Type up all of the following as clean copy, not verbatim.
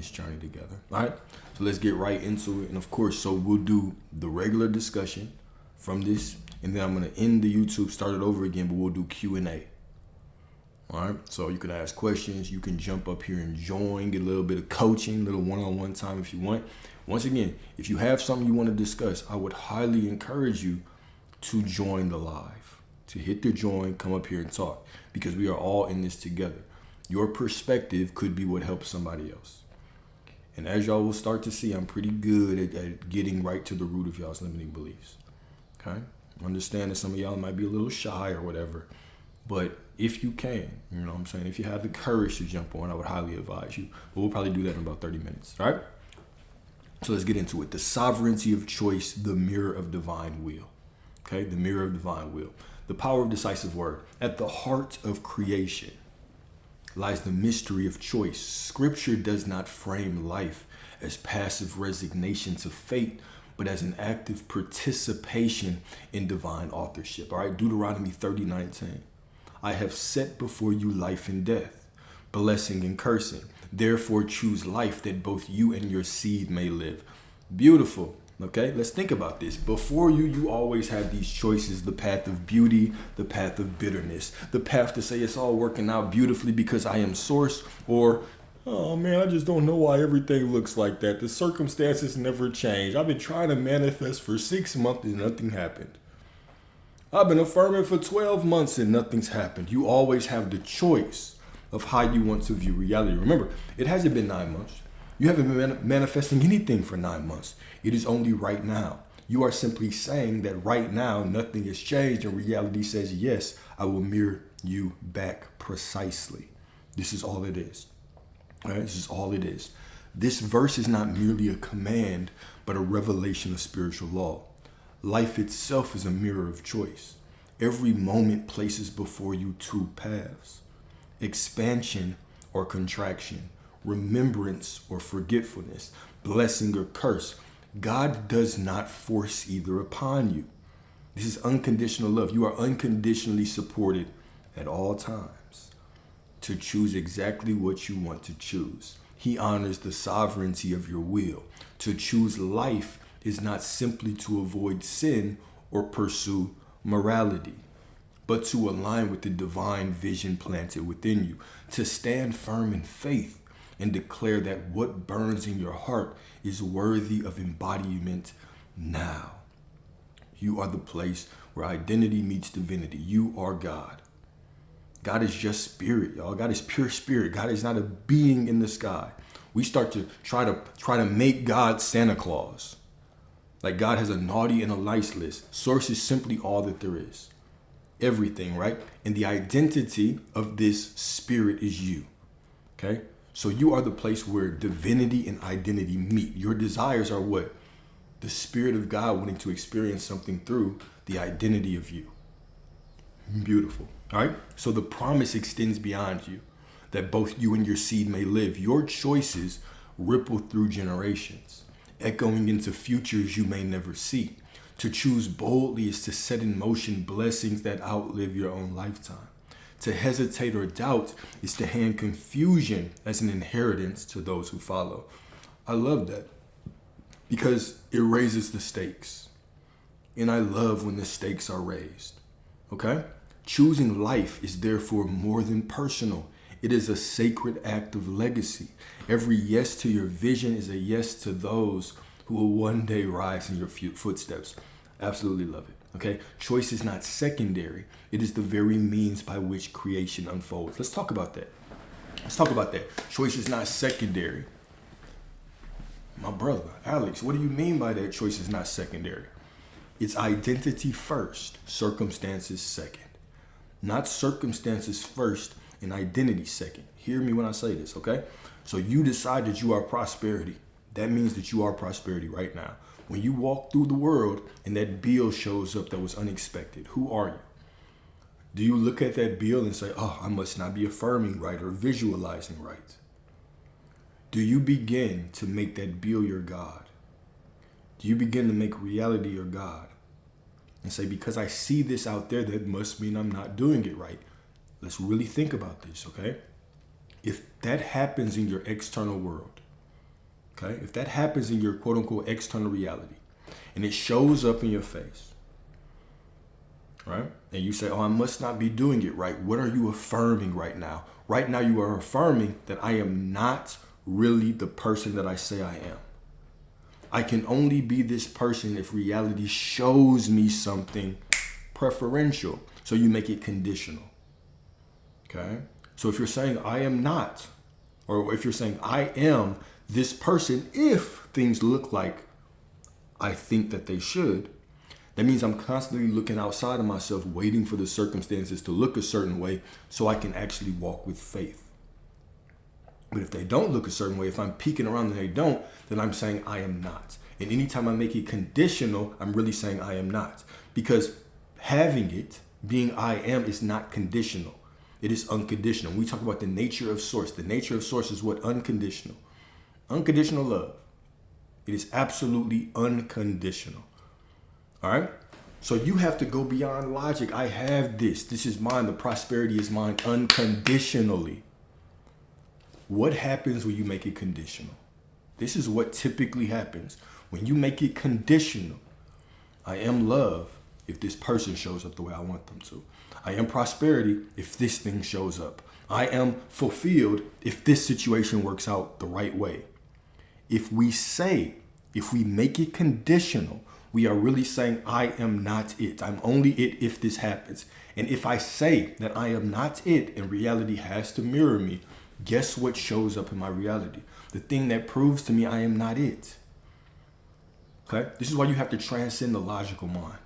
this journey together. All right, so let's get right into it. And of course, so we'll do the regular discussion from this, and then I'm gonna end the YouTube, start it over again, but we'll do Q&A. All right, so you can ask questions, you can jump up here and join, get a little bit of coaching, a little one-on-one time if you want. Once again, if you have something you want to discuss, I would highly encourage you to join the live, to hit the join, come up here and talk, because we are all in this together. Your perspective could be what helps somebody else. And as y'all will start to see, I'm pretty good at getting right to the root of y'all's limiting beliefs. Okay? Understand that some of y'all might be a little shy or whatever, but if you can, you know what I'm saying? If you have the courage to jump on, I would highly advise you. But we'll probably do that in about 30 minutes, all right? So let's get into it. The sovereignty of choice, the mirror of divine will. Okay, the mirror of divine will. The power of decisive word. At the heart of creation lies the mystery of choice. Scripture does not frame life as passive resignation to fate, but as an active participation in divine authorship. All right, Deuteronomy 30:19. I have set before you life and death, blessing and cursing. Therefore choose life that both you and your seed may live. Beautiful. Okay, let's think about this. Before you always have these choices: the path of beauty, the path of bitterness, the path to say it's all working out beautifully because I am source, or, oh man, I just don't know why everything looks like that. The circumstances never change. I've been trying to manifest for 6 months and nothing happened. I've been affirming for 12 months and nothing's happened. You always have the choice of how you want to view reality. Remember, it hasn't been 9 months. You haven't been manifesting anything for 9 months. It is only right now. You are simply saying that right now nothing has changed, and reality says, yes, I will mirror you back precisely. This is all it is. All right, this is all it is. This verse is not merely a command, but a revelation of spiritual law. Life itself is a mirror of choice. Every moment places before you two paths: expansion or contraction, remembrance or forgetfulness, blessing or curse. God does not force either upon you. This is unconditional love. You are unconditionally supported at all times to choose exactly what you want to choose. He honors the sovereignty of your will. To choose life is not simply to avoid sin or pursue morality, but to align with the divine vision planted within you, to stand firm in faith and declare that what burns in your heart is worthy of embodiment now. You are the place where identity meets divinity. You are God. God is just spirit, y'all. God is pure spirit. God is not a being in the sky. We start to try to make God Santa Claus. Like God has a naughty and a nice list. Source is simply all that there is. Everything, right? And the identity of this spirit is you. Okay? So you are the place where divinity and identity meet. Your desires are what? The Spirit of God wanting to experience something through the identity of you. Beautiful. All right? So the promise extends beyond you, that both you and your seed may live. Your choices ripple through generations, echoing into futures you may never see. To choose boldly is to set in motion blessings that outlive your own lifetime. To hesitate or doubt is to hand confusion as an inheritance to those who follow. I love that because it raises the stakes. And I love when the stakes are raised. Okay? Choosing life is therefore more than personal. It is a sacred act of legacy. Every yes to your vision is a yes to those who will one day rise in your footsteps. Absolutely love it. Okay? Choice is not secondary. It is the very means by which creation unfolds. Let's talk about that. Choice is not secondary. My brother, Alex, what do you mean by that? Choice is not secondary. It's identity first, circumstances second. Not circumstances first and identity second. Hear me when I say this, okay? So you decide that you are prosperity. That means that you are prosperity right now. When you walk through the world and that bill shows up that was unexpected, who are you? Do you look at that bill and say, oh, I must not be affirming right or visualizing right? Do you begin to make that bill your God? Do you begin to make reality your God? And say, because I see this out there, that must mean I'm not doing it right. Let's really think about this, okay? If that happens in your external world, Okay? If that happens in your quote unquote external reality and it shows up in your face, right? And you say, oh, I must not be doing it right. What are you affirming right now? Right now, you are affirming that I am not really the person that I say I am. I can only be this person if reality shows me something preferential. So you make it conditional. Okay? So if you're saying I am not, or if you're saying I am this person, if things look like I think that they should, that means I'm constantly looking outside of myself, waiting for the circumstances to look a certain way so I can actually walk with faith. But if they don't look a certain way, if I'm peeking around and they don't, then I'm saying I am not. And anytime I make it conditional, I'm really saying I am not. Because having it, being I am, is not conditional. It is unconditional. When we talk about the nature of source, the nature of source is what? Unconditional. Unconditional love. It is absolutely unconditional. All right? So you have to go beyond logic. I have this. This is mine. The prosperity is mine unconditionally. What happens when you make it conditional? This is what typically happens. When you make it conditional, I am love if this person shows up the way I want them to. I am prosperity if this thing shows up. I am fulfilled if this situation works out the right way. If we make it conditional, we are really saying I am not it. I'm only it if this happens. And if I say that I am not it and reality has to mirror me, guess what shows up in my reality? The thing that proves to me I am not it. Okay? This is why you have to transcend the logical mind.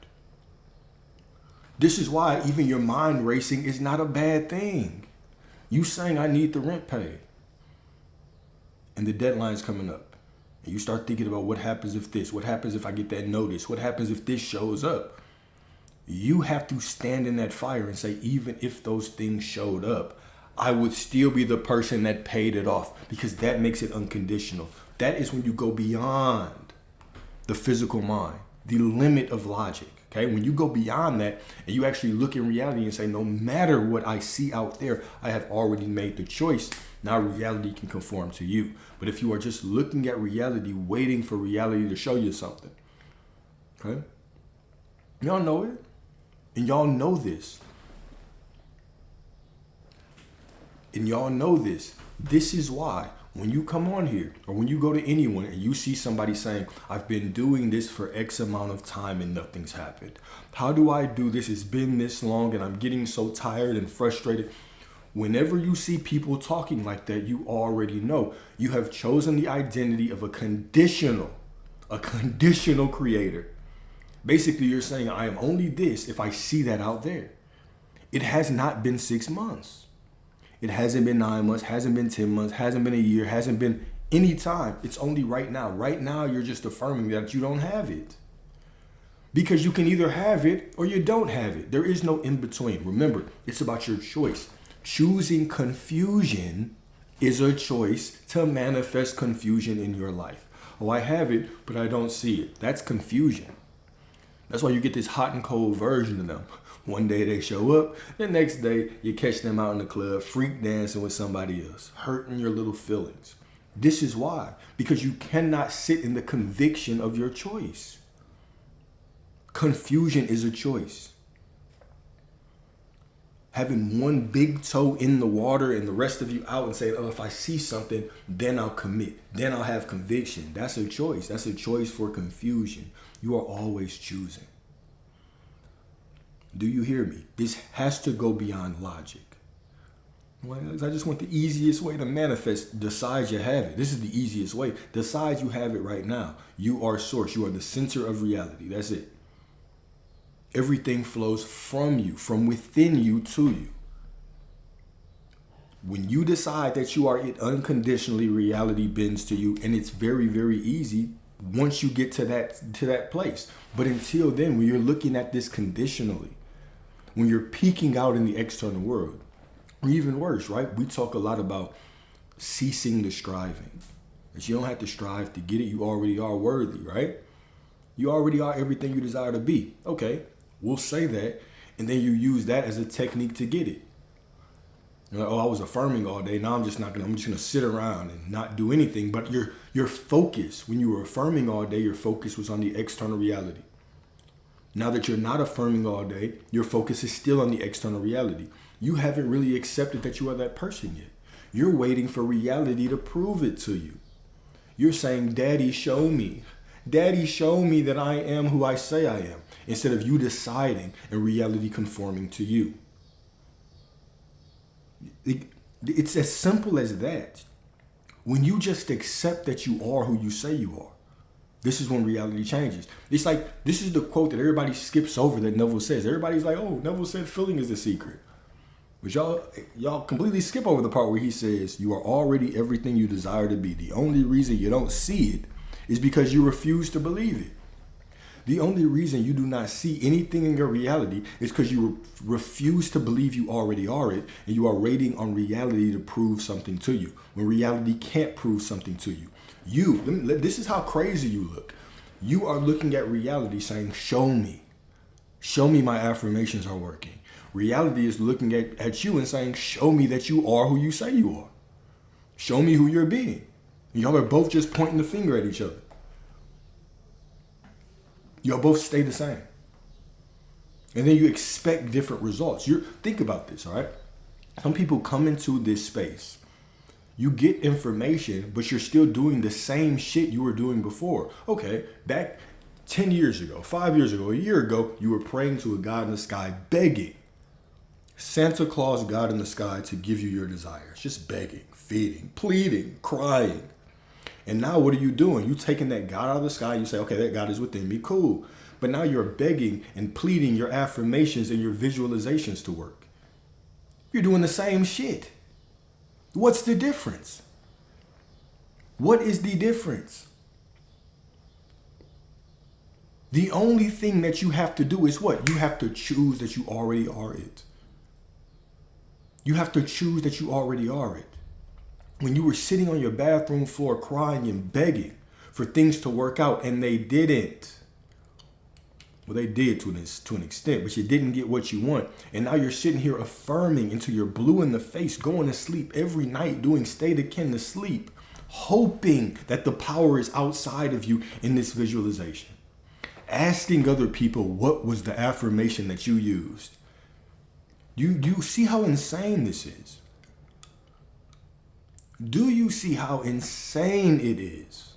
This is why even your mind racing is not a bad thing. You saying I need the rent paid, and the deadline's coming up. And you start thinking about what happens if this, what happens if I get that notice, what happens if this shows up. You have to stand in that fire and say, even if those things showed up, I would still be the person that paid it off, because that makes it unconditional. That is when you go beyond the physical mind, the limit of logic. Okay, when you go beyond that and you actually look in reality and say, no matter what I see out there, I have already made the choice. Now reality can conform to you. But if you are just looking at reality, waiting for reality to show you something, okay, y'all know it, and y'all know this. And y'all know this. This is why when you come on here or when you go to anyone and you see somebody saying, I've been doing this for X amount of time and nothing's happened. How do I do this? It's been this long and I'm getting so tired and frustrated. Whenever you see people talking like that, you already know you have chosen the identity of a conditional creator. Basically, you're saying I am only this if I see that out there. It has not been 6 months. It hasn't been 9 months, hasn't been 10 months, hasn't been a year, hasn't been any time. It's only right now. Right now, you're just affirming that you don't have it. Because you can either have it or you don't have it. There is no in between. Remember, it's about your choice. Choosing confusion is a choice to manifest confusion in your life. Oh, I have it, but I don't see it. That's confusion. That's why you get this hot and cold version of them. One day they show up, the next day you catch them out in the club, freak dancing with somebody else, hurting your little feelings. This is why. Because you cannot sit in the conviction of your choice. Confusion is a choice. Having one big toe in the water and the rest of you out and saying, oh, if I see something, then I'll commit. Then I'll have conviction. That's a choice. That's a choice for confusion. You are always choosing. Do you hear me? This has to go beyond logic. Well, I just want the easiest way to manifest. Decide you have it. This is the easiest way. Decide you have it right now. You are source. You are the center of reality. That's it. Everything flows from you, from within you to you. When you decide that you are it unconditionally, reality bends to you, and it's very, very easy once you get to that place. But until then, when you're looking at this conditionally, when you're peeking out in the external world, or even worse, right? We talk a lot about ceasing the striving. That you don't have to strive to get it. You already are worthy, right? You already are everything you desire to be. Okay, we'll say that. And then you use that as a technique to get it. You're like, oh, I was affirming all day. Now I'm just gonna sit around and not do anything. But your focus, when you were affirming all day, your focus was on the external reality. Now that you're not affirming all day, your focus is still on the external reality. You haven't really accepted that you are that person yet. You're waiting for reality to prove it to you. You're saying, Daddy, show me. Daddy, show me that I am who I say I am. Instead of you deciding and reality conforming to you. It's as simple as that. When you just accept that you are who you say you are, this is when reality changes. It's like, this is the quote that everybody skips over that Neville says. Everybody's like, oh, Neville said feeling is the secret. But y'all completely skip over the part where he says, you are already everything you desire to be. The only reason you don't see it is because you refuse to believe it. The only reason you do not see anything in your reality is because you refuse to believe you already are it, and you are waiting on reality to prove something to you, when reality can't prove something to you. This is how crazy you look. You are looking at reality saying, show me. Show me my affirmations are working. Reality is looking at you and saying, show me that you are who you say you are. Show me who you're being. Y'all are both just pointing the finger at each other. Y'all both stay the same. And then you expect different results. Think about this, all right? Some people come into this space. You get information, but you're still doing the same shit you were doing before. Okay, back 10 years ago, 5 years ago, a year ago, you were praying to a God in the sky, begging Santa Claus, God in the sky, to give you your desires. Just begging, feeding, pleading, crying. And now what are you doing? You taking that God out of the sky, you say, okay, that God is within me, cool. But now you're begging and pleading your affirmations and your visualizations to work. You're doing the same shit. What's the difference? What is the difference? The only thing that you have to do is what? You have to choose that you already are it. You have to choose that you already are it. When you were sitting on your bathroom floor crying and begging for things to work out and they didn't. Well, they did to an extent, but you didn't get what you want. And now you're sitting here affirming until you're blue in the face, going to sleep every night, doing state akin to sleep, hoping that the power is outside of you in this visualization. Asking other people, what was the affirmation that you used? Do you see how insane this is? Do you see how insane it is?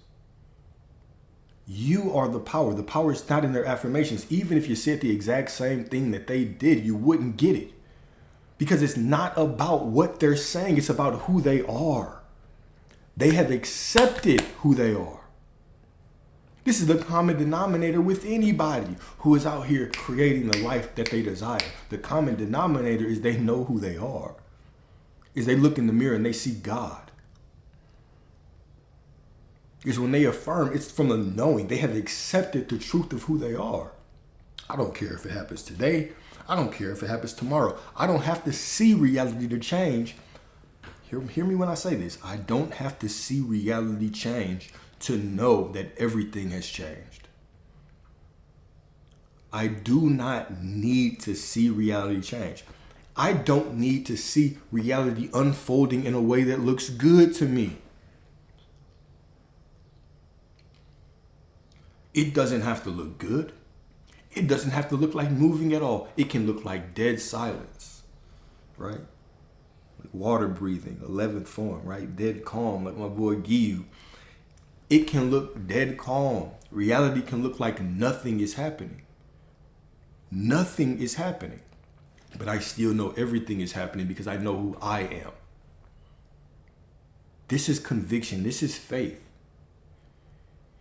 You are the power. The power is not in their affirmations. Even if you said the exact same thing that they did, you wouldn't get it. Because it's not about what they're saying. It's about who they are. They have accepted who they are. This is the common denominator with anybody who is out here creating the life that they desire. The common denominator is they know who they are. Is they look in the mirror and they see God. Because when they affirm, it's from the knowing. They have accepted the truth of who they are. I don't care if it happens today. I don't care if it happens tomorrow. I don't have to see reality to change. Hear me when I say this. I don't have to see reality change to know that everything has changed. I do not need to see reality change. I don't need to see reality unfolding in a way that looks good to me. It doesn't have to look good. It doesn't have to look like moving at all. It can look like dead silence, right? Like water breathing, 11th form, right? Dead calm, like my boy Giyu. It can look dead calm. Reality can look like nothing is happening. Nothing is happening. But I still know everything is happening because I know who I am. This is conviction. This is faith.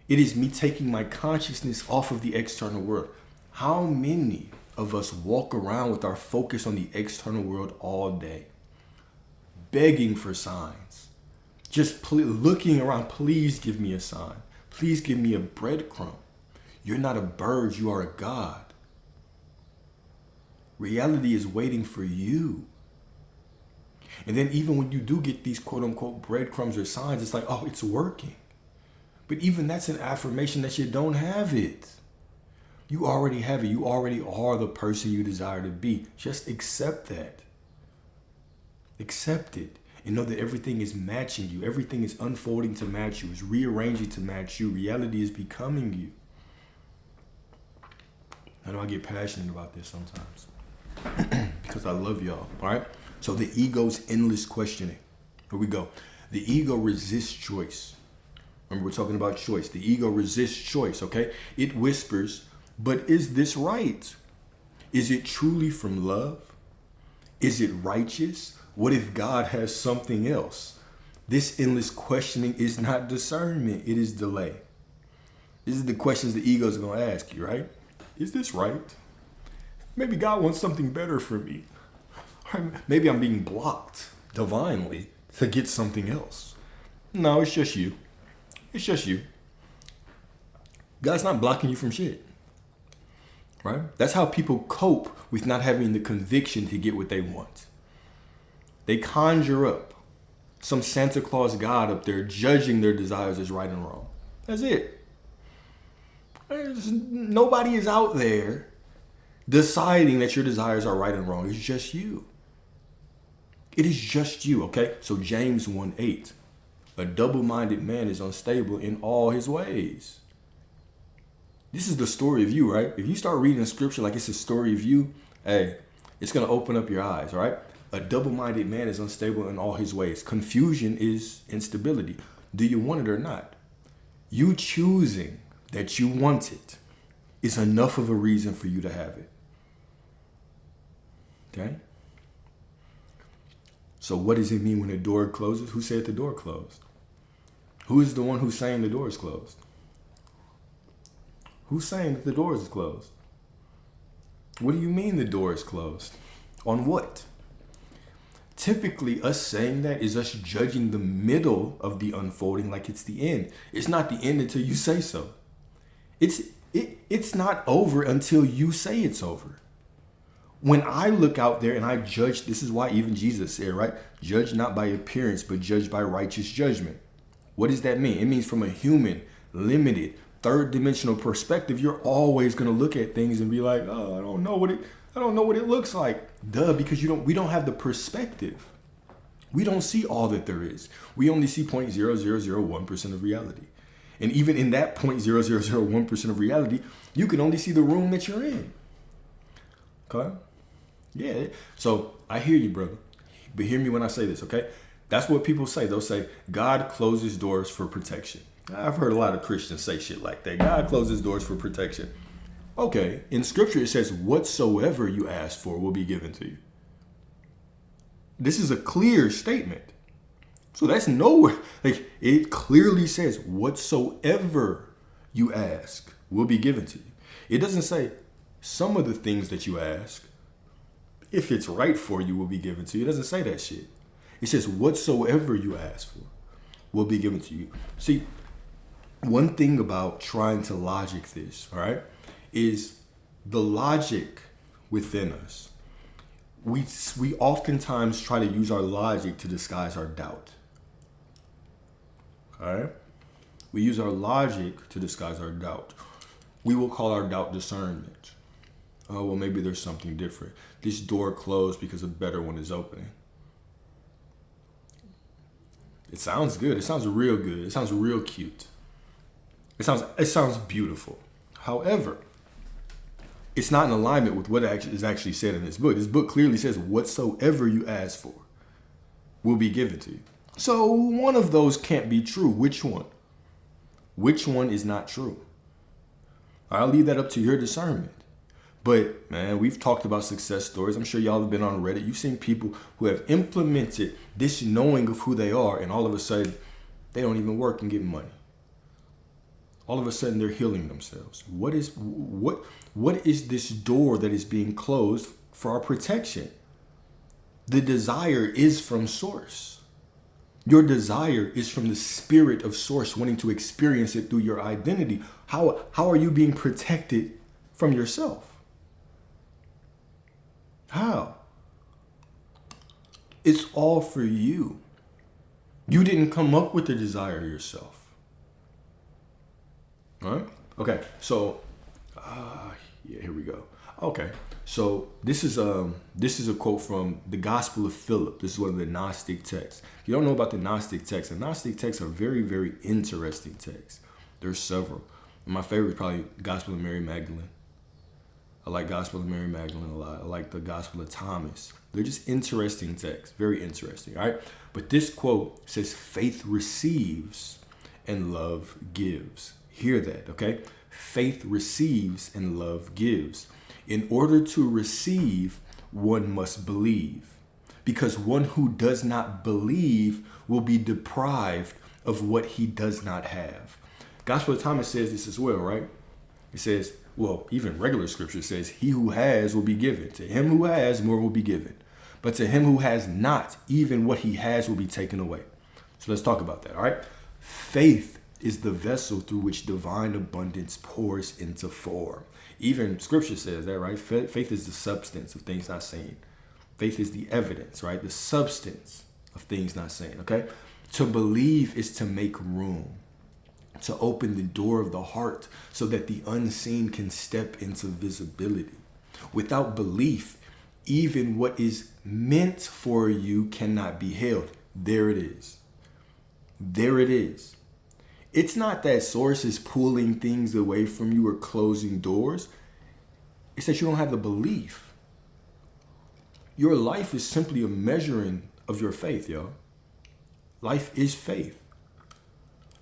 It is me taking my consciousness off of the external world. How many of us walk around with our focus on the external world all day? Begging for signs. Just looking around, please give me a sign. Please give me a breadcrumb. You're not a bird, you are a God. Reality is waiting for you. And then even when you do get these quote unquote breadcrumbs or signs, it's like, oh, it's working. But even that's an affirmation that you don't have it. You already have it. You already are the person you desire to be. Just accept that. Accept it. And know that everything is matching you. Everything is unfolding to match you. It's rearranging to match you. Reality is becoming you. I know I get passionate about this sometimes because I love y'all. All right. So the ego's endless questioning. Here we go. The ego resists choice. Remember, we're talking about choice. The ego resists choice. Okay. It whispers, but is this right? Is it truly from love? Is it righteous? What if God has something else? This endless questioning is not discernment. It is delay. These are the questions the ego is going to ask you, right? Is this right? Maybe God wants something better for me. Or maybe I'm being blocked divinely to get something else. No, it's just you. It's just you. God's not blocking you from shit. Right? That's how people cope with not having the conviction to get what they want. They conjure up some Santa Claus God up there judging their desires as right and wrong. That's it. Nobody is out there deciding that your desires are right and wrong. It's just you. It is just you, okay? So James 1:8, a double-minded man is unstable in all his ways. This is the story of you, right? If you start reading scripture like it's a story of you, hey, it's going to open up your eyes, right? A double-minded man is unstable in all his ways. Confusion is instability. Do you want it or not? You choosing that you want it is enough of a reason for you to have it. Okay? So what does it mean when a door closes? Who said the door closed? Who is the one who's saying the door is closed? Who's saying that the door is closed? What do you mean the door is closed? On what? Typically, us saying that is us judging the middle of the unfolding like it's the end. It's not the end until you say so. It's not over until you say it's over. When I look out there and I judge, this is why even Jesus said, right? Judge not by appearance, but judge by righteous judgment. What does that mean? It means from a human, limited, third dimensional perspective, you're always going to look at things and be like, oh, I don't know what it looks like. Duh, because we don't have the perspective. We don't see all that there is. We only see 0.0001% of reality. And even in that 0.0001% of reality, you can only see the room that you're in. Okay? Yeah. So I hear you, brother. But hear me when I say this, okay? That's what people say. They'll say, God closes doors for protection. I've heard a lot of Christians say shit like that. God closes doors for protection. Okay, in scripture it says, whatsoever you ask for will be given to you. This is a clear statement. So that's nowhere, like it clearly says, whatsoever you ask will be given to you. It doesn't say some of the things that you ask, if it's right for you, will be given to you. It doesn't say that shit. It says, whatsoever you ask for will be given to you. See, one thing about trying to logic this, all right, is the logic within us. We oftentimes try to use our logic to disguise our doubt. All right? We use our logic to disguise our doubt. We will call our doubt discernment. Oh, well, maybe there's something different. This door closed because a better one is opening. It sounds good. It sounds real good. It sounds real cute. It sounds beautiful. However, it's not in alignment with what is actually said in this book. This book clearly says, whatsoever you ask for will be given to you. So one of those can't be true. Which one? Which one is not true? I'll leave that up to your discernment. But man, we've talked about success stories. I'm sure y'all have been on Reddit. You've seen people who have implemented this knowing of who they are, and all of a sudden, they don't even work and get money. All of a sudden, they're healing themselves. What is this door that is being closed for our protection? The desire is from source. Your desire is from the spirit of source wanting to experience it through your identity. How are you being protected from yourself? How? It's all for you. You didn't come up with the desire yourself. All right? Okay, so, yeah, here we go. Okay. So this is a quote from the Gospel of Philip. This is one of the Gnostic texts. If you don't know about the Gnostic texts are very, very interesting texts. There's several. My favorite is probably Gospel of Mary Magdalene. I like Gospel of Mary Magdalene a lot. I like the Gospel of Thomas. They're just interesting texts. Very interesting, all right? But this quote says, faith receives and love gives. Hear that, okay? Faith receives and love gives. In order to receive, one must believe. Because one who does not believe will be deprived of what he does not have. Gospel of Thomas says this as well, right? It says, well, even regular scripture says, he who has will be given. To him who has, more will be given. But to him who has not, even what he has will be taken away. So let's talk about that, all right? Faith is the vessel through which divine abundance pours into form. Even scripture says that, right? Faith is the substance of things not seen. Faith is the evidence, right? The substance of things not seen, okay? To believe is to make room, to open the door of the heart so that the unseen can step into visibility. Without belief, even what is meant for you cannot be held. There it is. There it is. It's not that source is pulling things away from you or closing doors. It's that you don't have the belief. Your life is simply a measuring of your faith, yo. Life is faith.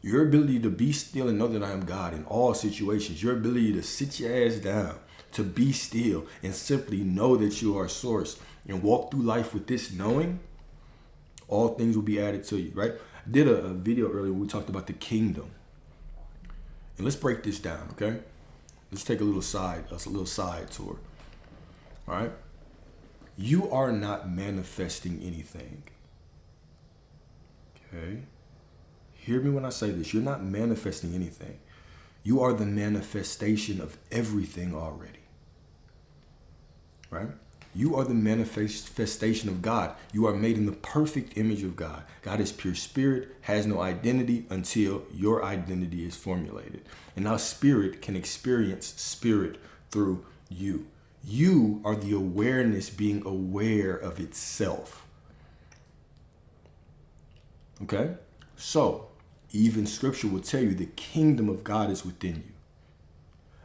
Your ability to be still and know that I am God in all situations. Your ability to sit your ass down, to be still and simply know that you are source and walk through life with this knowing, all things will be added to you, right? I did a video earlier where we talked about the kingdom. And let's break this down, okay? Let's take a little side tour. All right? You are not manifesting anything. Okay? Hear me when I say this. You're not manifesting anything. You are the manifestation of everything already. Right? You are the manifestation of God. You are made in the perfect image of God. God is pure spirit, has no identity until your identity is formulated. And now spirit can experience spirit through you. You are the awareness being aware of itself. Okay? So, even scripture will tell you the kingdom of God is within you.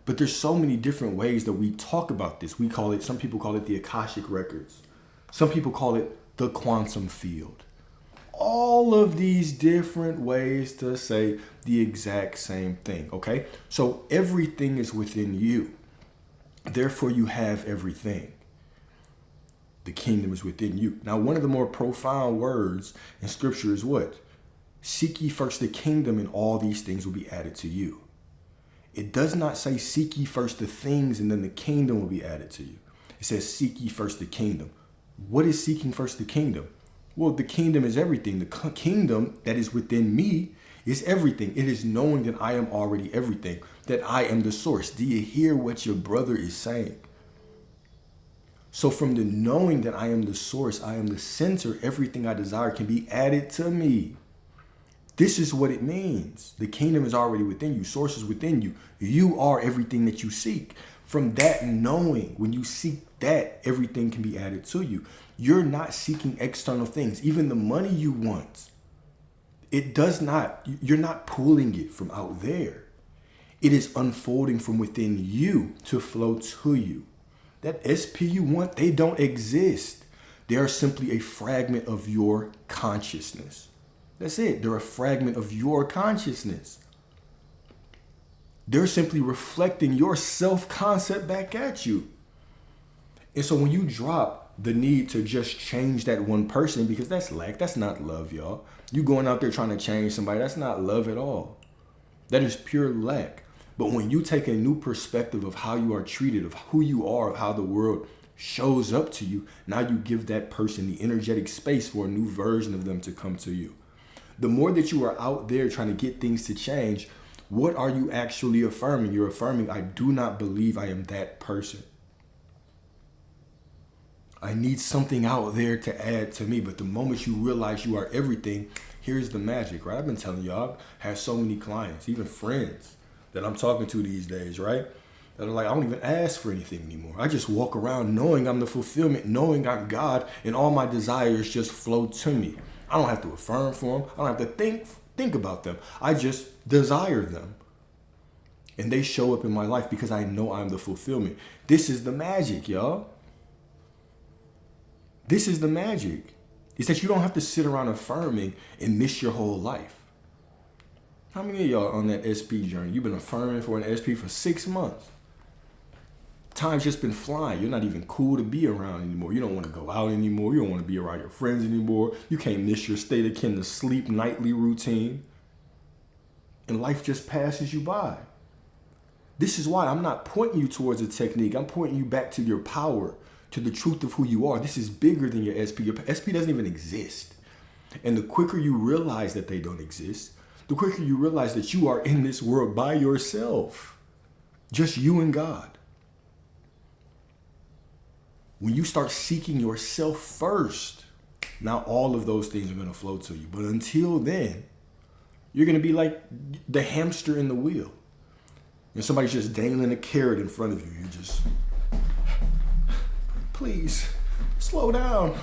But there's so many different ways that we talk about this. Some people call it the Akashic records. Some people call it the quantum field. All of these different ways to say the exact same thing, okay? So everything is within you. Therefore, you have everything. The kingdom is within you. Now, one of the more profound words in scripture is what? Seek ye first the kingdom and all these things will be added to you. It does not say seek ye first the things and then the kingdom will be added to you. It says seek ye first the kingdom. What is seeking first the kingdom? Well, the kingdom is everything. The kingdom that is within me is everything. It is knowing that I am already everything, that I am the source. Do you hear what your brother is saying? So from the knowing that I am the source, I am the center, everything I desire can be added to me. This is what it means. The kingdom is already within you. Source is within you. You are everything that you seek. From that knowing, when you seek that, everything can be added to you. You're not seeking external things. Even the money you want, you're not pulling it from out there. It is unfolding from within you to flow to you. That SP you want, they don't exist. They are simply a fragment of your consciousness. That's it. They're a fragment of your consciousness. They're simply reflecting your self-concept back at you. And so when you drop the need to just change that one person, because that's lack, that's not love, y'all. You going out there trying to change somebody, that's not love at all. That is pure lack. But when you take a new perspective of how you are treated, of who you are, of how the world shows up to you, now you give that person the energetic space for a new version of them to come to you. The more that you are out there trying to get things to change, what are you actually affirming? You're affirming, I do not believe I am that person. I need something out there to add to me. But the moment you realize you are everything, here's the magic, right? I've been telling y'all, I've had so many clients, even friends that I'm talking to these days, right? that are like, I don't even ask for anything anymore. I just walk around knowing I'm the fulfillment, knowing I'm God, and all my desires just flow to me. I don't have to affirm for them. I don't have to think about them. I just desire them. And they show up in my life because I know I'm the fulfillment. This is the magic, y'all. This is the magic. It's that you don't have to sit around affirming and miss your whole life. How many of y'all on that SP journey? You've been affirming for an SP for 6 months. Time's just been flying. You're not even cool to be around anymore. You don't want to go out anymore. You don't want to be around your friends anymore. You can't miss your state akin to sleep nightly routine. And life just passes you by. This is why I'm not pointing you towards a technique. I'm pointing you back to your power, to the truth of who you are. This is bigger than your SP. Your SP doesn't even exist. And the quicker you realize that they don't exist, the quicker you realize that you are in this world by yourself. Just you and God. When you start seeking yourself first, now all of those things are going to flow to you. But until then, you're going to be like the hamster in the wheel. And somebody's just dangling a carrot in front of you. You're just, please, slow down.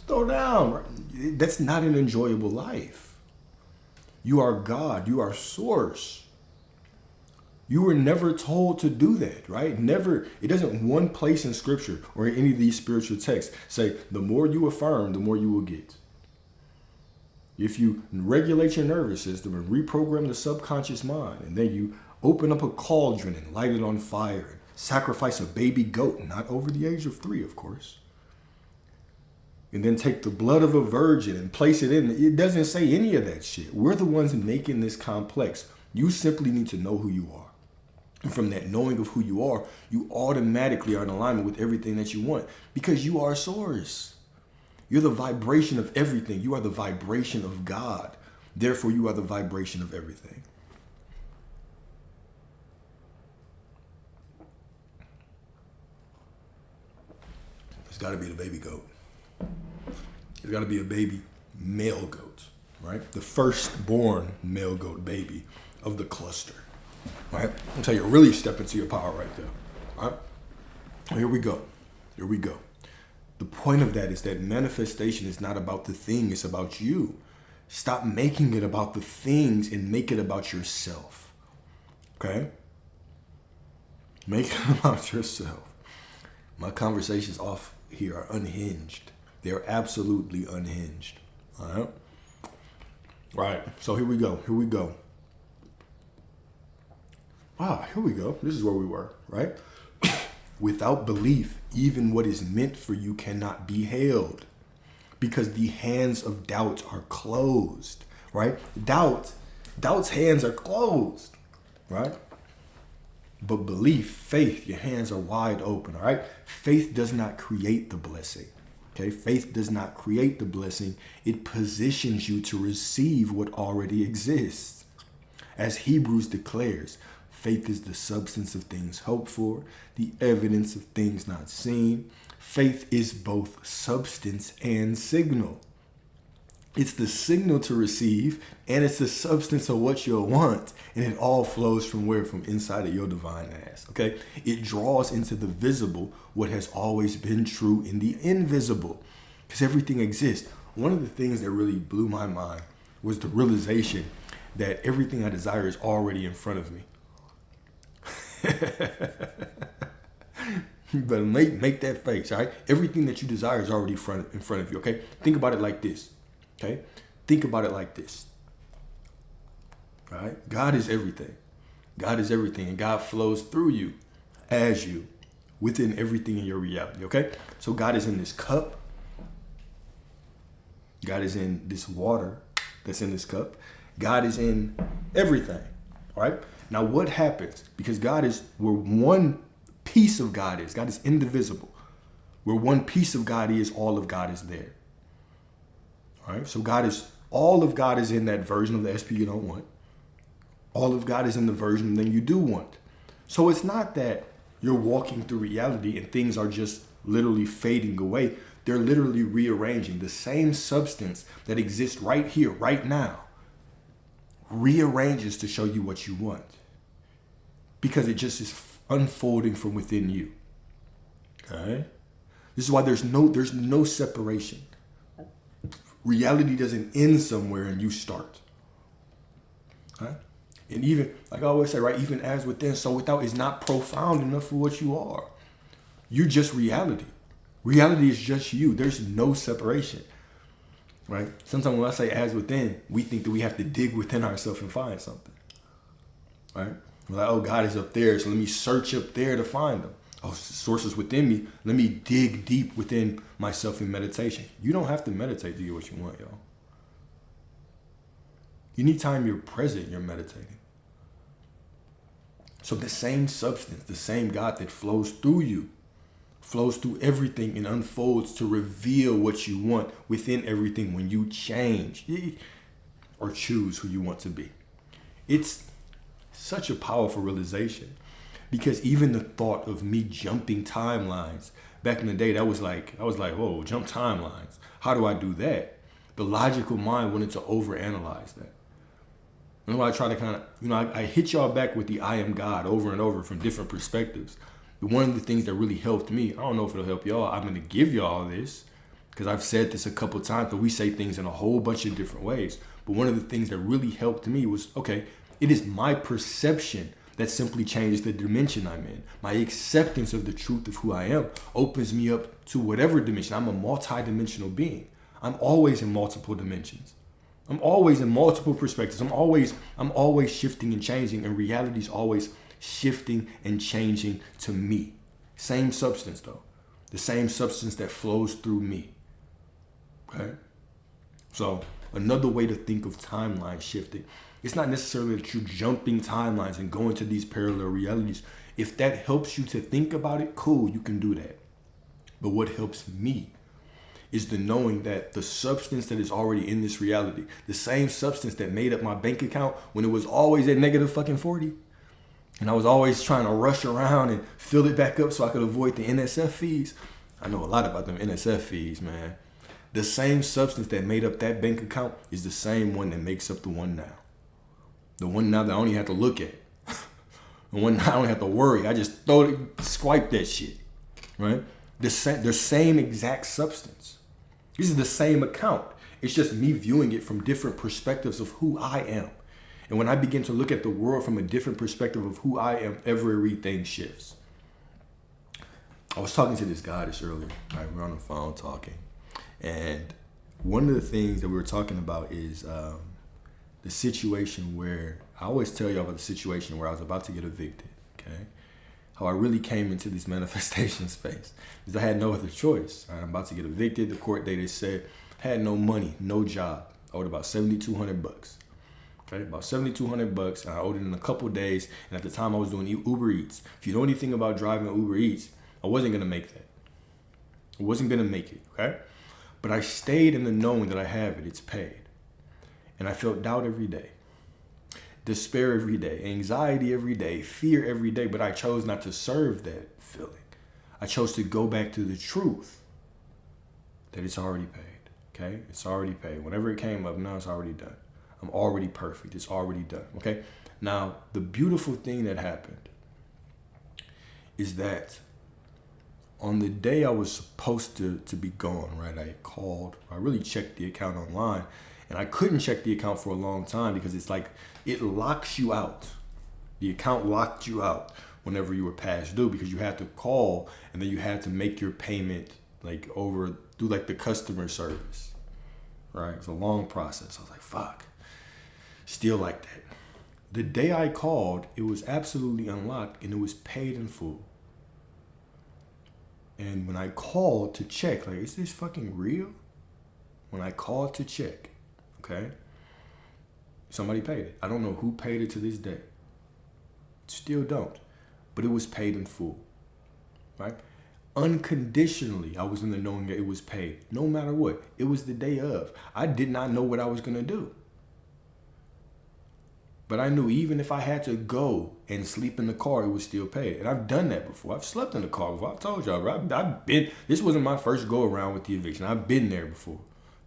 Slow down. That's not an enjoyable life. You are God. You are source. You were never told to do that, right? Never. It doesn't one place in scripture or in any of these spiritual texts say, the more you affirm, the more you will get. If you regulate your nervous system and reprogram the subconscious mind, and then you open up a cauldron and light it on fire, and sacrifice a baby goat, not over the age of 3, of course, and then take the blood of a virgin and place it in, it doesn't say any of that shit. We're the ones making this complex. You simply need to know who you are. And from that knowing of who you are, you automatically are in alignment with everything that you want because you are source. You're the vibration of everything. You are the vibration of God. Therefore, you are the vibration of everything. It's got to be the baby goat. It's got to be a baby male goat, right? The firstborn male goat baby of the cluster. Right? Until you really step into your power right there. All right? Here we go. Here we go. The point of that is that manifestation is not about the thing, it's about you. Stop making it about the things and make it about yourself. Okay? Make it about yourself. My conversations off here are unhinged. They're absolutely unhinged. All right? Right. So here we go. Here we go. Here we go. This is where we were, right? Without belief, even what is meant for you cannot be held because the hands of doubt are closed, right? Doubt's hands are closed, right? But belief, faith, your hands are wide open, all right? Faith does not create the blessing, okay? Faith does not create the blessing. It positions you to receive what already exists. As Hebrews declares, faith is the substance of things hoped for, the evidence of things not seen. Faith is both substance and signal. It's the signal to receive, and it's the substance of what you'll want. And it all flows from where? From inside of your divine ass, okay? It draws into the visible what has always been true in the invisible, because everything exists. One of the things that really blew my mind was the realization that everything I desire is already in front of me. But make that face, all right? Everything that you desire is already in front of you, okay? Think about it like this, okay? Think about it like this, all right? God is everything. God is everything, and God flows through you, as you, within everything in your reality, okay? So God is in this cup. God is in this water that's in this cup. God is in everything, all right? Now, what happens? Because God is where one piece of God is. God is indivisible. Where one piece of God is, all of God is there. All right? So all of God is in that version of the SP you don't want. All of God is in the version that you do want. So it's not that you're walking through reality and things are just literally fading away. They're literally rearranging the same substance that exists right here, right now. Rearranges to show you what you want. Because it just is unfolding from within you. Okay? This is why there's no separation. Reality doesn't end somewhere and you start. Okay? And even, like I always say, right, even as within, so without is not profound enough for what you are. You're just reality. Reality is just you. There's no separation. Right? Sometimes when I say as within, we think that we have to dig within ourselves and find something. Right? We're like, oh, God is up there, so let me search up there to find him. Oh, sources within me, let me dig deep within myself in meditation. You don't have to meditate to get what you want, y'all. Anytime you're present, you're meditating. So the same substance, the same God that flows through you, flows through everything and unfolds to reveal what you want within everything when you change or choose who you want to be. It's such a powerful realization, because even the thought of me jumping timelines back in the day, I was like, whoa, jump timelines. How do I do that? The logical mind wanted to overanalyze that. And why I try to kind of, I hit y'all back with the I am God over and over from different perspectives. But one of the things that really helped me, I don't know if it'll help y'all, I'm going to give y'all this, because I've said this a couple times, but we say things in a whole bunch of different ways. But one of the things that really helped me was, okay, it is my perception that simply changes the dimension I'm in. My acceptance of the truth of who I am opens me up to whatever dimension. I'm a multi-dimensional being. I'm always in multiple dimensions. I'm always in multiple perspectives. I'm always shifting and changing, and reality is always shifting and changing to me. Same substance though. The same substance that flows through me. Okay? So another way to think of timeline shifting, it's not necessarily that you're jumping timelines and going to these parallel realities. If that helps you to think about it, cool, you can do that. But what helps me is the knowing that the substance that is already in this reality, the same substance that made up my bank account when it was always at negative fucking 40, and I was always trying to rush around and fill it back up so I could avoid the NSF fees. I know a lot about them NSF fees, man. The same substance that made up that bank account is the same one that makes up the one now. The one now that I don't even have to look at. The one now I don't have to worry. I just swipe that shit, right? The same exact substance. This is the same account. It's just me viewing it from different perspectives of who I am. And when I begin to look at the world from a different perspective of who I am, everything shifts. I was talking to this guy earlier. Right? We were on the phone talking. And one of the things that we were talking about is the situation where, I always tell y'all about the situation where I was about to get evicted, okay? How I really came into this manifestation space. Because I had no other choice. Right? I'm about to get evicted. The court date is set. I had no money, no job. I owed about $7,200. Okay, about $7,200, and I owed it in a couple of days. And at the time, I was doing Uber Eats. If you know anything about driving Uber Eats, I wasn't gonna make that. I wasn't gonna make it. Okay, but I stayed in the knowing that I have it. It's paid, and I felt doubt every day, despair every day, anxiety every day, fear every day. But I chose not to serve that feeling. I chose to go back to the truth that it's already paid. Okay, it's already paid. Whenever it came up, now it's already done. I'm already perfect. It's already done. Okay. Now, the beautiful thing that happened is that on the day I was supposed to be gone, right, I called, I really checked the account online, and I couldn't check the account for a long time because it's like, it locks you out. The account locked you out whenever you were past due, because you had to call and then you had to make your payment like over through like the customer service, right? It's a long process. I was like, fuck. Still like that. The day I called, it was absolutely unlocked and it was paid in full. And when I called to check, like, is this fucking real? When I called to check, okay, somebody paid it. I don't know who paid it to this day. Still don't. But it was paid in full, right? Unconditionally, I was in the knowing that it was paid. No matter what. It was the day of. I did not know what I was going to do. But I knew even if I had to go and sleep in the car, it was still paid. And I've done that before. I've slept in the car before. I've told y'all, bro. I've been, this wasn't my first go around with the eviction. I've been there before.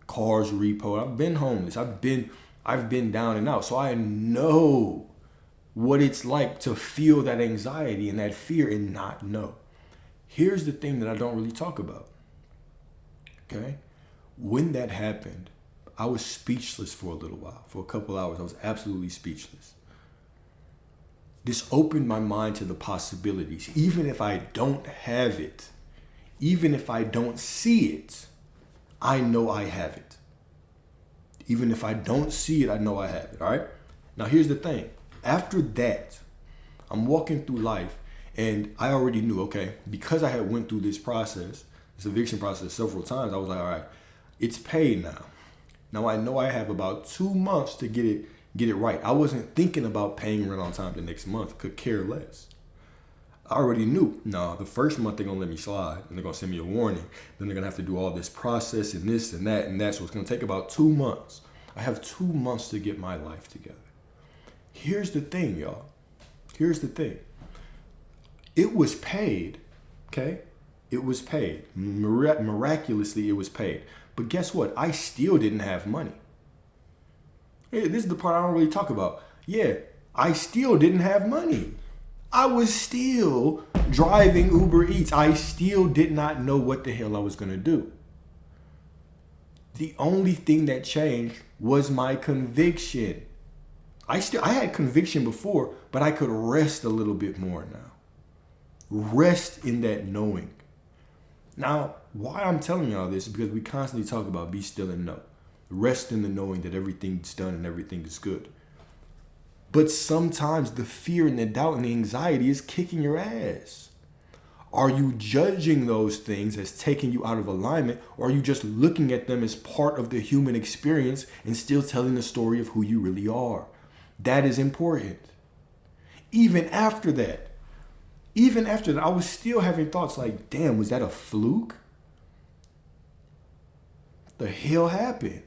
Cars repo. I've been homeless. I've been down and out. So I know what it's like to feel that anxiety and that fear and not know. Here's the thing that I don't really talk about. Okay? When that happened, I was speechless for a little while. For a couple hours, I was absolutely speechless. This opened my mind to the possibilities. Even if I don't have it, even if I don't see it, I know I have it. Even if I don't see it, I know I have it, all right? Now, here's the thing. After that, I'm walking through life, and I already knew, okay, because I had went through this process, this eviction process several times, I was like, all right, it's paid now. Now, I know I have about 2 months to get it right. I wasn't thinking about paying rent on time the next month, could care less. I already knew, no, the first month they're gonna let me slide and they're gonna send me a warning. Then they're gonna have to do all this process and this and that and that. So it's gonna take about 2 months. I have 2 months to get my life together. Here's the thing, y'all. Here's the thing. It was paid, okay? It was paid. Miraculously, it was paid. But guess what? I still didn't have money. Hey, this is the part I don't really talk about. Yeah, I still didn't have money. I was still driving Uber Eats. I still did not know what the hell I was going to do. The only thing that changed was my conviction. I had conviction before, but I could rest a little bit more now. Rest in that knowing. Now, why I'm telling y'all this is because we constantly talk about be still and know. Rest in the knowing that everything's done and everything is good. But sometimes the fear and the doubt and the anxiety is kicking your ass. Are you judging those things as taking you out of alignment, or are you just looking at them as part of the human experience and still telling the story of who you really are? That is important. Even after that, I was still having thoughts like, damn, was that a fluke? The hell happened?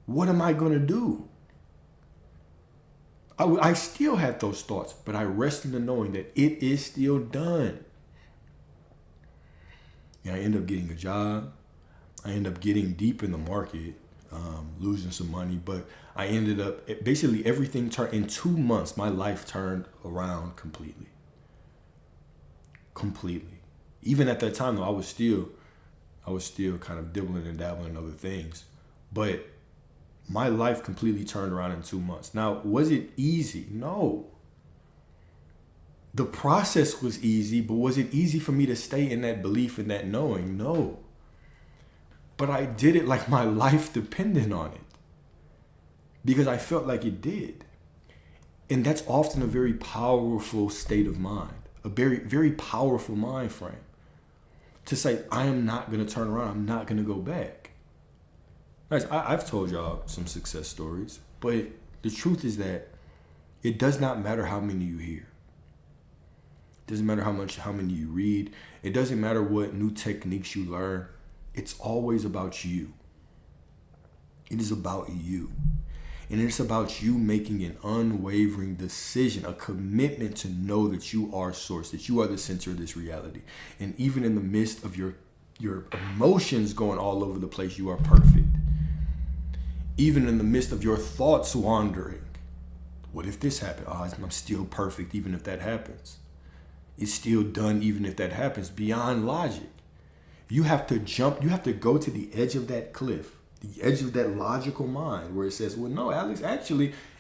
What am I going to do? I still had those thoughts, but I rest in the knowing that it is still done. And I end up getting a job. I end up getting deep in the market, losing some money, but I ended up, basically everything turned, in 2 months, my life turned around completely. Completely. Even at that time though, I was still kind of dibbling and dabbling in other things, but my life completely turned around in 2 months. Now, was it easy? No. The process was easy, but was it easy for me to stay in that belief and that knowing? No. But I did it like my life depended on it because I felt like it did. And that's often a very powerful state of mind, a very, very powerful mind frame to say, I am not going to turn around. I'm not going to go back. Guys, I've told y'all some success stories, but the truth is that it does not matter how many you hear. It doesn't matter how many you read. It doesn't matter what new techniques you learn. It's always about you. It is about you. And it's about you making an unwavering decision, a commitment to know that you are source, that you are the center of this reality. And even in the midst of your emotions going all over the place, you are perfect. Even in the midst of your thoughts wandering, what if this happened? Oh, I'm still perfect even if that happens. It's still done even if that happens, beyond logic. You have to jump, you have to go to the edge of that cliff, the edge of that logical mind where it says, well, no, Alex,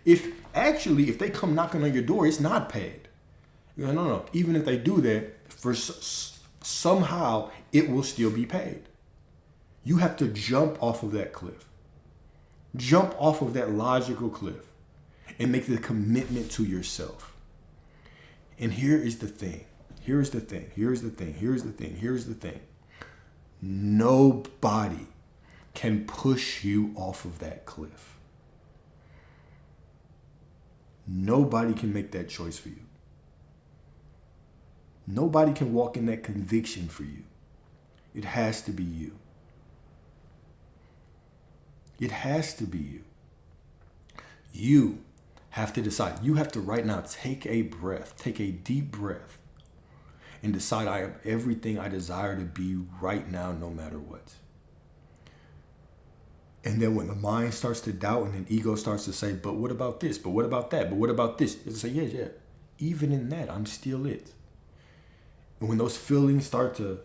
if they come knocking on your door, it's not paid. No. Even if they do that, somehow it will still be paid. You have to jump off of that cliff. Jump off of that logical cliff and make the commitment to yourself. And here is the thing. Nobody can push you off of that cliff. Nobody can make that choice for you. Nobody can walk in that conviction for you. It has to be you. It has to be you. You have to decide. You have to right now take a breath, take a deep breath, and decide I am everything I desire to be right now, no matter what. And then when the mind starts to doubt and then ego starts to say, but what about this? But what about that? But what about this? It's say, yeah. Even in that, I'm still it. And when those feelings start to,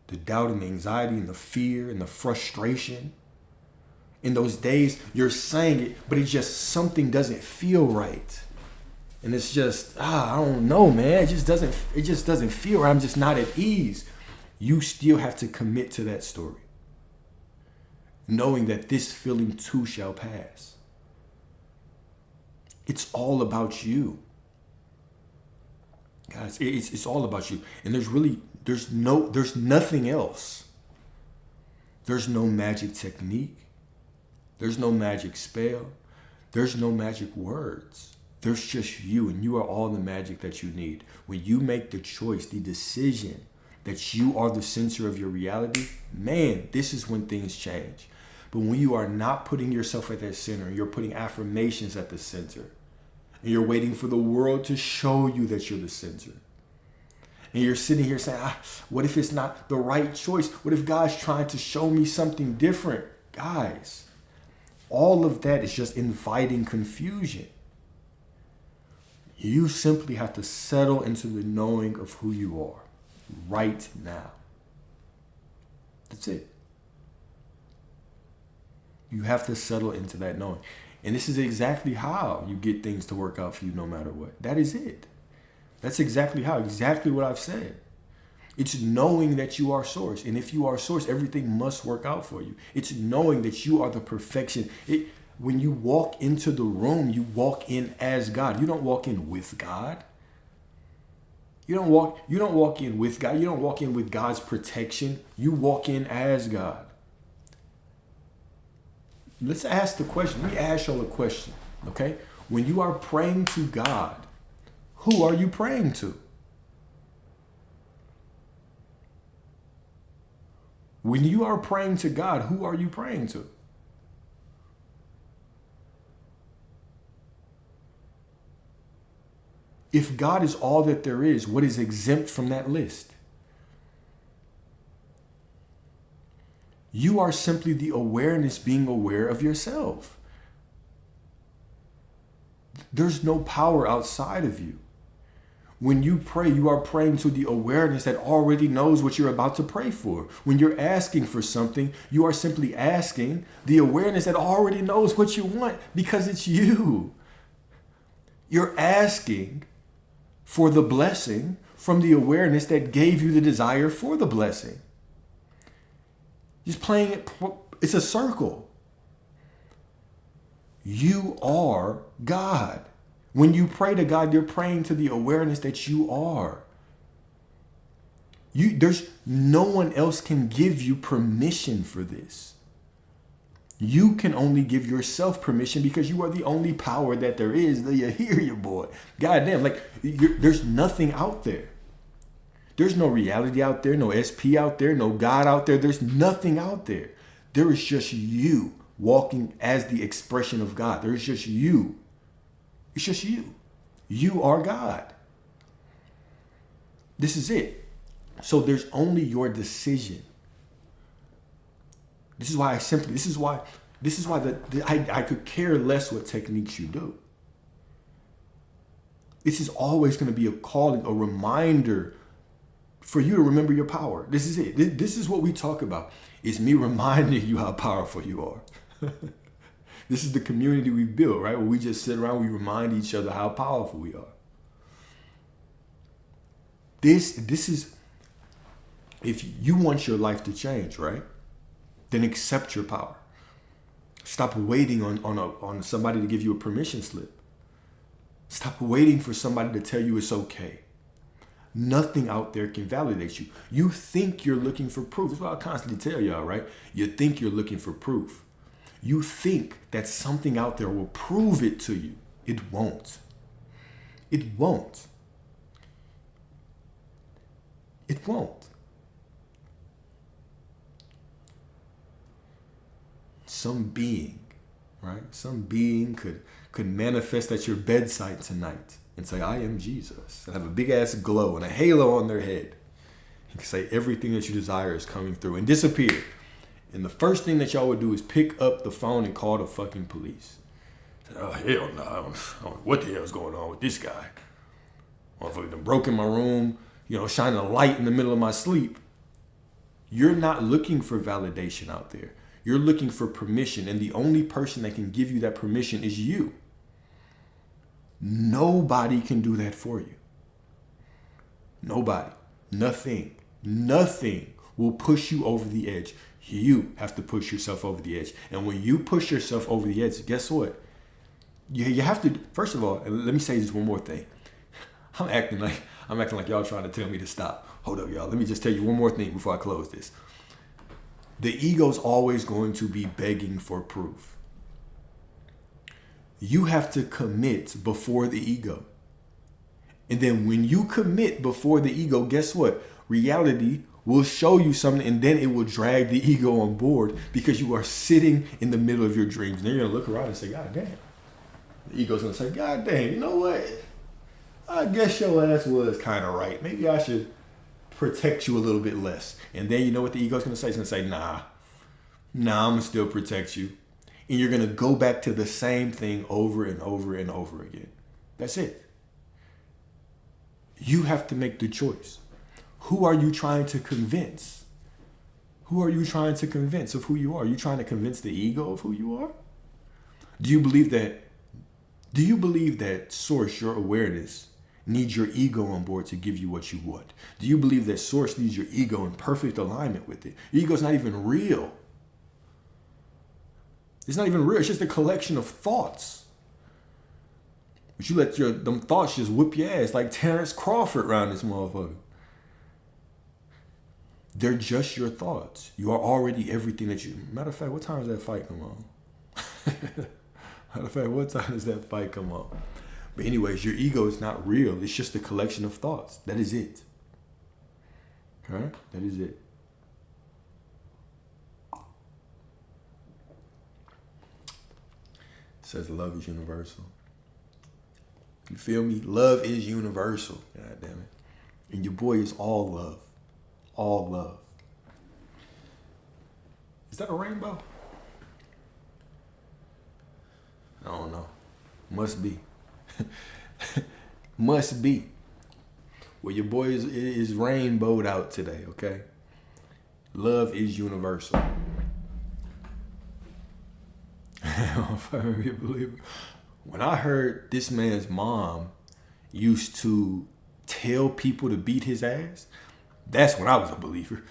the doubt and the anxiety and the fear and the frustration, in those days, you're saying it, but it's just something doesn't feel right. And it's just, I don't know, man. It just doesn't feel right. I'm just not at ease. You still have to commit to that story, knowing that this feeling too shall pass. It's all about you. Guys, it's all about you. And there's nothing else. There's no magic technique. There's no magic spell. There's no magic words. There's just you, and you are all the magic that you need. When you make the choice, the decision that you are the center of your reality, man, this is when things change. But when you are not putting yourself at that center, you're putting affirmations at the center, and you're waiting for the world to show you that you're the center. And you're sitting here saying, what if it's not the right choice? What if God's trying to show me something different? Guys, all of that is just inviting confusion. You simply have to settle into the knowing of who you are right now. That's it. You have to settle into that knowing. And this is exactly how you get things to work out for you no matter what. That is it. That's exactly what I've said. It's knowing that you are source. And if you are source, everything must work out for you. It's knowing that you are the perfection. When you walk into the room, you walk in as God. You don't walk in with God. You don't walk in with God. You don't walk in with God's protection. You walk in as God. Let's ask the question. Let me ask y'all a question, okay? When you are praying to God, who are you praying to? When you are praying to God, who are you praying to? If God is all that there is, what is exempt from that list? You are simply the awareness being aware of yourself. There's no power outside of you. When you pray, you are praying to the awareness that already knows what you're about to pray for. When you're asking for something, you are simply asking the awareness that already knows what you want because it's you. You're asking for the blessing from the awareness that gave you the desire for the blessing. Just playing it, it's a circle. You are God. When you pray to God, you're praying to the awareness that you are. There's no one else can give you permission for this. You can only give yourself permission because you are the only power that there is. Do you hear you, boy? Goddamn, there's nothing out there. There's no reality out there, no SP out there, no God out there. There's nothing out there. There is just you walking as the expression of God. There is just you. It's just you. You are God. This is it. So there's only your decision. This is why I could care less what techniques you do. This is always going to be a calling, a reminder for you to remember your power. This is it. This is what we talk about. It's me reminding you how powerful you are. This is the community we built, right? Where we just sit around, we remind each other how powerful we are. This is, if you want your life to change, right? Then accept your power. Stop waiting on somebody to give you a permission slip. Stop waiting for somebody to tell you it's okay. Nothing out there can validate you. You think you're looking for proof. That's what I constantly tell y'all, right? You think you're looking for proof. You think that something out there will prove it to you. It won't. It won't. It won't. Some being, right? Some being could manifest at your bedside tonight and say, I am Jesus. And have a big ass glow and a halo on their head. You can say everything that you desire is coming through and disappear. And the first thing that y'all would do is pick up the phone and call the fucking police. Oh, hell no. I don't know what the hell's going on with this guy. Motherfucker done broke in my room, shining a light in the middle of my sleep. You're not looking for validation out there. You're looking for permission. And the only person that can give you that permission is you. Nobody can do that for you. Nobody. Nothing will push you over the edge. You have to push yourself over the edge. And when you push yourself over the edge, guess what? You have to, first of all, and let me say this one more thing. I'm acting like y'all trying to tell me to stop. Hold up, y'all. Let me just tell you one more thing before I close this. The ego's always going to be begging for proof. You have to commit before the ego. And then when you commit before the ego, guess what? Reality will show you something, and then it will drag the ego on board because you are sitting in the middle of your dreams. And then you're going to look around and say, God damn. The ego's going to say, God damn, you know what? I guess your ass was kind of right. Maybe I should protect you a little bit less. And then you know what the ego's going to say? It's going to say, nah, I'm going to still protect you. And you're going to go back to the same thing over and over and over again. That's it. You have to make the choice. Who are you trying to convince? Who are you trying to convince of who you are? Are you trying to convince the ego of who you are? Do you believe that Source, your awareness, needs your ego on board to give you what you want? Do you believe that Source needs your ego in perfect alignment with it? Your ego's not even real. It's not even real. It's just a collection of thoughts. But you let them thoughts just whip your ass like Terrence Crawford around this motherfucker. They're just your thoughts. You are already everything that you... Matter of fact, what time does that fight come on? Matter of fact, what time does that fight come on? But anyways, your ego is not real. It's just a collection of thoughts. That is it. Okay? That is it. It says love is universal. You feel me? Love is universal. God damn it. And your boy is all love. All love. Is that a rainbow? I don't know. Must be. Must be. Well, your boy is rainbowed out today, okay? Love is universal. When I heard this man's mom used to tell people to beat his ass, that's when I was a believer.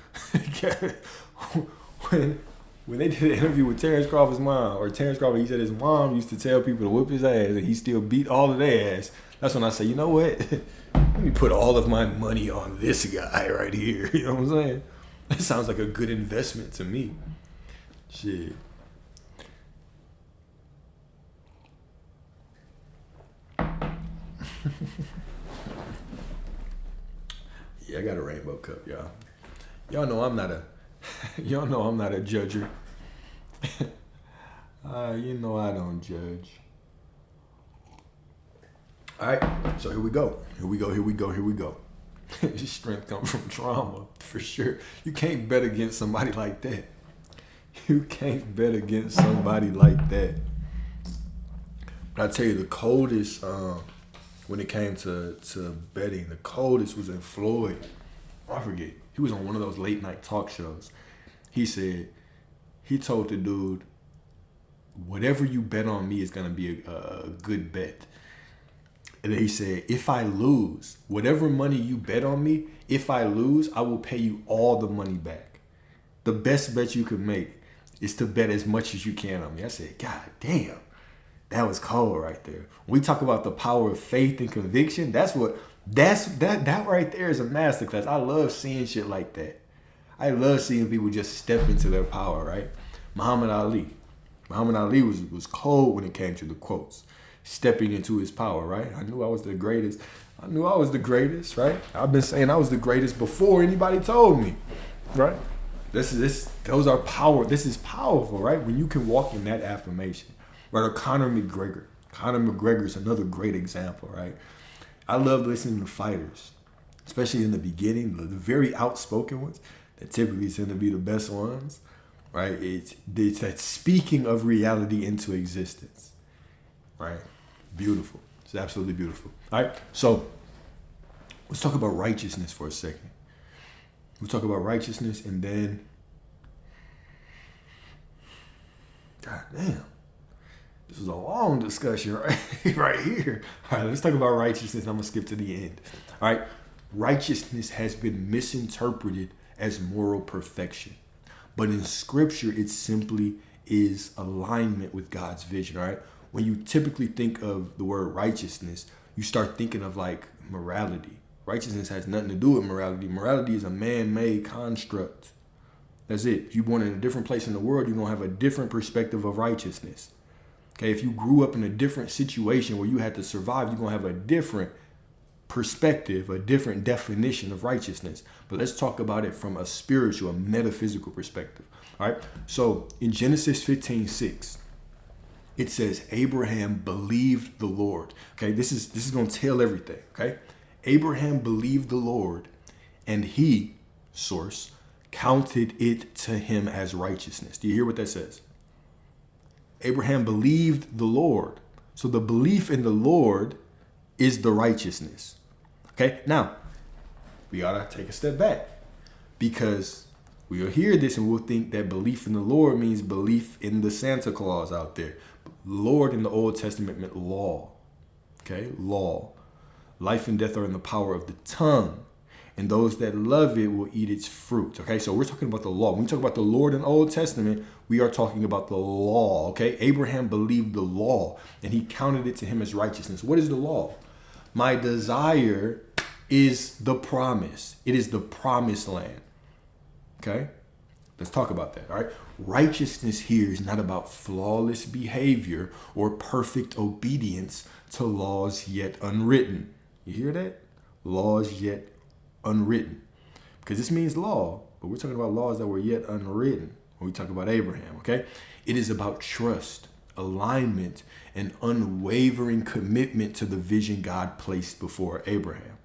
When they did an interview with Terrence Crawford's mom, or Terrence Crawford, he said his mom used to tell people to whip his ass, and he still beat all of their ass. That's when I say, you know what? Let me put all of my money on this guy right here. You know what I'm saying? That sounds like a good investment to me. Shit. Yeah, I got a rainbow cup, y'all. Y'all know I'm not a judger. You know I don't judge. All right, so here we go. Strength comes from trauma, for sure. You can't bet against somebody like that. But I tell you, the coldest, when it came to betting, the coldest was in Floyd. I forget. He was on one of those late night talk shows. He told the dude, whatever you bet on me is going to be a good bet. And then he said, if I lose, whatever money you bet on me, if I lose, I will pay you all the money back. The best bet you could make is to bet as much as you can on me. I said, God damn, that was cold right there. When we talk about the power of faith and conviction, that right there is a masterclass. I love seeing shit like that. I love seeing people just step into their power, right? Muhammad Ali was cold when it came to the quotes. Stepping into his power, right? I knew I was the greatest, right? I've been saying I was the greatest before anybody told me, right? Those are power. This is powerful, right? When you can walk in that affirmation. Right? Or Conor McGregor. Conor McGregor is another great example, right? I love listening to fighters, especially in the beginning, the very outspoken ones that typically tend to be the best ones, right? It's that speaking of reality into existence, right? Beautiful. It's absolutely beautiful. All right, so let's talk about righteousness for a second. We'll talk about righteousness, and then, God damn, this is a long discussion right here. All right, let's talk about righteousness. I'm going to skip to the end. All right, righteousness has been misinterpreted as moral perfection. But in scripture, it simply is alignment with God's vision, all right? When you typically think of the word righteousness, you start thinking of like morality. Righteousness has nothing to do with morality. Morality is a man-made construct. That's it. If you're born in a different place in the world, you're going to have a different perspective of righteousness. Okay, if you grew up in a different situation where you had to survive, you're going to have a different perspective, a different definition of righteousness. But let's talk about it from a spiritual, a metaphysical perspective. All right. So in Genesis 15:6, it says Abraham believed the Lord. Okay, this is going to tell everything. Okay, Abraham believed the Lord, and he, source, counted it to him as righteousness. Do you hear what that says? Abraham believed the Lord. So the belief in the Lord is the righteousness. Okay, now we ought to take a step back, because we'll hear this and we'll think that belief in the Lord means belief in the Santa Claus out there. Lord in the Old Testament meant law. Okay, law. Life and death are in the power of the tongue, and those that love it will eat its fruit. Okay, so we're talking about the law. When we talk about the Lord in the Old Testament, we are talking about the law. Okay, Abraham believed the law, and he counted it to him as righteousness. What is the law? My desire is the promise. It is the promised land. Okay, let's talk about that. All right, righteousness here is not about flawless behavior or perfect obedience to laws yet unwritten. You hear that? Laws yet unwritten. Because this means law, but we're talking about laws that were yet unwritten when we talk about Abraham, okay? It is about trust, alignment, and unwavering commitment to the vision God placed before Abraham.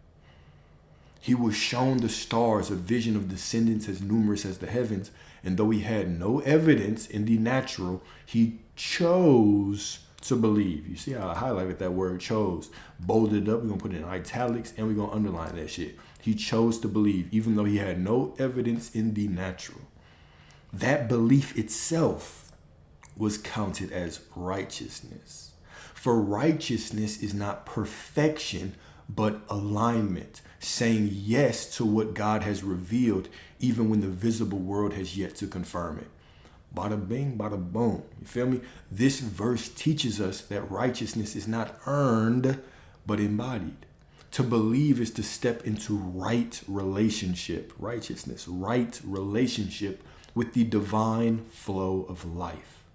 He was shown the stars, a vision of descendants as numerous as the heavens, and though he had no evidence in the natural, he chose to believe. You see how I highlighted that word chose, bolded it up. We're going to put it in italics, and we're going to underline that shit. He chose to believe, even though he had no evidence in the natural. That belief itself was counted as righteousness. For righteousness is not perfection, but alignment, saying yes to what God has revealed, even when the visible world has yet to confirm it. Bada bing, bada boom. You feel me? This verse teaches us that righteousness is not earned, but embodied. To believe is to step into right relationship, righteousness, right relationship with the divine flow of life.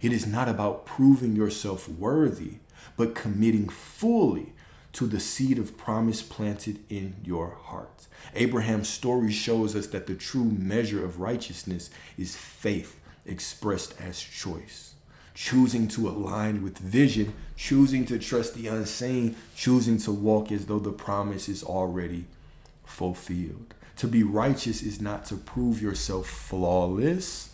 It is not about proving yourself worthy, but committing fully to the seed of promise planted in your heart. Abraham's story shows us that the true measure of righteousness is faith expressed as choice. Choosing to align with vision, choosing to trust the unseen, choosing to walk as though the promise is already fulfilled. To be righteous is not to prove yourself flawless.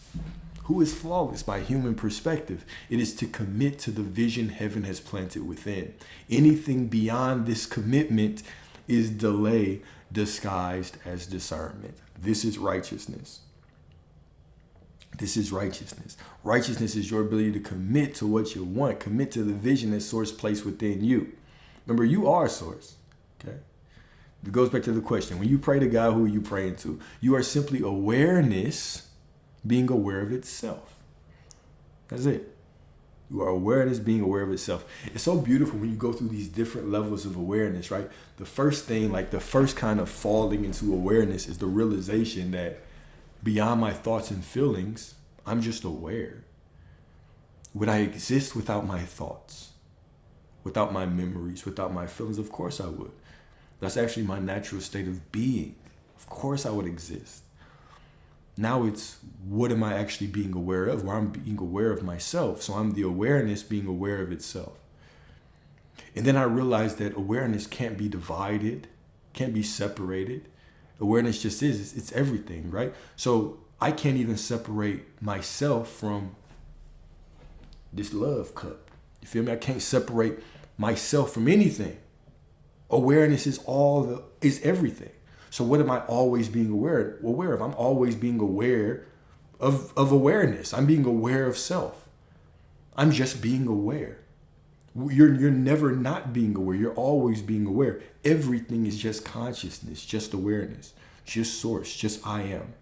Who is flawless by human perspective? It is to commit to the vision heaven has planted within. Anything beyond this commitment is delay disguised as discernment. This is righteousness. This is righteousness. Righteousness is your ability to commit to what you want, commit to the vision that Source placed within you. Remember, you are Source. Okay? It goes back to the question. When you pray to God, who are you praying to? You are simply awareness being aware of itself. That's it. You are awareness being aware of itself. It's so beautiful when you go through these different levels of awareness, right? The first thing, like the first kind of falling into awareness is the realization that beyond my thoughts and feelings, I'm just aware. Would I exist without my thoughts? Without my memories? Without my feelings? Of course I would. That's actually my natural state of being. Of course I would exist. Now it's, what am I actually being aware of? Where I'm being aware of myself. So I'm the awareness being aware of itself. And then I realized that awareness can't be divided, can't be separated. Awareness just is, it's everything, right? So I can't even separate myself from this love cup. You feel me? I can't separate myself from anything. Awareness is is everything. So what am I always being aware of? I'm always being aware of awareness. I'm being aware of self. I'm just being aware. You're never not being aware. You're always being aware. Everything is just consciousness, just awareness, just source, just I am.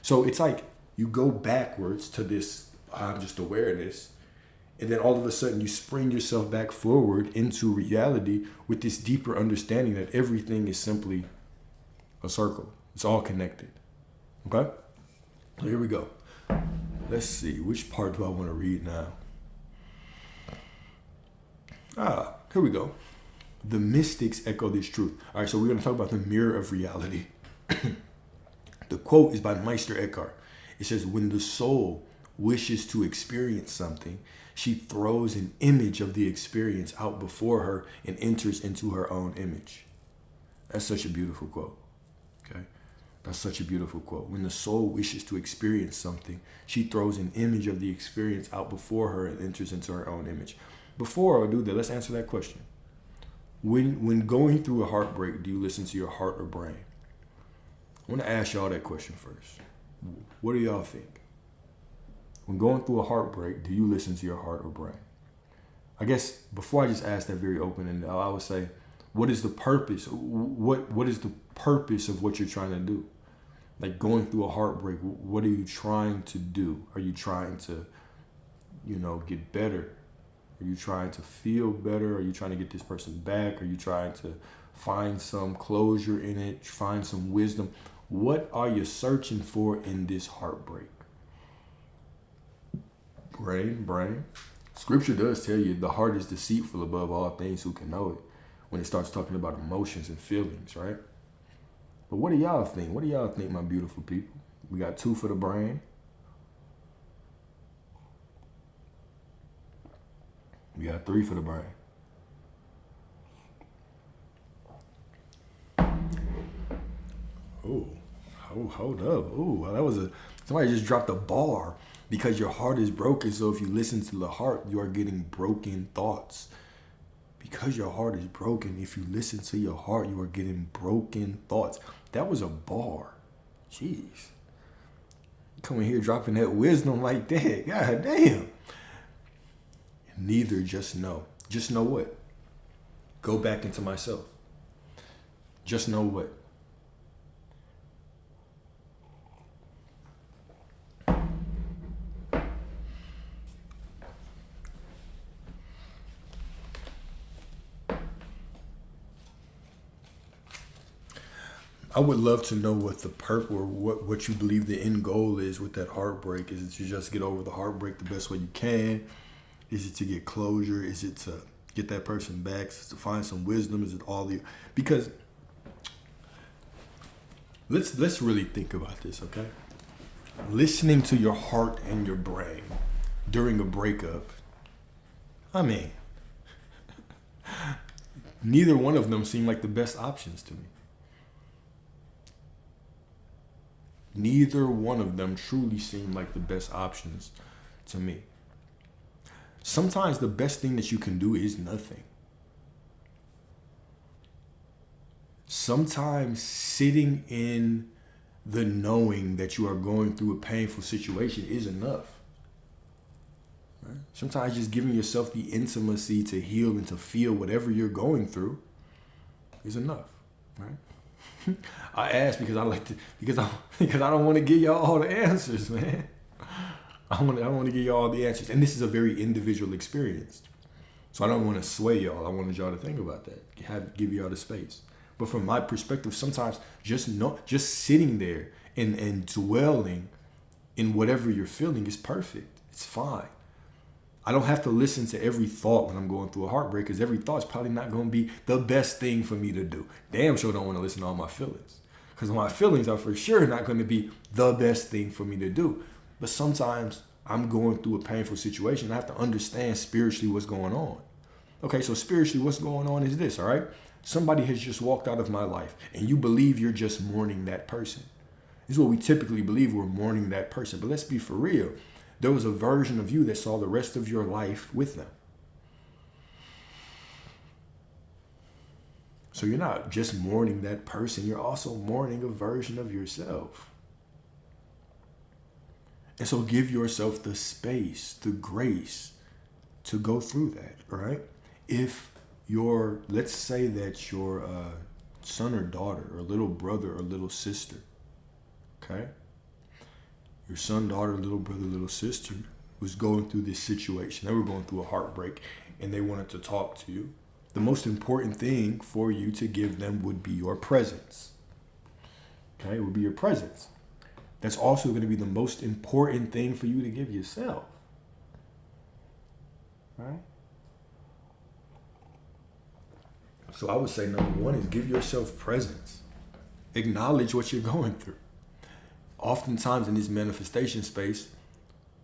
So it's like you go backwards to this I'm just awareness, and then all of a sudden you spring yourself back forward into reality with this deeper understanding that everything is simply a circle. It's all connected. Okay? So here we go. Let's see. Which part do I want to read now? Here we go. The mystics echo this truth. All right, so we're going to talk about the mirror of reality. The quote is by Meister Eckhart. It says, when the soul wishes to experience something, she throws an image of the experience out before her and enters into her own image. That's such a beautiful quote. Okay? That's such a beautiful quote. When the soul wishes to experience something, she throws an image of the experience out before her and enters into her own image. Before I do that, let's answer that question. When going through a heartbreak, do you listen to your heart or brain? I want to ask y'all that question first. What do y'all think? When going through a heartbreak, do you listen to your heart or brain? I guess before I just ask that very open-ended, I would say, what is the purpose? What is the purpose of what you're trying to do? Like going through a heartbreak, what are you trying to do? Are you trying to, get better? Are you trying to feel better? Are you trying to get this person back? Are you trying to find some closure in it, find some wisdom? What are you searching for in this heartbreak? Brain. Scripture does tell you the heart is deceitful above all things, who can know it, when it starts talking about emotions and feelings, right? But what do y'all think? What do y'all think, my beautiful people? We got 2 for the brain. We got 3 for the brain. Oh, hold up. Oh, somebody just dropped a bar. Because your heart is broken, so if you listen to the heart, you are getting broken thoughts. Because your heart is broken, if you listen to your heart, you are getting broken thoughts. That was a bar. Jeez. Coming here dropping that wisdom like that. God damn. Neither, just know. Just know what? Go back into myself. Just know what? I would love to know what the or what you believe the end goal is with that heartbreak. Is it to just get over the heartbreak the best way you can? Is it to get closure? Is it to get that person back? Is it to find some wisdom? Is it all the... Because let's really think about this, okay? Listening to your heart and your brain during a breakup, I mean, neither one of them seem like the best options to me. Neither one of them truly seem like the best options to me. Sometimes the best thing that you can do is nothing. Sometimes sitting in the knowing that you are going through a painful situation is enough. Right? Sometimes just giving yourself the intimacy to heal and to feel whatever you're going through is enough. Right? I ask because I don't want to give y'all all the answers, man. I want to give y'all all the answers, and this is a very individual experience, so I don't want to sway y'all. I wanted y'all to think about that, give y'all the space. But from my perspective, sometimes just sitting there and dwelling in whatever you're feeling is perfect. It's fine. I don't have to listen to every thought when I'm going through a heartbreak, because every thought is probably not going to be the best thing for me to do. Damn sure don't want to listen to all my feelings, because my feelings are for sure not going to be the best thing for me to do. But sometimes I'm going through a painful situation. I have to understand spiritually what's going on. Okay, so spiritually what's going on is this, all right? Somebody has just walked out of my life, and you believe you're just mourning that person. This is what we typically believe, we're mourning that person. But let's be for real. There was a version of you that saw the rest of your life with them. So you're not just mourning that person, you're also mourning a version of yourself. And so give yourself the space, the grace to go through that, all right? If let's say that your son or daughter or little brother or little sister, okay? Your son, daughter, little brother, little sister was going through this situation. They were going through a heartbreak and they wanted to talk to you. The most important thing for you to give them would be your presence. Okay, it would be your presence. That's also going to be the most important thing for you to give yourself. Right? So I would say number one is give yourself presence. Acknowledge what you're going through. Oftentimes in this manifestation space,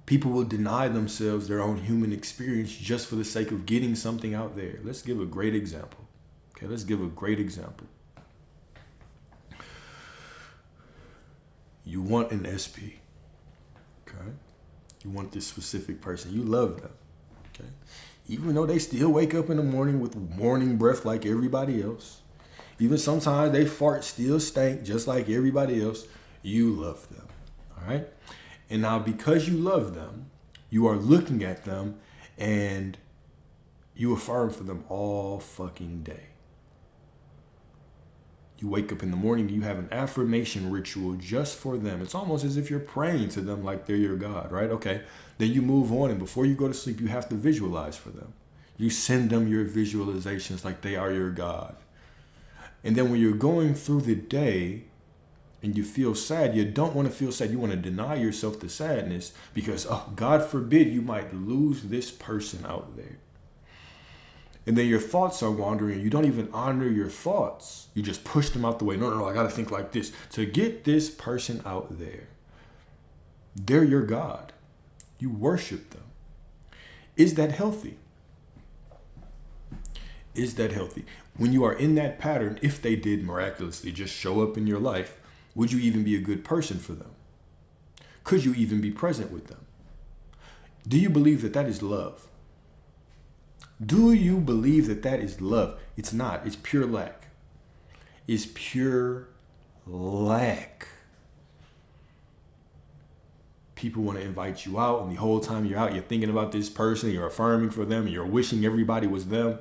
people will deny themselves their own human experience just for the sake of getting something out there. Let's give a great example. Okay, let's give a great example. You want an SP. Okay? You want this specific person. You love them. Okay? Even though they still wake up in the morning with morning breath like everybody else. Even sometimes they fart still stink just like everybody else. You love them. All right? And now because you love them, you are looking at them and you affirm for them all fucking day. You wake up in the morning, you have an affirmation ritual just for them. It's almost as if you're praying to them like they're your God, right? Okay. Then you move on, and before you go to sleep, you have to visualize for them. You send them your visualizations like they are your God. And then when you're going through the day and you feel sad, you don't want to feel sad. You want to deny yourself the sadness because, oh, God forbid you might lose this person out there. And then your thoughts are wandering. You don't even honor your thoughts. You just push them out the way. No, I got to think like this. To get this person out there, they're your God. You worship them. Is that healthy? Is that healthy? When you are in that pattern, if they did miraculously just show up in your life, would you even be a good person for them? Could you even be present with them? Do you believe that that is love? Do you believe that that is love? It's not. It's pure lack. It's pure lack. People want to invite you out, and the whole time you're out, you're thinking about this person, you're affirming for them, and you're wishing everybody was them.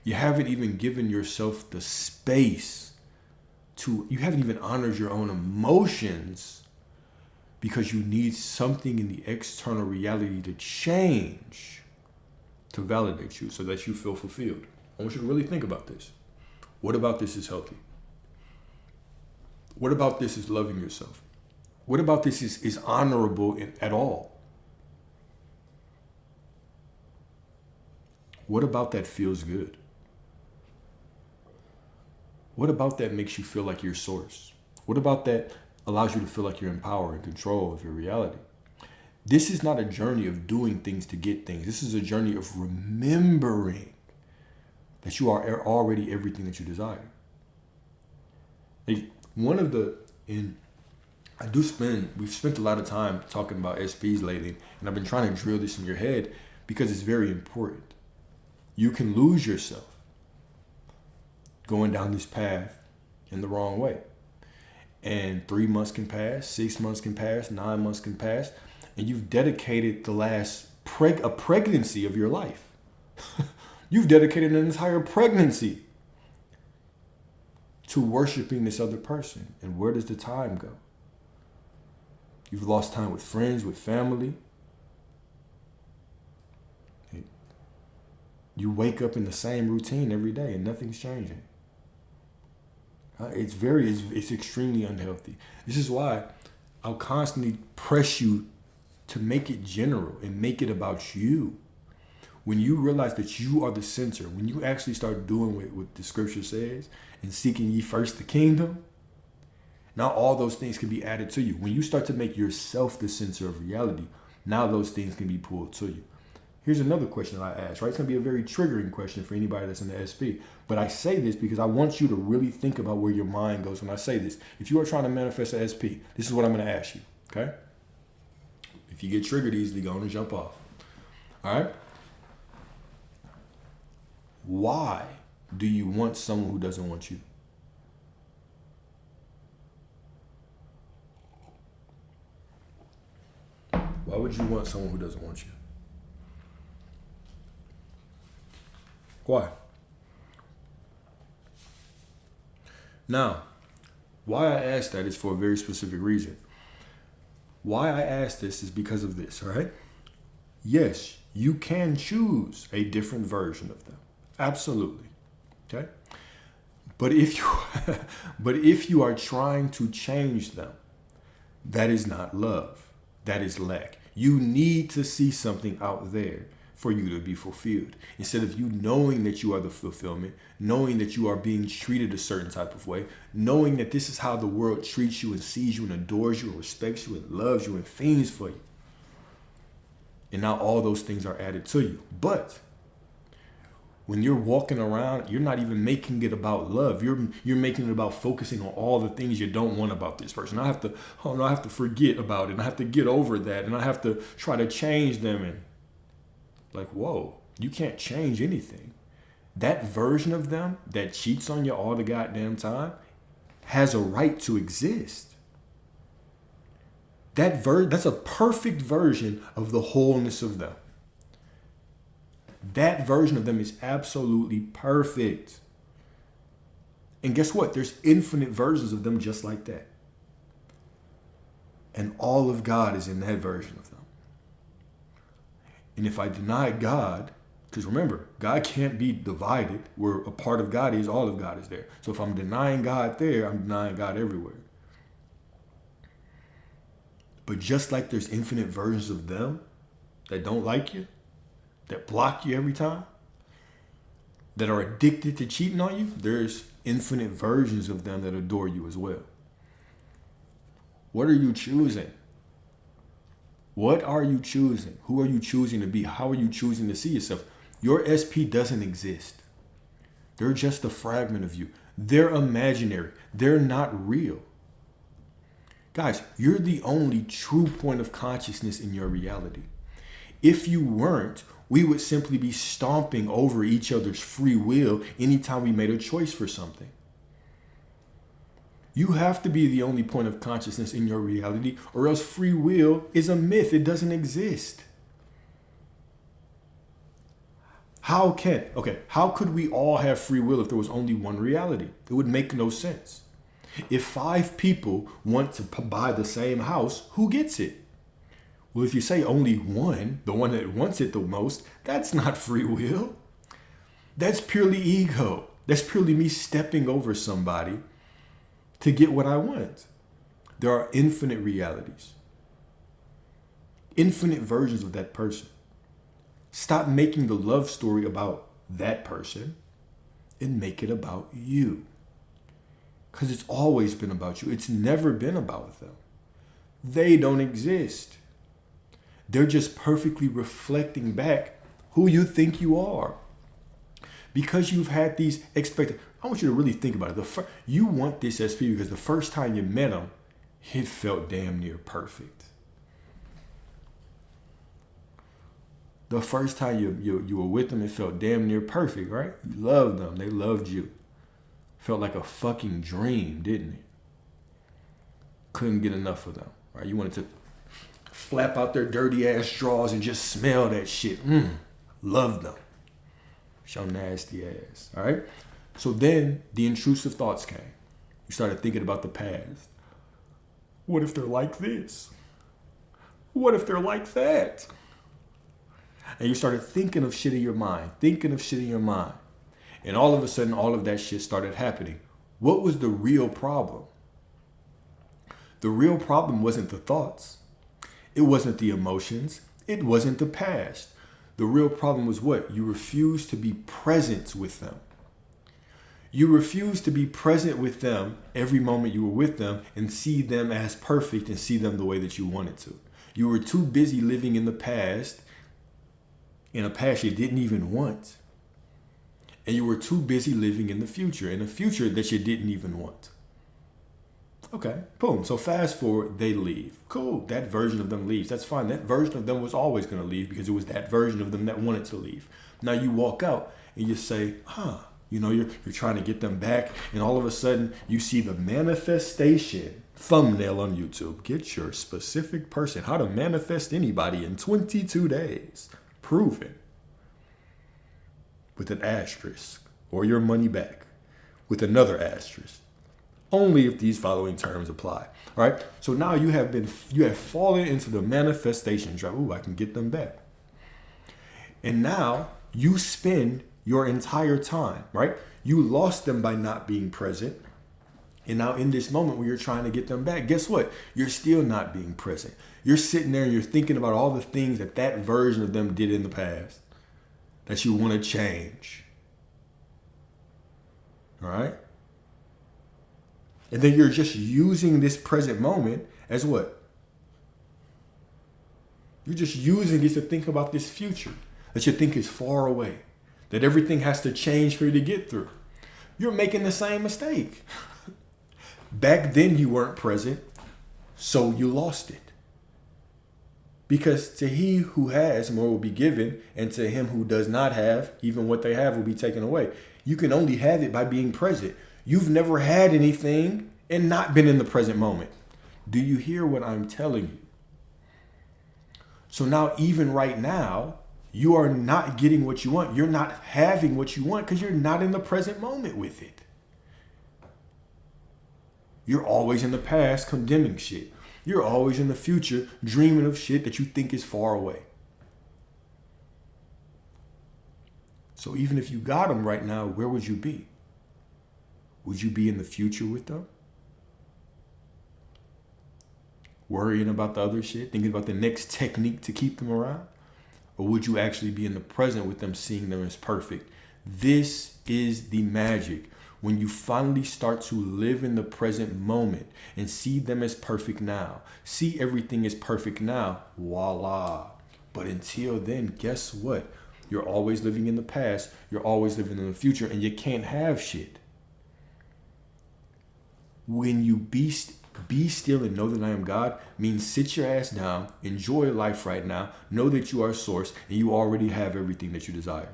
You haven't even given yourself the space you haven't even honored your own emotions because you need something in the external reality to change to validate you so that you feel fulfilled. I want you to really think about this. What about this is healthy? What about this is loving yourself? What about this is honorable at all? What about that feels good? What about that makes you feel like you're source? What about that allows you to feel like you're in power and control of your reality? This is not a journey of doing things to get things. This is a journey of remembering that you are already everything that you desire. We've spent a lot of time talking about SPs lately, and I've been trying to drill this in your head because it's very important. You can lose yourself going down this path in the wrong way. And 3 months can pass, 6 months can pass, 9 months can pass, and you've dedicated the last pregnancy of your life. You've dedicated an entire pregnancy to worshiping this other person. And where does the time go? You've lost time with friends, with family. You wake up in the same routine every day and nothing's changing. It's extremely unhealthy. This is why I'll constantly press you to make it general and make it about you. When you realize that you are the center, when you actually start doing what the scripture says and seeking ye first the kingdom, now all those things can be added to you. When you start to make yourself the center of reality, now those things can be pulled to you. Here's another question that I ask, right? It's going to be a very triggering question for anybody that's in the SP. But I say this because I want you to really think about where your mind goes when I say this. If you are trying to manifest an SP, this is what I'm going to ask you, okay? If you get triggered easily, go on and jump off. All right? Why do you want someone who doesn't want you? Why would you want someone who doesn't want you? Why? Now, why I ask that is for a very specific reason. Why I ask this is because of this, all right? Yes, you can choose a different version of them. Absolutely. Okay? But if you are trying to change them, that is not love. That is lack. You need to see something out there for you to be fulfilled. Instead of you knowing that you are the fulfillment, knowing that you are being treated a certain type of way, knowing that this is how the world treats you and sees you and adores you and respects you and loves you and fiends for you. And now all those things are added to you. But when you're walking around, you're not even making it about love. You're making it about focusing on all the things you don't want about this person. I have to forget about it. And I have to get over that. And I have to try to change them. And like, whoa, you can't change anything. That version of them that cheats on you all the goddamn time has a right to exist. That's a perfect version of the wholeness of them. That version of them is absolutely perfect. And guess what? There's infinite versions of them just like that. And all of God is in that version of them. And if I deny God, because remember, God can't be divided. Where a part of God is, all of God is there. So if I'm denying God there, I'm denying God everywhere. But just like there's infinite versions of them that don't like you, that block you every time, that are addicted to cheating on you, there's infinite versions of them that adore you as well. What are you choosing? What are you choosing? Who are you choosing to be? How are you choosing to see yourself? Your SP doesn't exist. They're just a fragment of you. They're imaginary. They're not real. Guys, you're the only true point of consciousness in your reality. If you weren't, we would simply be stomping over each other's free will anytime we made a choice for something. You have to be the only point of consciousness in your reality, or else free will is a myth. It doesn't exist. How could we all have free will if there was only one reality? It would make no sense. If 5 people want to buy the same house, who gets it? Well, if you say only one, the one that wants it the most, that's not free will. That's purely ego. That's purely me stepping over somebody to get what I want. There are infinite realities, infinite versions of that person. Stop making the love story about that person and make it about you. Because it's always been about you. It's never been about them. They don't exist. They're just perfectly reflecting back who you think you are. Because you've had these expectations. I want you to really think about it. You want this SP because the first time you met him, it felt damn near perfect. The first time you were with them, it felt damn near perfect, right? You loved them. They loved you. Felt like a fucking dream, didn't it? Couldn't get enough of them, right? You wanted to flap out their dirty ass drawers and just smell that shit. Loved them. Show nasty ass, all right? So then the intrusive thoughts came. You started thinking about the past. What if they're like this? What if they're like that? And you started thinking of shit in your mind, And all of a sudden, all of that shit started happening. What was the real problem? The real problem wasn't the thoughts. It wasn't the emotions. It wasn't the past. The real problem was what? You refused to be present with them. You refused to be present with them every moment you were with them and see them as perfect and see them the way that you wanted to. You were too busy living in the past in a past you didn't even want. And you were too busy living in a future that you didn't even want. Okay, boom. So fast forward, they leave. Cool, that version of them leaves. That's fine. That version of them was always going to leave because it was that version of them that wanted to leave. Now you walk out and you say, you're trying to get them back. And all of a sudden you see the manifestation thumbnail on YouTube. Get your specific person. How to manifest anybody in 22 days. Proven. With an asterisk. Or your money back. With another asterisk. Only if these following terms apply. All right. So now you have fallen into the manifestation trap. Ooh, I can get them back. And now you spend your entire time, right? You lost them by not being present. And now in this moment where you're trying to get them back, guess what? You're still not being present. You're sitting there and you're thinking about all the things that version of them did in the past that you want to change. All right. And then you're just using this present moment as what? You're just using it to think about this future that you think is far away, that everything has to change for you to get through. You're making the same mistake. Back then you weren't present, so you lost it. Because to he who has, more will be given, and to him who does not have, even what they have will be taken away. You can only have it by being present. You've never had anything and not been in the present moment. Do you hear what I'm telling you? So now, even right now, you are not getting what you want. You're not having what you want because you're not in the present moment with it. You're always in the past condemning shit. You're always in the future dreaming of shit that you think is far away. So even if you got them right now, where would you be? Would you be in the future with them? Worrying about the other shit, thinking about the next technique to keep them around? Or would you actually be in the present with them, seeing them as perfect? This is the magic. When you finally start to live in the present moment and see them as perfect now, see everything as perfect now, voila. But until then, guess what? You're always living in the past, you're always living in the future, and you can't have shit. When you be still and know that I am God means sit your ass down, enjoy life right now, know that you are source, and you already have everything that you desire.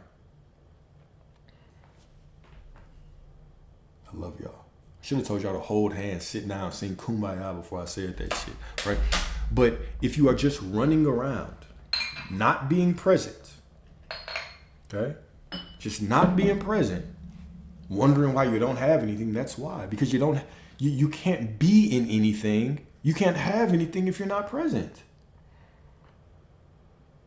I love y'all. Should have told y'all to hold hands, sit down, sing Kumbaya before I said that shit, right? But if you are just running around, not being present, okay? Just not being present, wondering why you don't have anything, that's why. Because you can't be in anything. You can't have anything if you're not present.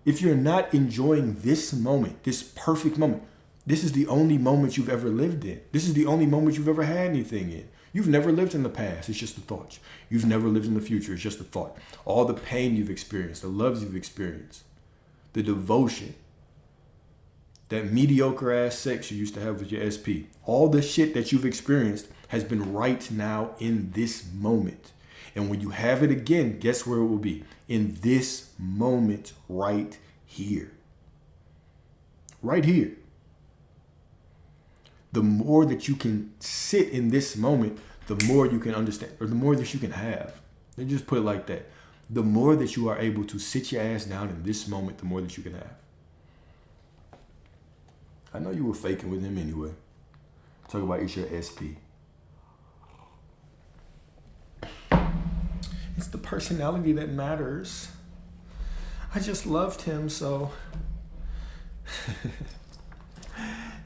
If you're not enjoying this moment, this perfect moment, this is the only moment you've ever lived in. This is the only moment you've ever had anything in. You've never lived in the past. It's just a thought. You've never lived in the future. It's just a thought. All the pain you've experienced, the loves you've experienced, the devotion, that mediocre ass sex you used to have with your SP, all the shit that you've experienced has been right now in this moment. And when you have it again, guess where it will be? In this moment right here. Right here. The more that you can sit in this moment, the more you can understand, or the more that you can have. Let me just put it like that. The more that you are able to sit your ass down in this moment, the more that you can have. I know you were faking with him anyway. Talk about it's your SP. It's the personality that matters. I just loved him, so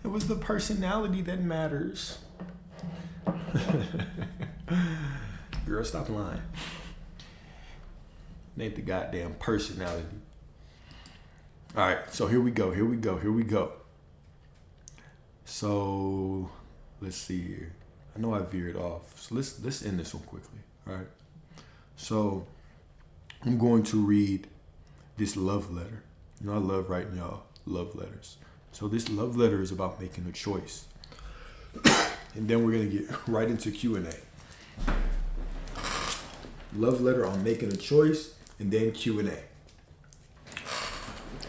it was the personality that matters. Girl, stop lying. It ain't the goddamn personality. All right, so here we go. So let's see here. I know I veered off. So let's end this one quickly. All right. So I'm going to read this love letter. You know, I love writing y'all love letters. So this love letter is about making a choice. And then we're going to get right into Q&A. Love letter on making a choice and then Q&A.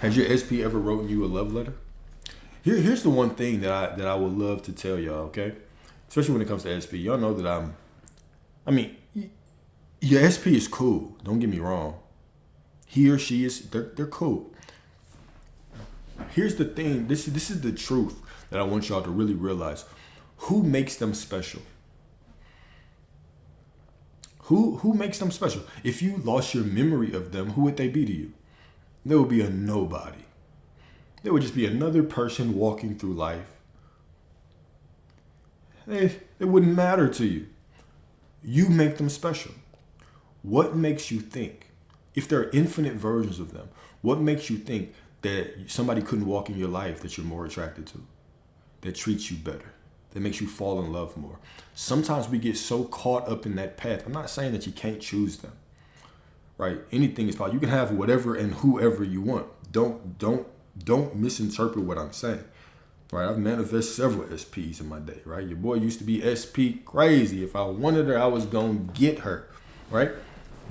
Has your SP ever written you a love letter? Here's the one thing that I would love to tell y'all, okay? Especially when it comes to SP. Y'all know that your SP is cool. Don't get me wrong. He or she is, they're cool. Here's the thing. This is the truth that I want y'all to really realize. Who makes them special? Who makes them special? If you lost your memory of them, who would they be to you? They would be a nobody. They would just be another person walking through life. It wouldn't matter to you. You make them special. What makes you think, if there are infinite versions of them, what makes you think that somebody couldn't walk in your life that you're more attracted to, that treats you better, that makes you fall in love more? Sometimes we get so caught up in that path. I'm not saying that you can't choose them, right? Anything is possible. You can have whatever and whoever you want. Don't misinterpret what I'm saying, right? I've manifested several SPs in my day, right? Your boy used to be SP crazy. If I wanted her, I was gonna get her, right?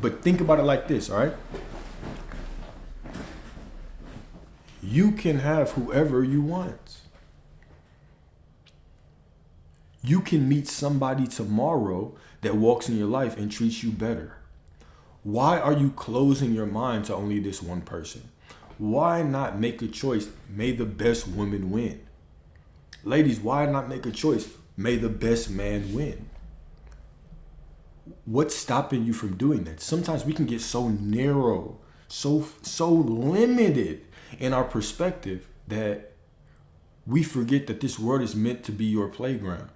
But think about it like this, all right? You can have whoever you want. You can meet somebody tomorrow that walks in your life and treats you better. Why are you closing your mind to only this one person? Why not make a choice? May the best woman win. Ladies, why not make a choice? May the best man win. What's stopping you from doing that? Sometimes we can get so narrow, so limited in our perspective that we forget that this world is meant to be your playground.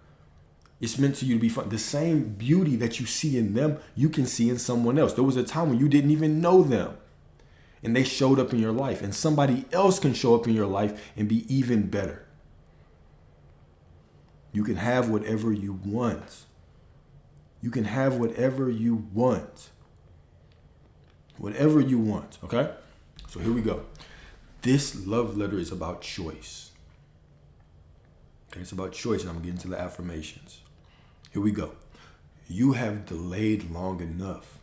It's meant for you to be fun. The same beauty that you see in them, you can see in someone else. There was a time when you didn't even know them and they showed up in your life, and somebody else can show up in your life and be even better. You can have whatever you want. You can have whatever you want. Whatever you want, okay? So here we go. This love letter is about choice. Okay, it's about choice, and I'm gonna get into the affirmations. Here we go. You have delayed long enough.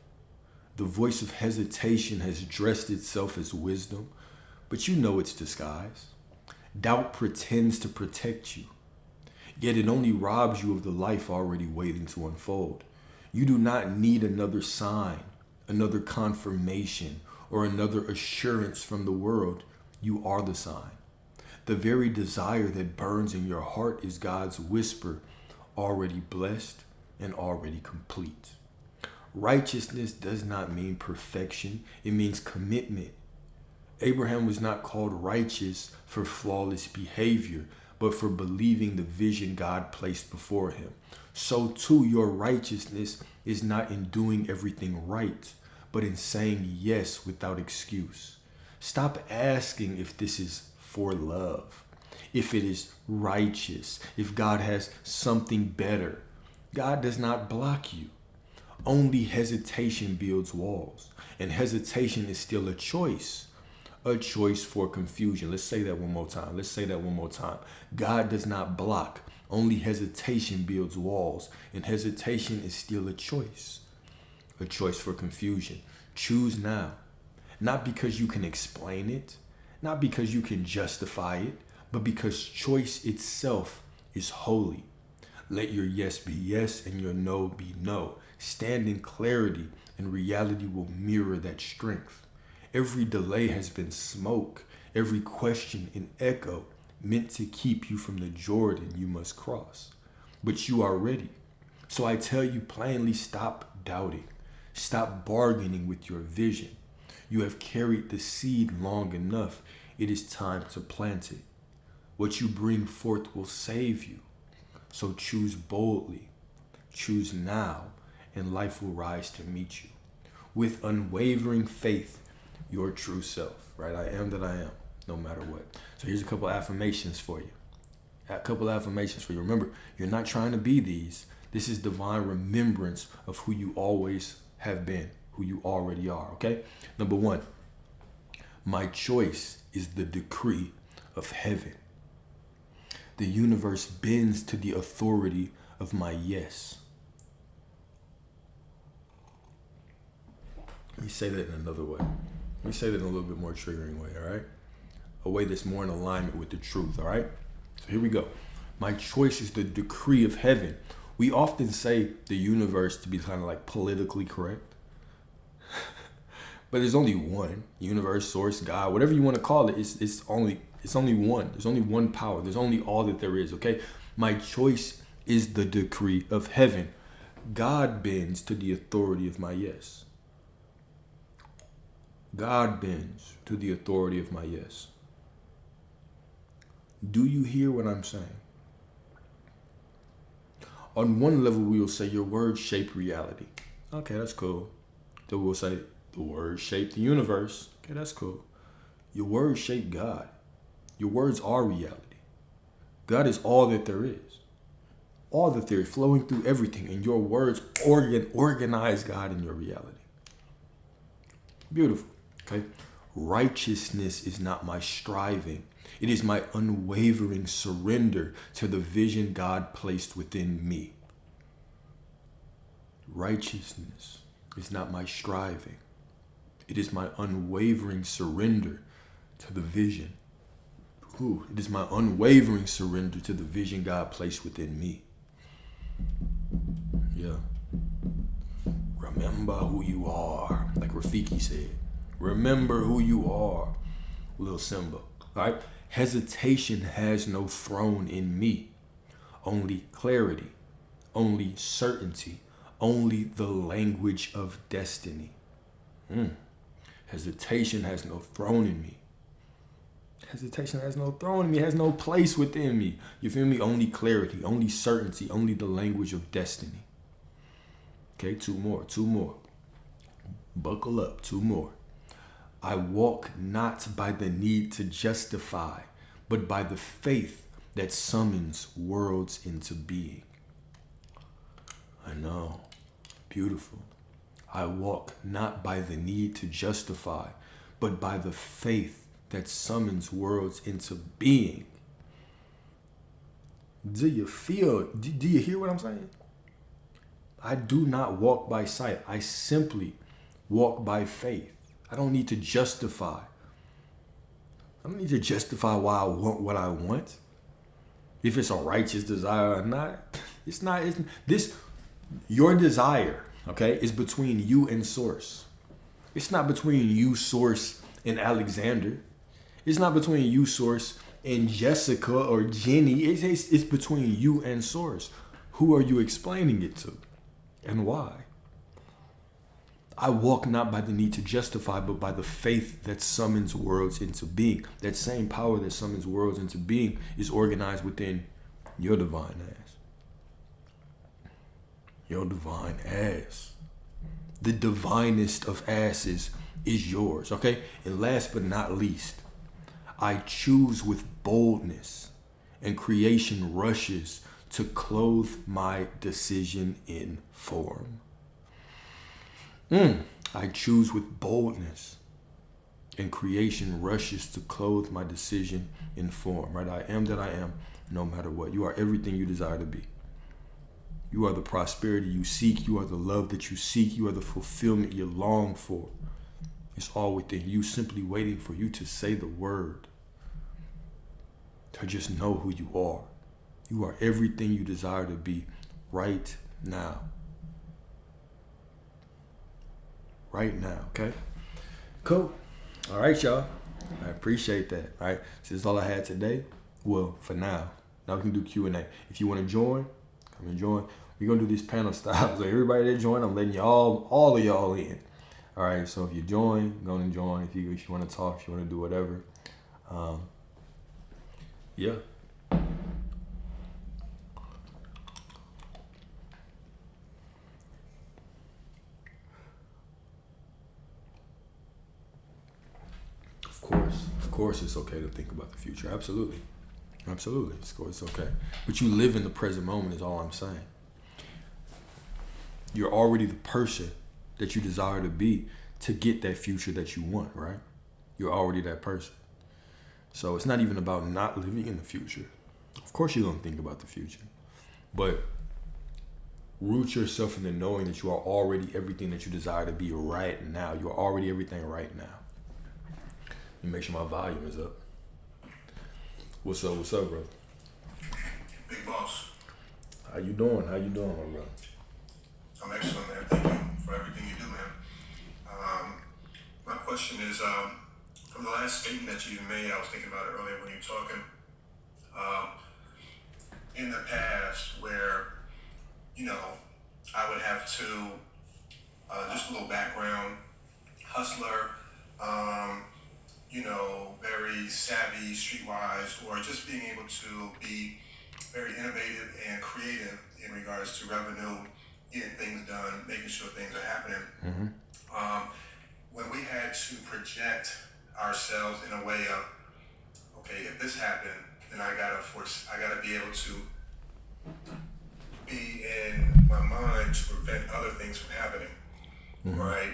The voice of hesitation has dressed itself as wisdom, but you know it's disguise. Doubt pretends to protect you, yet it only robs you of the life already waiting to unfold. You do not need another sign, another confirmation, or another assurance from the world. You are the sign. The very desire that burns in your heart is God's whisper, already blessed and already complete. Righteousness does not mean perfection. It means commitment. Abraham was not called righteous for flawless behavior, but for believing the vision God placed before him. So too, your righteousness is not in doing everything right, but in saying yes without excuse. Stop asking if this is for love, if it is righteous, if God has something better. God does not block you. Only hesitation builds walls, and hesitation is still a choice for confusion. Let's say that one more time. God does not block. Only hesitation builds walls, and hesitation is still a choice for confusion. Choose now, not because you can explain it, not because you can justify it, but because choice itself is holy. Let your yes be yes and your no be no. Stand in clarity, and reality will mirror that strength. Every delay has been smoke, every question an echo, meant to keep you from the Jordan you must cross. But you are ready. So I tell you plainly, stop doubting. Stop bargaining with your vision. You have carried the seed long enough. It is time to plant it. What you bring forth will save you. So choose boldly. Choose now, and life will rise to meet you. With unwavering faith, your true self, right? I am that I am, no matter what. So here's a couple affirmations for you. Remember, you're not trying to be these. This is divine remembrance of who you always have been, who you already are, okay? Number 1, my choice is the decree of heaven. The universe bends to the authority of my yes. Let me say that in another way. Let me say that in a little bit more triggering way, all right? a way that's more in alignment with the truth, all right? So here we go. My choice is the decree of heaven. We often say the universe to be kind of like politically correct. But there's only one universe, source, God, whatever you want to call it. It's only one. There's only one power. There's only all that there is, okay? My choice is the decree of heaven. God bends to the authority of my yes. God bends to the authority of my yes. Do you hear what I'm saying? On one level, we will say your words shape reality. Okay, that's cool. Then we'll say the words shape the universe. Okay, that's cool. Your words shape God. Your words are reality. God is all that there is. All that there is, flowing through everything. And your words organize God in your reality. Beautiful. Okay. Righteousness is not my striving. It is my unwavering surrender to the vision God placed within me. Righteousness is not my striving. It is my unwavering surrender to the vision. It is my unwavering surrender to the vision God placed within me. Yeah. Remember who you are, like Rafiki said. Remember who you are, Lil Simba. All right? Hesitation has no throne in me. Only clarity, only certainty, only the language of destiny. Hesitation has no throne in me. Hesitation has no throne in me, has no place within me. You feel me? Only clarity, only certainty, only the language of destiny. Okay, two more. Buckle up, two more. I walk not by the need to justify, but by the faith that summons worlds into being. I know. Beautiful. I walk not by the need to justify, but by the faith that summons worlds into being. Do you hear what I'm saying? I do not walk by sight. I simply walk by faith. I don't need to justify. I don't need to justify why I want what I want. If it's a righteous desire or not. It's not. Your desire, okay, is between you and Source. It's not between you, Source, and Alexander. It's not between you, Source, and Jessica or Jenny. It's between you and Source. Who are you explaining it to? And why? I walk not by the need to justify, but by the faith that summons worlds into being. That same power that summons worlds into being is organized within your divine ass. Your divine ass. The divinest of asses is yours, okay? And last but not least, I choose with boldness, and creation rushes to clothe my decision in form. I choose with boldness, and creation rushes to clothe my decision in form. Right? I am that I am, no matter what. You are everything you desire to be. You are the prosperity you seek. You are the love that you seek. You are the fulfillment you long for. It's all within you, simply waiting for you to say the word. To just know who you are. You are everything you desire to be right now. Right now, okay? Cool. All right, y'all. I appreciate that. All right, so this is all I had today. Well, for now. Now we can do Q&A. If you want to join, come and join. We're going to do this panel style. So everybody that join, I'm letting y'all, all of y'all in. All right, so if you join, go and join. If you want to talk, if you want to do whatever. Yeah. Of course it's okay to think about the future. Absolutely. Of course it's okay. But you live in the present moment is all I'm saying. You're already the person that you desire to be to get that future that you want, right? You're already that person. So it's not even about not living in the future. Of course you're going to think about the future. But root yourself in the knowing that you are already everything that you desire to be right now. You are already everything right now. Let me make sure my volume is up. What's up, bro? Big boss. How you doing, my brother? I'm excellent, man. Thank you for everything you do, man. My question is, from the last statement that you made, I was thinking about it earlier when you were talking. In the past, where, I would have to, just a little background, hustler, very savvy, streetwise, or just being able to be very innovative and creative in regards to revenue, getting things done, making sure things are happening. Mm-hmm. When we had to project ourselves in a way of, okay, if this happened, then I gotta be able to be in my mind to prevent other things from happening, Mm-hmm. right?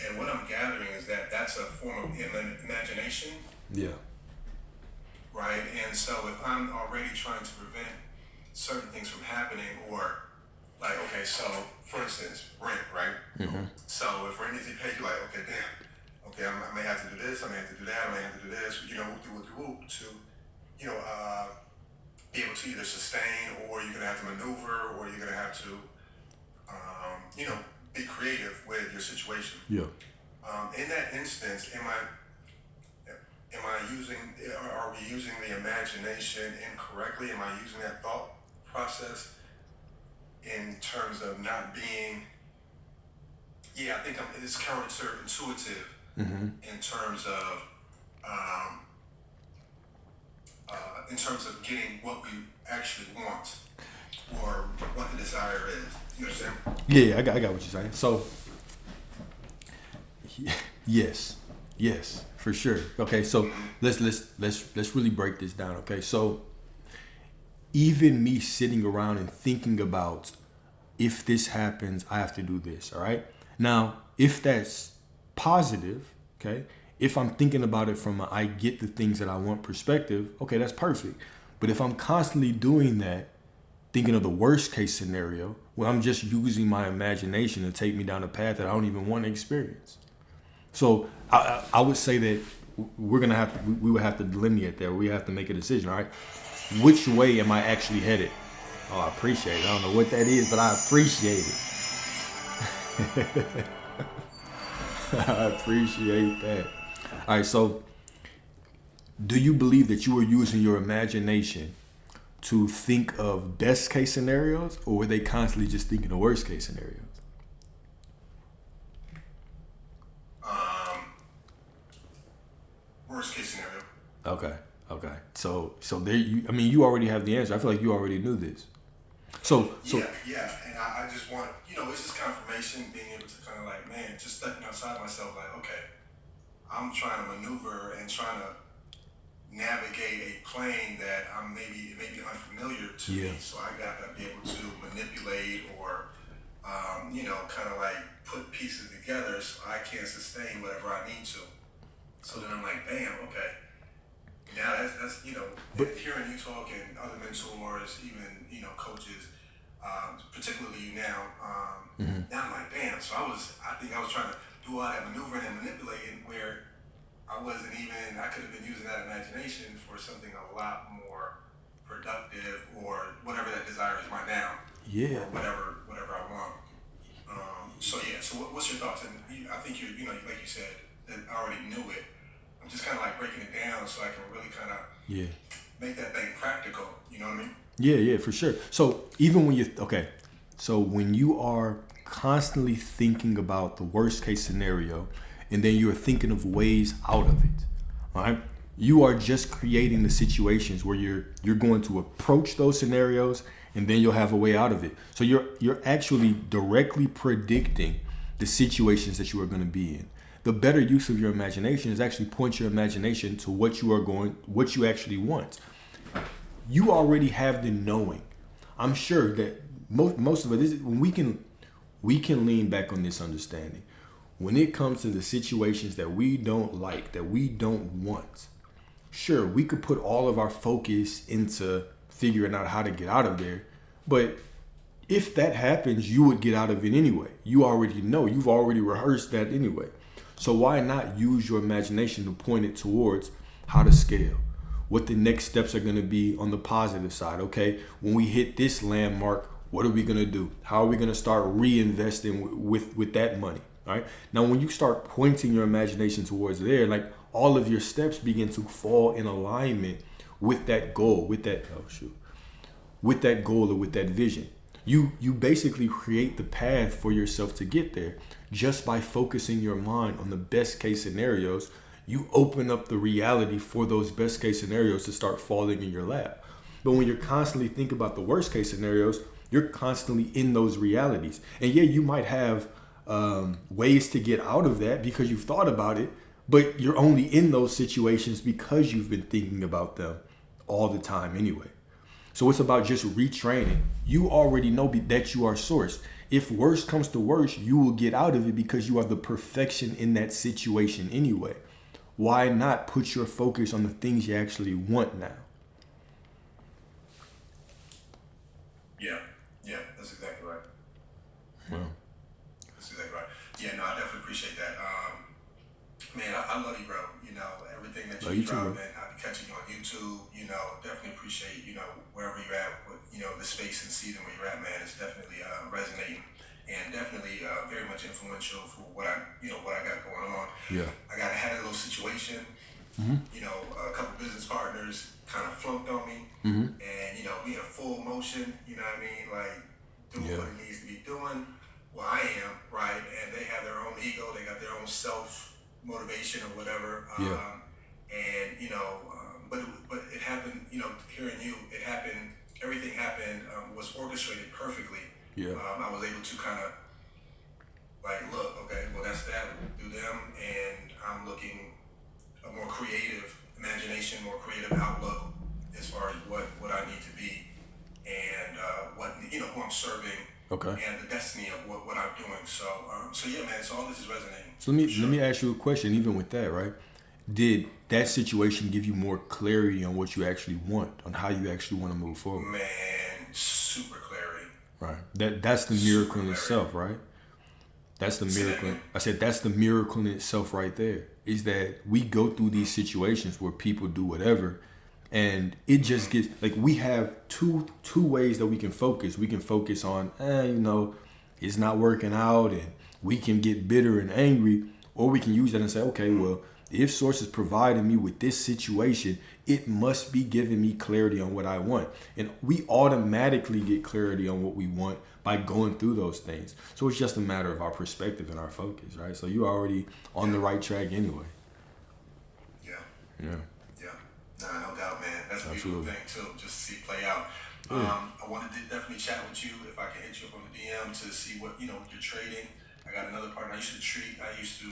And what I'm gathering is that that's a form of imagination, Yeah. right? And so if I'm already trying to prevent certain things from happening, or like, okay, so for instance, rent, right? Mm-hmm. So if rent needs to be paid, you're like, okay, damn, okay, I may have to do this, I may have to do that, I may have to do this, whoop, to, be able to either sustain, or you're gonna have to maneuver, or you're gonna have to, be creative with your situation. Yeah. In that instance, are we using the imagination incorrectly? Am I using that thought process in terms of not being, I think it's counterintuitive Mm-hmm. in terms of getting what we actually want, or what the desire is. You understand? Yeah, I got what you're saying. So, yes, for sure. Okay, so let's really break this down. Okay, so even me sitting around and thinking about, if this happens, I have to do this. All right. Now, if that's positive, okay, if I'm thinking about it from a I get the things that I want perspective, okay, that's perfect. But if I'm constantly doing that, thinking of the worst case scenario, where I'm just using my imagination to take me down a path that I don't even want to experience. So I would say that we would have to delineate there. We have to make a decision. All right, which way am I actually headed? Oh, I appreciate it. I don't know what that is, but I appreciate it. I appreciate that. All right, so do you believe that you are using your imagination to think of best case scenarios, or were they constantly just thinking of worst case scenarios? Worst case scenario. Okay. So there you already have the answer. I feel like you already knew this. So Yeah, and I just want, it's just confirmation, being able to kind of like, man, just stepping outside myself, like, okay, I'm trying to maneuver and trying to navigate a plane that it may be unfamiliar to me, so I got to be able to manipulate, or, kind of like put pieces together so I can sustain whatever I need to. So then I'm like, damn, okay. Now that's hearing you talk, and other mentors, even, coaches, particularly you now, now I'm like, damn, so I think I was trying to do all that maneuvering and manipulating, where I could have been using that imagination for something a lot more productive, or whatever that desire is right now. Yeah. Or whatever I want. So what's your thoughts? And I think like you said, that I already knew it. I'm just kind of like breaking it down so I can really kind of make that thing practical. You know what I mean? Yeah, for sure. So even when you are constantly thinking about the worst case scenario, and then you're thinking of ways out of it, all right? You are just creating the situations where you're going to approach those scenarios, and then you'll have a way out of it. So you're actually directly predicting the situations that you are going to be in. The better use of your imagination is actually point your imagination to what you actually want. You already have the knowing. I'm sure that most of it is when we can lean back on this understanding. When it comes to the situations that we don't like, that we don't want, sure, we could put all of our focus into figuring out how to get out of there. But if that happens, you would get out of it anyway. You already know. You've already rehearsed that anyway. So why not use your imagination to point it towards how to scale, what the next steps are going to be on the positive side. Okay, when we hit this landmark, what are we going to do? How are we going to start reinvesting with that money? All right. Now, when you start pointing your imagination towards there, like all of your steps begin to fall in alignment with that goal, with that with that goal or with that vision. You basically create the path for yourself to get there just by focusing your mind on the best case scenarios. You open up the reality for those best case scenarios to start falling in your lap. But when you're constantly thinking about the worst case scenarios, you're constantly in those realities. And yeah, you might have ways to get out of that because you've thought about it, but you're only in those situations because you've been thinking about them all the time anyway. So it's about just retraining. You already know that you are source. If worst comes to worst, you will get out of it because you are the perfection in that situation anyway. Why not put your focus on the things you actually want now? Yeah, that's exactly right. Well, That's exactly right. Yeah, no, I definitely appreciate that. Man, I love you, bro. You know, everything that love you you too, drop, bro. man, I be catching you on YouTube. You know, definitely appreciate, wherever you're at, the space and season where you're at, man, is definitely resonating and definitely very much influential for what I got going on. Yeah. I had a little situation. A couple business partners kind of flunked on me, and we in full motion. You know what I mean? Like doing Yeah. what it needs to be doing. Well, I am right, and they have their own ego. They got their own self motivation or whatever. Yeah. And but it happened. Hearing you, it happened. Everything happened. Was orchestrated perfectly. Yeah. I was able to kind of like look. Okay, well that's that. Do them, and I'm looking a more creative imagination, more creative outlook as far as what I need to be and who I'm serving. Okay. And the destiny of what I'm doing. So yeah, man. So all this is resonating. So let me ask you a question. Even with that, right? Did that situation give you more clarity on what you actually want, on how you actually want to move forward? Man, super clarity. Right. That's the miracle in itself, right? That's the miracle. I said that's the miracle in itself right there. Is that we go through these situations where people do whatever, and it just gets like we have two ways that we can focus. We can focus on, it's not working out, and we can get bitter and angry, or we can use that and say, okay, well, if Source is providing me with this situation, it must be giving me clarity on what I want. And we automatically get clarity on what we want by going through those things. So it's just a matter of our perspective and our focus, right? So you're already on the right track anyway. Yeah. Yeah. Nah, no doubt, man. That's a Absolutely. beautiful thing too, just to see play out. I wanted to definitely chat with you if I can hit you up on the DM to see what you're trading. I got another partner. I used to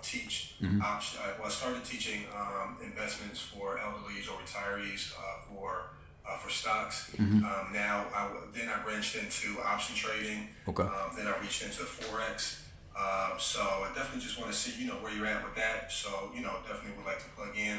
teach option. I started teaching investments for elderlies or retirees for stocks. Now I branched into option trading. Okay. Then I reached into forex. So I definitely just want to see where you're at with that. So definitely would like to plug in.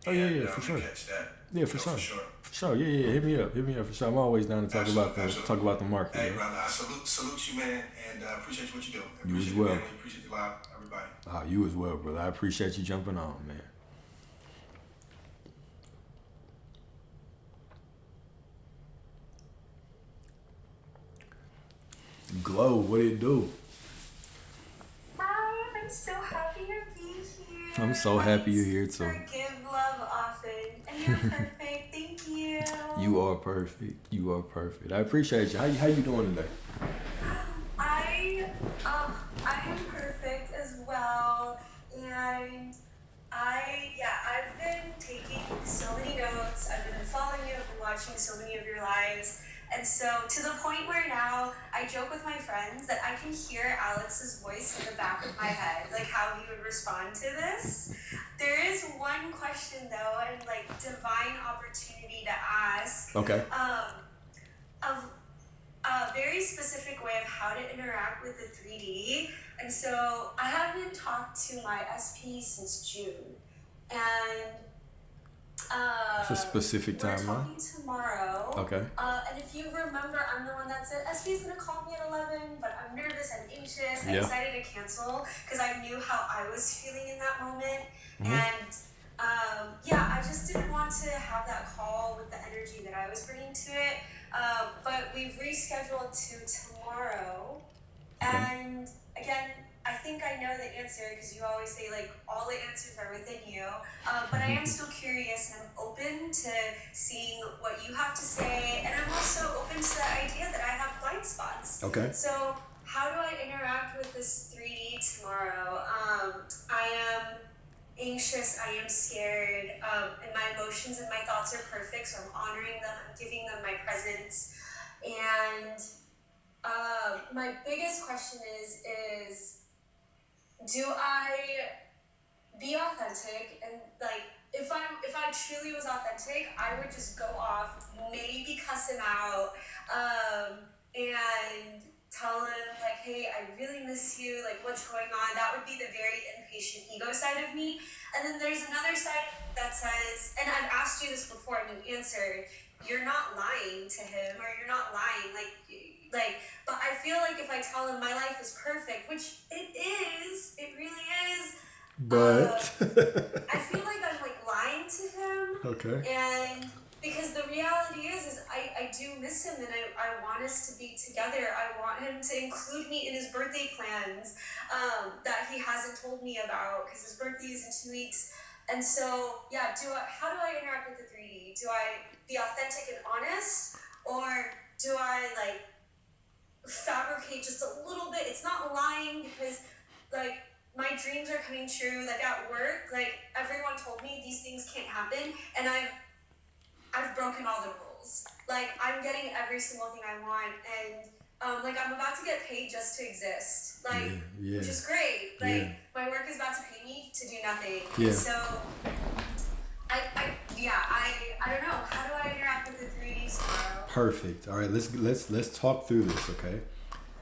Oh yeah, for sure. Catch that. Yeah, for sure. Yeah. Hit me up for sure. I'm always down to talk about the market. Hey, yeah. brother, I salute you, man, and appreciate what you do. You as Appreciate well. Family, appreciate you live, everybody. You as well, brother. I appreciate you jumping on, man. Glow, what it do? Hi, I'm so happy to be here. I'm so happy you're here too. Forgive love often, and you're perfect. Thank you. You are perfect. I appreciate you. How you doing today? I am perfect as well, and I've been taking so many notes. I've been following you. I've been watching so many of your lives. And so to the point where now I joke with my friends that I can hear Alex's voice in the back of my head, like how he would respond to this. There is one question though, and like divine opportunity to ask. Okay. Of a very specific way of how to interact with the 3D. And so I haven't talked to my SP since June. And it's a specific we're timeline. talking tomorrow. Okay. And if you remember, I'm the one that said SP's gonna call me at 11, but I'm nervous and anxious. I Yeah. decided to cancel because I knew how I was feeling in that moment. Mhm. And yeah, I just didn't want to have that call with the energy that I was bringing to it. But we've rescheduled to tomorrow. And again, I think I know the answer because you always say like all the answers are within you. But I am still curious and I'm open to seeing what you have to say. And I'm also open to the idea that I have blind spots. Okay. So how do I interact with this 3D tomorrow? I am anxious, I am scared, and my emotions and my thoughts are perfect, so I'm honoring them, I'm giving them my presence. And my biggest question is do I be authentic? And like if I truly was authentic, I would just go off, maybe cuss him out, and tell him like, hey, I really miss you, like what's going on? That would be the very impatient ego side of me. And then there's another side that says, and I've asked you this before and you answered, you're not lying to him, or you're not lying, but I feel like if I tell him my life is perfect, which it really is, But I feel like I'm like lying to him. okay. And because the reality is I do miss him, and I want us to be together. I want him to include me in his birthday plans that he hasn't told me about, because his birthday is in 2 weeks. And so, yeah, how do I interact with the 3D? Do I be authentic and honest, or do I like fabricate just a little bit? It's not lying, because like my dreams are coming true. Like at work, like everyone told me these things can't happen, and I've broken all the rules. Like I'm getting every single thing I want, and like I'm about to get paid just to exist. Like Yeah. which is great. Like Yeah. my work is about to pay me to do nothing. Yeah. So I don't know. How do I interact with the 3D tomorrow? Perfect. All right, let's talk through this, okay?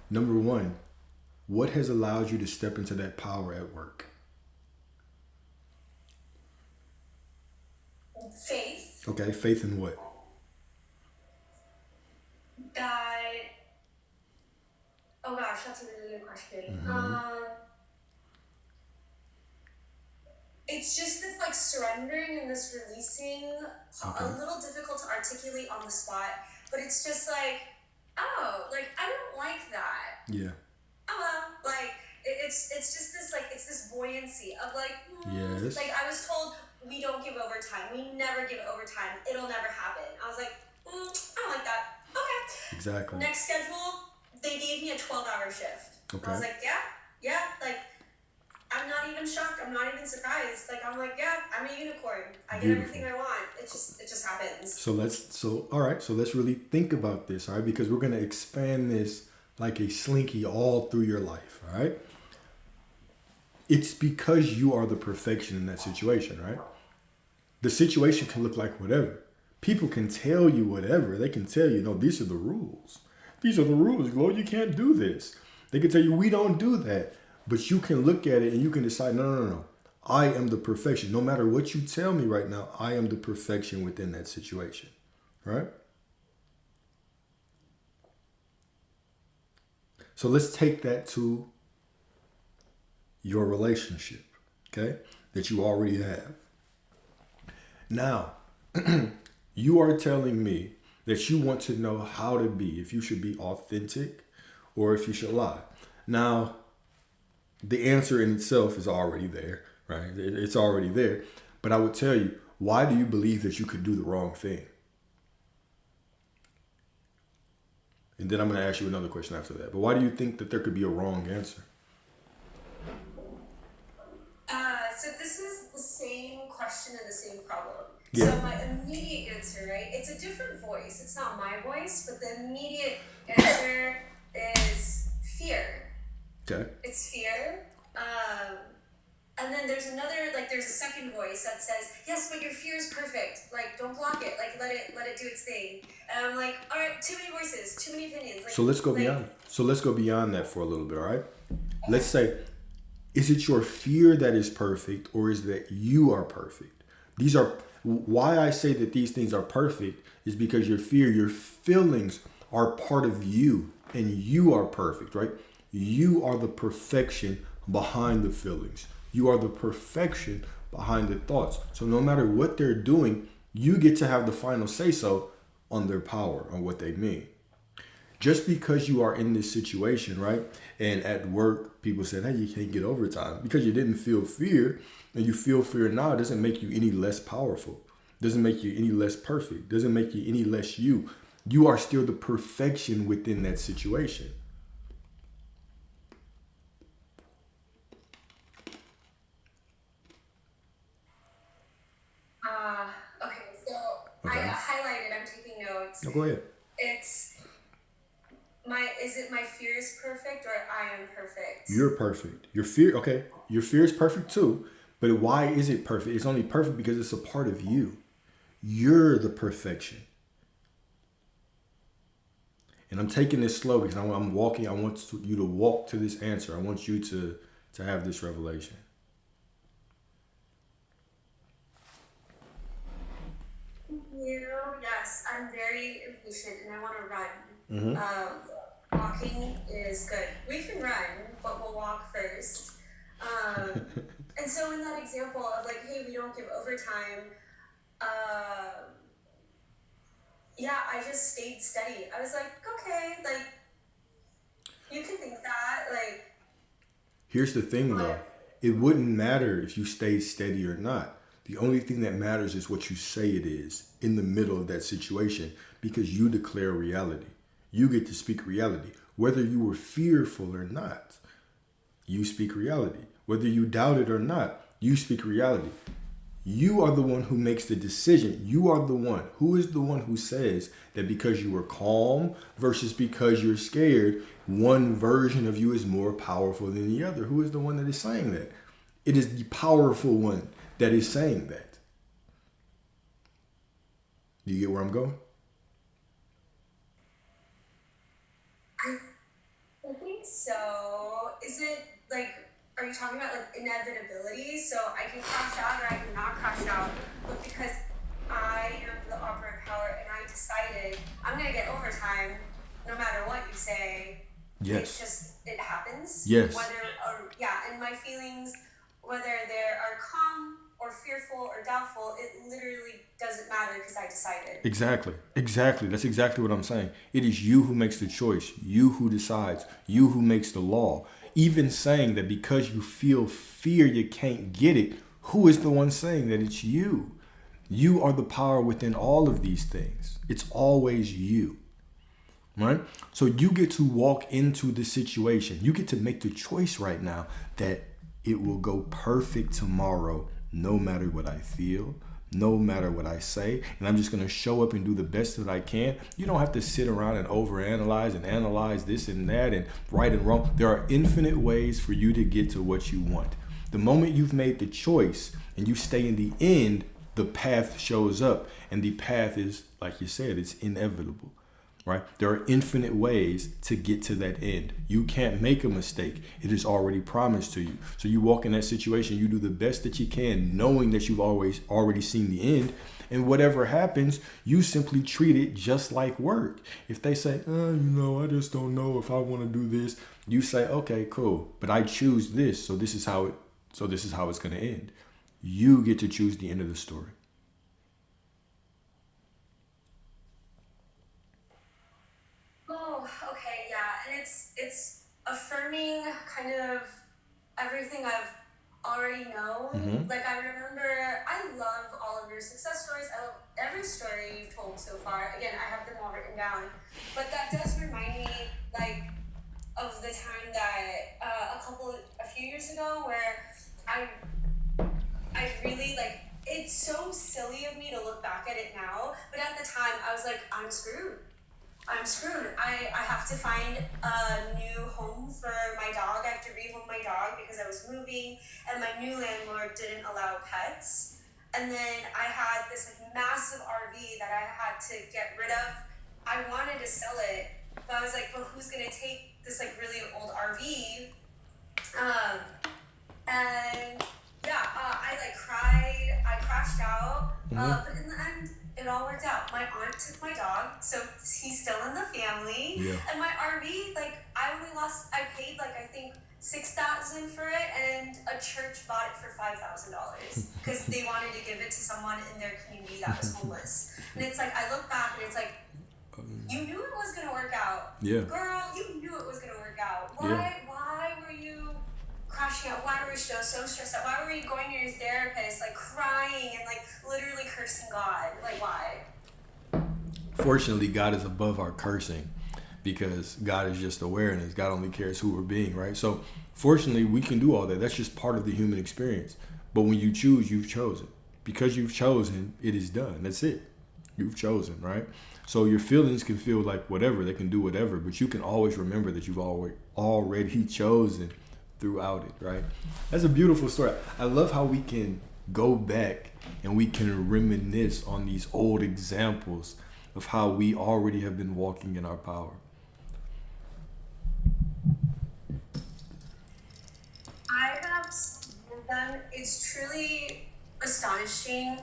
Number one, what has allowed you to step into that power at work? Faith. Okay, faith in what? That. Oh gosh, that's a really good question. It's just this like surrendering and this releasing, Okay. a little difficult to articulate on the spot, but it's just like, oh, like I don't like that. Yeah. Oh well, like it's just this like it's this buoyancy of like, Yes. like I was told we don't give overtime, we never give overtime, it'll never happen. I was like, I don't like that. Okay. Exactly. Next schedule, they gave me a 12-hour shift. Okay. I was like, yeah, like I'm not even shocked. I'm not even surprised. Like I'm like, yeah, I'm a unicorn. I get Beautiful. everything I want. It just happens. So let's really think about this, all right? Because we're gonna expand this like a slinky all through your life, all right? It's because you are the perfection in that situation, right? The situation can look like whatever. People can tell you whatever. They can tell you, no, these are the rules. These are the rules, Glo. You can't do this. They can tell you, we don't do that. But you can look at it and you can decide, no. I am the perfection. No matter what you tell me right now, I am the perfection within that situation, right? So let's take that to your relationship, okay, that you already have. Now, you are telling me that you want to know how to be, if you should be authentic or if you should lie. Now, the answer in itself is already there, right? It's already there. But I would tell you, why do you believe that you could do the wrong thing? And then I'm going to ask you another question after that. But why do you think that there could be a wrong answer? So this is the same question and the same problem. Yeah. So my immediate answer, right? It's a different voice. It's not my voice, but the immediate answer is fear. Okay. It's fear. And then there's there's a second voice that says, yes, but your fear is perfect. Like, don't block it. Like, let it do its thing. And I'm like, all right, too many voices, too many opinions. Like, So let's go beyond. So let's go beyond that for a little bit, all right? Let's say, is it your fear that is perfect, or is that you are perfect? These are why I say that these things are perfect is because your fear, your feelings are part of you, and you are perfect, right? You are the perfection behind the feelings. You are the perfection behind their thoughts. So no matter what they're doing, you get to have the final say so on their power, on what they mean. Just because you are in this situation, right? And at work, people said, hey, you can't get overtime because you didn't feel fear, and you feel fear now, it doesn't make you any less powerful. Doesn't make you any less perfect. Doesn't make you any less you. You are still the perfection within that situation. Okay, so Okay. I highlighted, I'm taking notes. No, go ahead. Is it my fear is perfect or I am perfect? You're perfect. Your fear is perfect too. But why is it perfect? It's only perfect because it's a part of you. You're the perfection. And I'm taking this slow because I'm walking. I want you to walk to this answer. I want you to have this revelation. Yes, I'm very impatient and I want to run. Walking is good. We can run, but we'll walk first. And so in that example of like, hey, we don't give overtime, I just stayed steady. I was like, okay, like, you can think that, like. Here's the thing though. It wouldn't matter if you stayed steady or not. The only thing that matters is what you say it is in the middle of that situation, because you declare reality. You get to speak reality. Whether you were fearful or not, you speak reality. Whether you doubt it or not, you speak reality. You are the one who makes the decision. You are the one. Who is the one who says that because you were calm versus because you're scared, one version of you is more powerful than the other? Who is the one that is saying that? It is the powerful one that is saying that. Do you get where I'm going? I think so. Is it like, are you talking about like inevitability? So I can crash out or I can not crash out, but because I am the operative power and I decided I'm gonna get overtime no matter what you say. Yes. It happens. Yes. And my feelings, whether they are calm or fearful or doubtful, it literally doesn't matter because I decided. Exactly. That's exactly what I'm saying. It is you who makes the choice. You who decides. You who makes the law. Even saying that because you feel fear you can't get it, who is the one saying that? It's you. You are the power within all of these things. It's always you. Right? So you get to walk into the situation. You get to make the choice right now that it will go perfect tomorrow, no matter what I feel, no matter what I say. And I'm just going to show up and do the best that I can. You don't have to sit around and overanalyze and analyze this and that and right and wrong. There are infinite ways for you to get to what you want. The moment you've made the choice and you stay in the end, the path shows up. And the path is, like you said, it's inevitable. Right? There are infinite ways to get to that end. You can't make a mistake. It is already promised to you. So you walk in that situation, you do the best that you can, knowing that you've already seen the end. And whatever happens, you simply treat it just like work. If they say, I just don't know if I want to do this, you say, okay, cool, but I choose this, so this is how it's going to end. You get to choose the end of the story. It's affirming kind of everything I've already known. Mm-hmm. Like I love all of your success stories. I love every story you've told so far. Again, I have them all written down. But that does remind me like of the time that a few years ago where I really like, it's so silly of me to look back at it now, but at the time I was like, I'm screwed. I have to find a new home for my dog. I have to rehome my dog because I was moving and my new landlord didn't allow pets. And then I had this like massive RV that I had to get rid of. I wanted to sell it, but I was like, but who's gonna take this like really old RV? I like cried, I crashed out, but in the end, it all worked out. My aunt took my dog, so he's still in the family. Yeah. And my RV, like, I paid like, I think $6,000 for it, and a church bought it for $5,000 because they wanted to give it to someone in their community that was homeless. And it's like, I look back and it's like, you knew it was gonna work out. Yeah. Girl, you knew it was gonna work out. Yeah. Why were you crashing out? Why were you so stressed out? Why were you going to your therapist, like crying and like literally cursing God? Like, why? Fortunately, God is above our cursing because God is just awareness. God only cares who we're being, right? So fortunately, we can do all that. That's just part of the human experience. But when you choose, you've chosen. Because you've chosen, it is done. That's it. You've chosen, right? So your feelings can feel like whatever. They can do whatever. But you can always remember that you've already chosen throughout it, right? That's a beautiful story. I love how we can go back and we can reminisce on these old examples of how we already have been walking in our power. I have seen them. It's truly astonishing.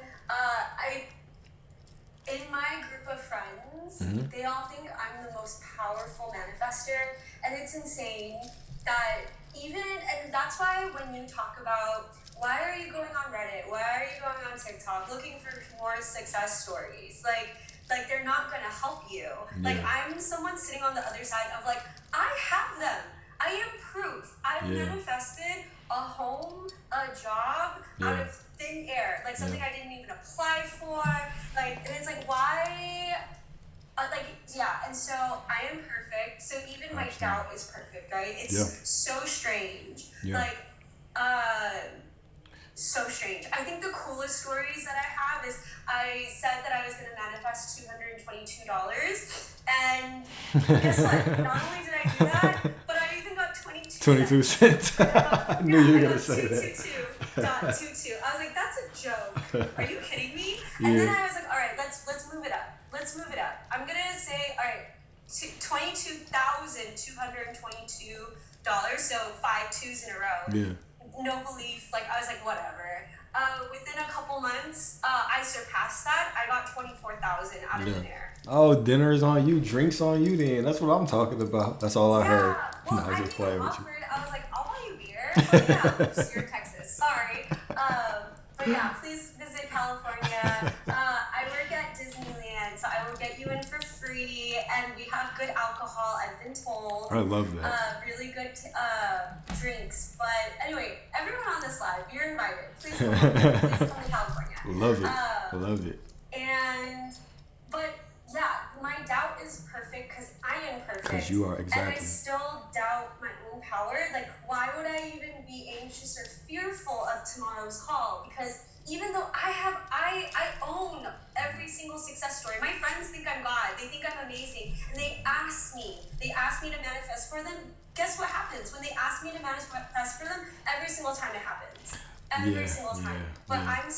In my group of friends, they all think I'm the most powerful manifester, and it's insane that and that's why when you talk about why are you going on Reddit, why are you going on TikTok looking for more success stories, like they're not gonna help you. Like, I'm someone sitting on the other side of like, I have them. I am proof. I've manifested a home, a job out of thin air, like something I didn't even apply for. Like, and it's like, why? And so I am perfect. So even my doubt is perfect, right? It's so strange. Like, so strange. I think the coolest stories that I have is I said that I was going to manifest $222, and guess what? Not only did I do that, but I even got 22 cents. I knew you were going to say that. 222.22. I was like, that's a joke. Are you kidding me? And then I was like, all right, let's move it up. Let's move it up. I'm going to say, all right, $22,222. So 5 twos in a row. Yeah. No belief. Like, I was like, whatever. Within a couple months, I surpassed that. I got 24,000 out of thin air. Oh, dinner's on you, drinks on you. Then that's what I'm talking about. That's all I heard. Well, I was just playing with you. I was like, I'll buy you beer. But yeah, oops, you're in Texas. Sorry. But yeah, please visit California. I work at Disneyland, so I will get you in for free, and we have good alcohol, I've been told. I love that. Really good drinks. But anyway, everyone on this live, you're invited. Please come to California. Love it. Love it. But yeah, my doubt is perfect because I am perfect. Because you are, And exactly. I still doubt my own power. Like, why would I even be anxious or fearful of tomorrow's call? Because even though I own every single success story. My friends think I'm God. They think I'm amazing. And they ask me to manifest for them. Guess what happens? When they ask me to manifest for them, every single time it happens. Every single time. But I'm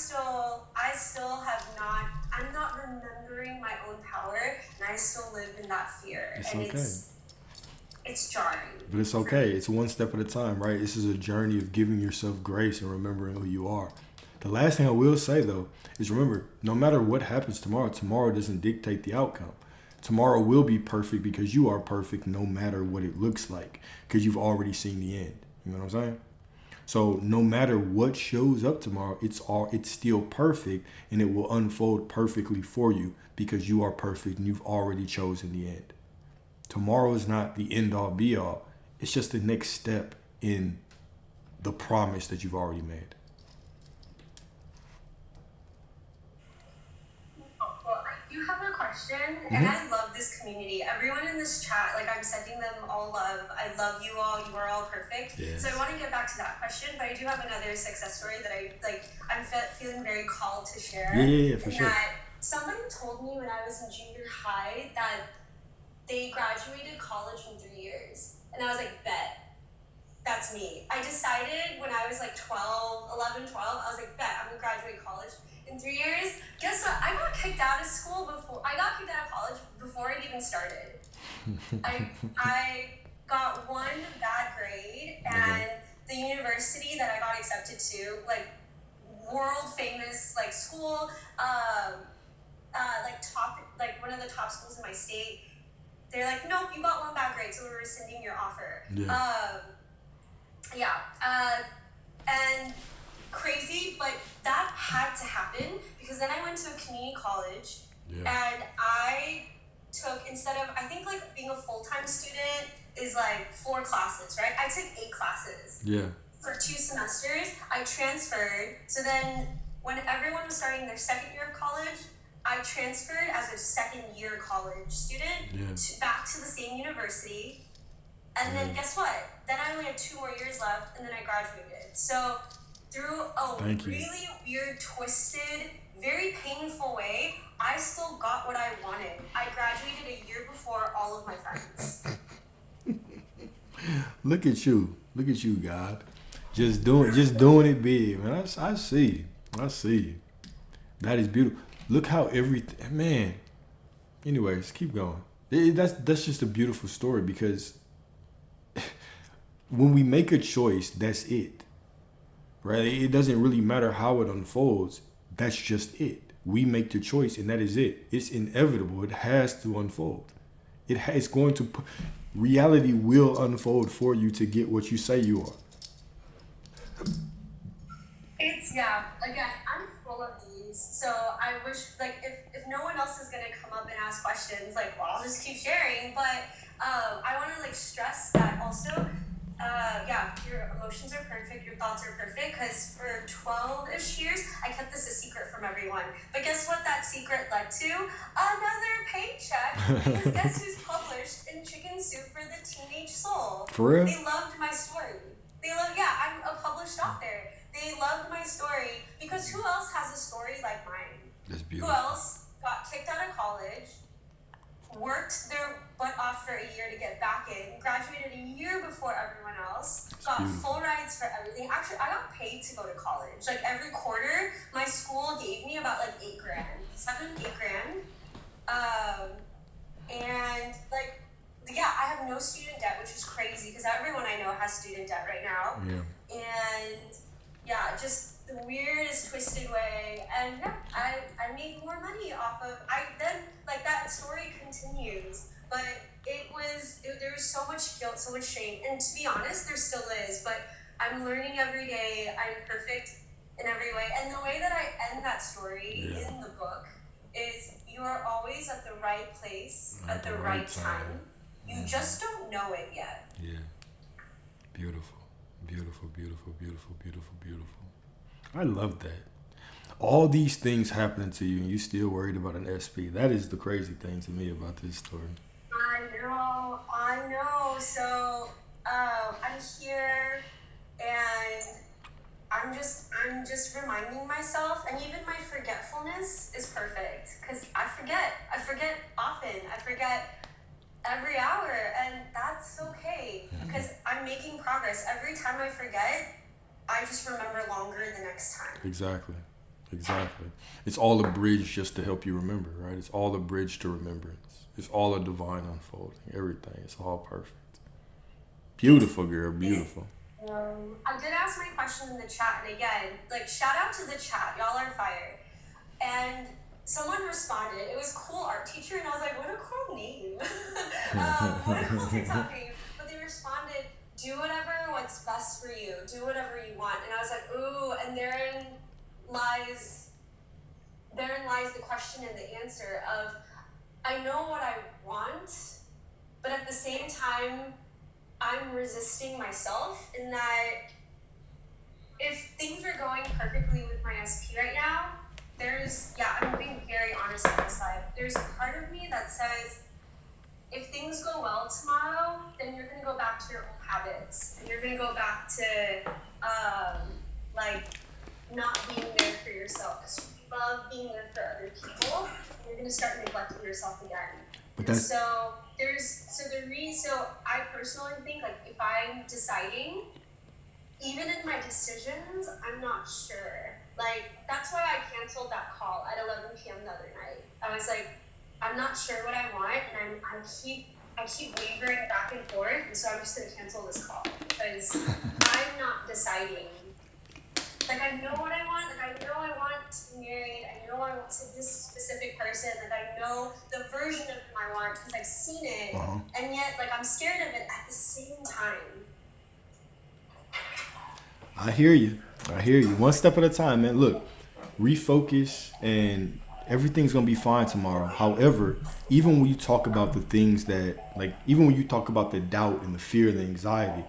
not remembering my own power, and I still live in that fear. It's and okay. It's jarring. But it's okay. It's one step at a time, right? This is a journey of giving yourself grace and remembering who you are. The last thing I will say, though, is remember, no matter what happens tomorrow doesn't dictate the outcome. Tomorrow will be perfect because you are perfect no matter what it looks like, because you've already seen the end. You know what I'm saying? So no matter what shows up tomorrow, it's still perfect, and it will unfold perfectly for you because you are perfect and you've already chosen the end. Tomorrow is not the end all be all. It's just the next step in the promise that you've already made. Well, I do have a question, and I love this community. Everyone in this chat, like, I'm sending them all love. I love you all. You are all perfect. Yes. So I want to get back to that question, but I do have another success story that I'm feeling very called to share. Yeah, for sure. That somebody told me when I was in junior high that they graduated college in 3 years. And I was like, bet. That's me. I decided when I was like 11, 12, I was like, bet, I'm going to graduate college in 3 years. Guess what? I got kicked out of college before it even started. I got one bad grade, and the university that I got accepted to, like, world famous, like, school, one of the top schools in my state, they're like, nope, you got one bad grade, so we're rescinding your offer. And crazy, but that had to happen because then I went to a community college and I took, instead of, I think like being a full-time student is like 4 classes, right? I took 8 classes. Yeah. For 2 semesters, I transferred. So then when everyone was starting their second year of college, I transferred as a second-year college student back to the same university. And then guess what? Then I only had 2 more years left, and then I graduated. So through a really weird, twisted, very painful way, I still got what I wanted. I graduated a year before all of my friends. Look at you, God. Just doing it big, man. I see. That is beautiful. Look how everything, man. Anyways, keep going. That's just a beautiful story because when we make a choice, that's it, right? It doesn't really matter how it unfolds. That's just it. We make the choice, and that is it. It's inevitable. It has to unfold. It's going to. Reality will unfold for you to get what you say you are. Again, I'm full of these, so I wish, like, if no one else is gonna come up and ask questions, like, well, I'll just keep sharing, but I want to, like, stress that also, your emotions are perfect, your thoughts are perfect, because for 12-ish years, I kept this a secret from everyone, but guess what that secret led to? Another paycheck, because guess who's published in Chicken Soup for the Teenage Soul? For real? They loved my story. I'm a published author. They loved my story because who else has a story like mine? That's beautiful. Who else got kicked out of college, worked their butt off for a year to get back in, graduated a year before everyone else, got full rides for everything. Actually, I got paid to go to college. Like every quarter, my school gave me about like $8,000, $8,000. And like, I have no student debt, which is crazy because everyone I know has student debt right now. Yeah. And just the weirdest twisted way, and I made more money off of. That story continues, but there was so much guilt, so much shame, and to be honest, there still is. But I'm learning every day. I'm perfect in every way, and the way that I end that story in the book is you are always at the right place at the right time. You just don't know it yet. Yeah. Beautiful. I love that. All these things happening to you and you still worried about an SP. That is the crazy thing to me about this story. I know. So I'm here and I'm just reminding myself, and even my forgetfulness is perfect because I forget often. I forget every hour, and that's okay because I'm making progress. Every time I forget, I just remember longer the next time. Exactly. It's all a bridge just to help you remember, right? It's all a bridge to remembrance. It's all a divine unfolding. Everything. It's all perfect. Beautiful, girl. Beautiful. I did ask my question in the chat, and again, like, shout out to the chat. Y'all are fire. And someone responded. It was cool art teacher, and I was like, what a cool name. What a cool TikTok name. But they responded, do what's best for you. Do whatever you want. And I was like, ooh, and therein lies the question and the answer of, I know what I want, but at the same time, I'm resisting myself in that if things are going perfectly with my SP right now, I'm being very honest on this side. There's a part of me that says, if things go well tomorrow, then you're going to go back to your old habits. And you're going to go back to, not being there for yourself. Because you love being there for other people. And you're going to start neglecting yourself again. So I personally think, like, if I'm deciding, even in my decisions, I'm not sure. Like, that's why I canceled that call at 11 p.m. the other night. I was like, I'm not sure what I want, and I keep wavering back and forth, and so I'm just gonna cancel this call because I'm not deciding Like, I know what I want. Like, I know I want to be married. I know I want to this specific person. Like, I know the version of him I want because I've seen it. And yet, like, I'm scared of it at the same time. I hear you. One step at a time, man. Look, refocus and everything's going to be fine tomorrow. However, even when you talk about the things that, like, even when you talk about the doubt and the fear and the anxiety,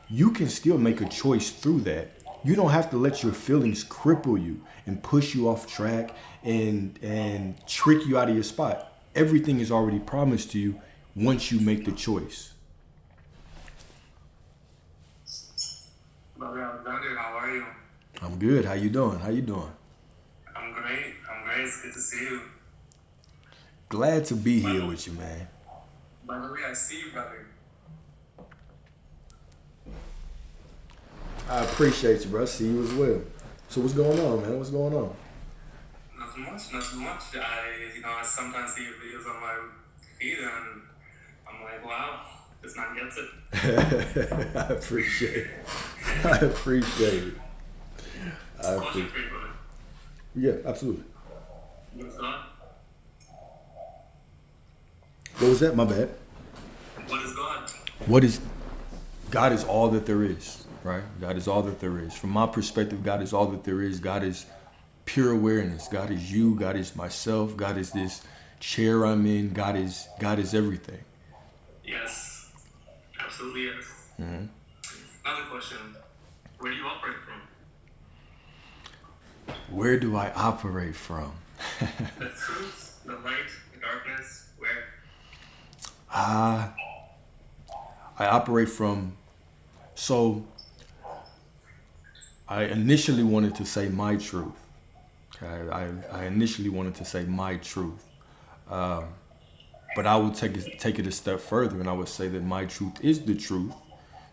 you can still make a choice through that. You don't have to let your feelings cripple you and push you off track and trick you out of your spot. Everything is already promised to you once you make the choice. Brother Alexander, how are you? I'm good. How you doing? I'm great. It's good to see you. Glad to be here with you, man. By the way, I see you, brother. I appreciate you, bro. I see you as well. So what's going on, man? What's going on? Nothing much. I sometimes see your videos on my feed and I'm like, wow, this man gets it. I appreciate it. Question for you, brother. Yeah, absolutely. What's God? What was that? My bad. What is God? God is all that there is, right? God is all that there is. From my perspective, God is all that there is. God is pure awareness. God is you. God is myself. God is this chair I'm in. God is everything. Yes. Absolutely yes. Mm-hmm. Another question. Where do you operate from? Where do I operate from? The truth, the light, the darkness, where? I operate from, so I initially wanted to say my truth. Okay, I initially wanted to say my truth. But I would take it a step further and I would say that my truth is the truth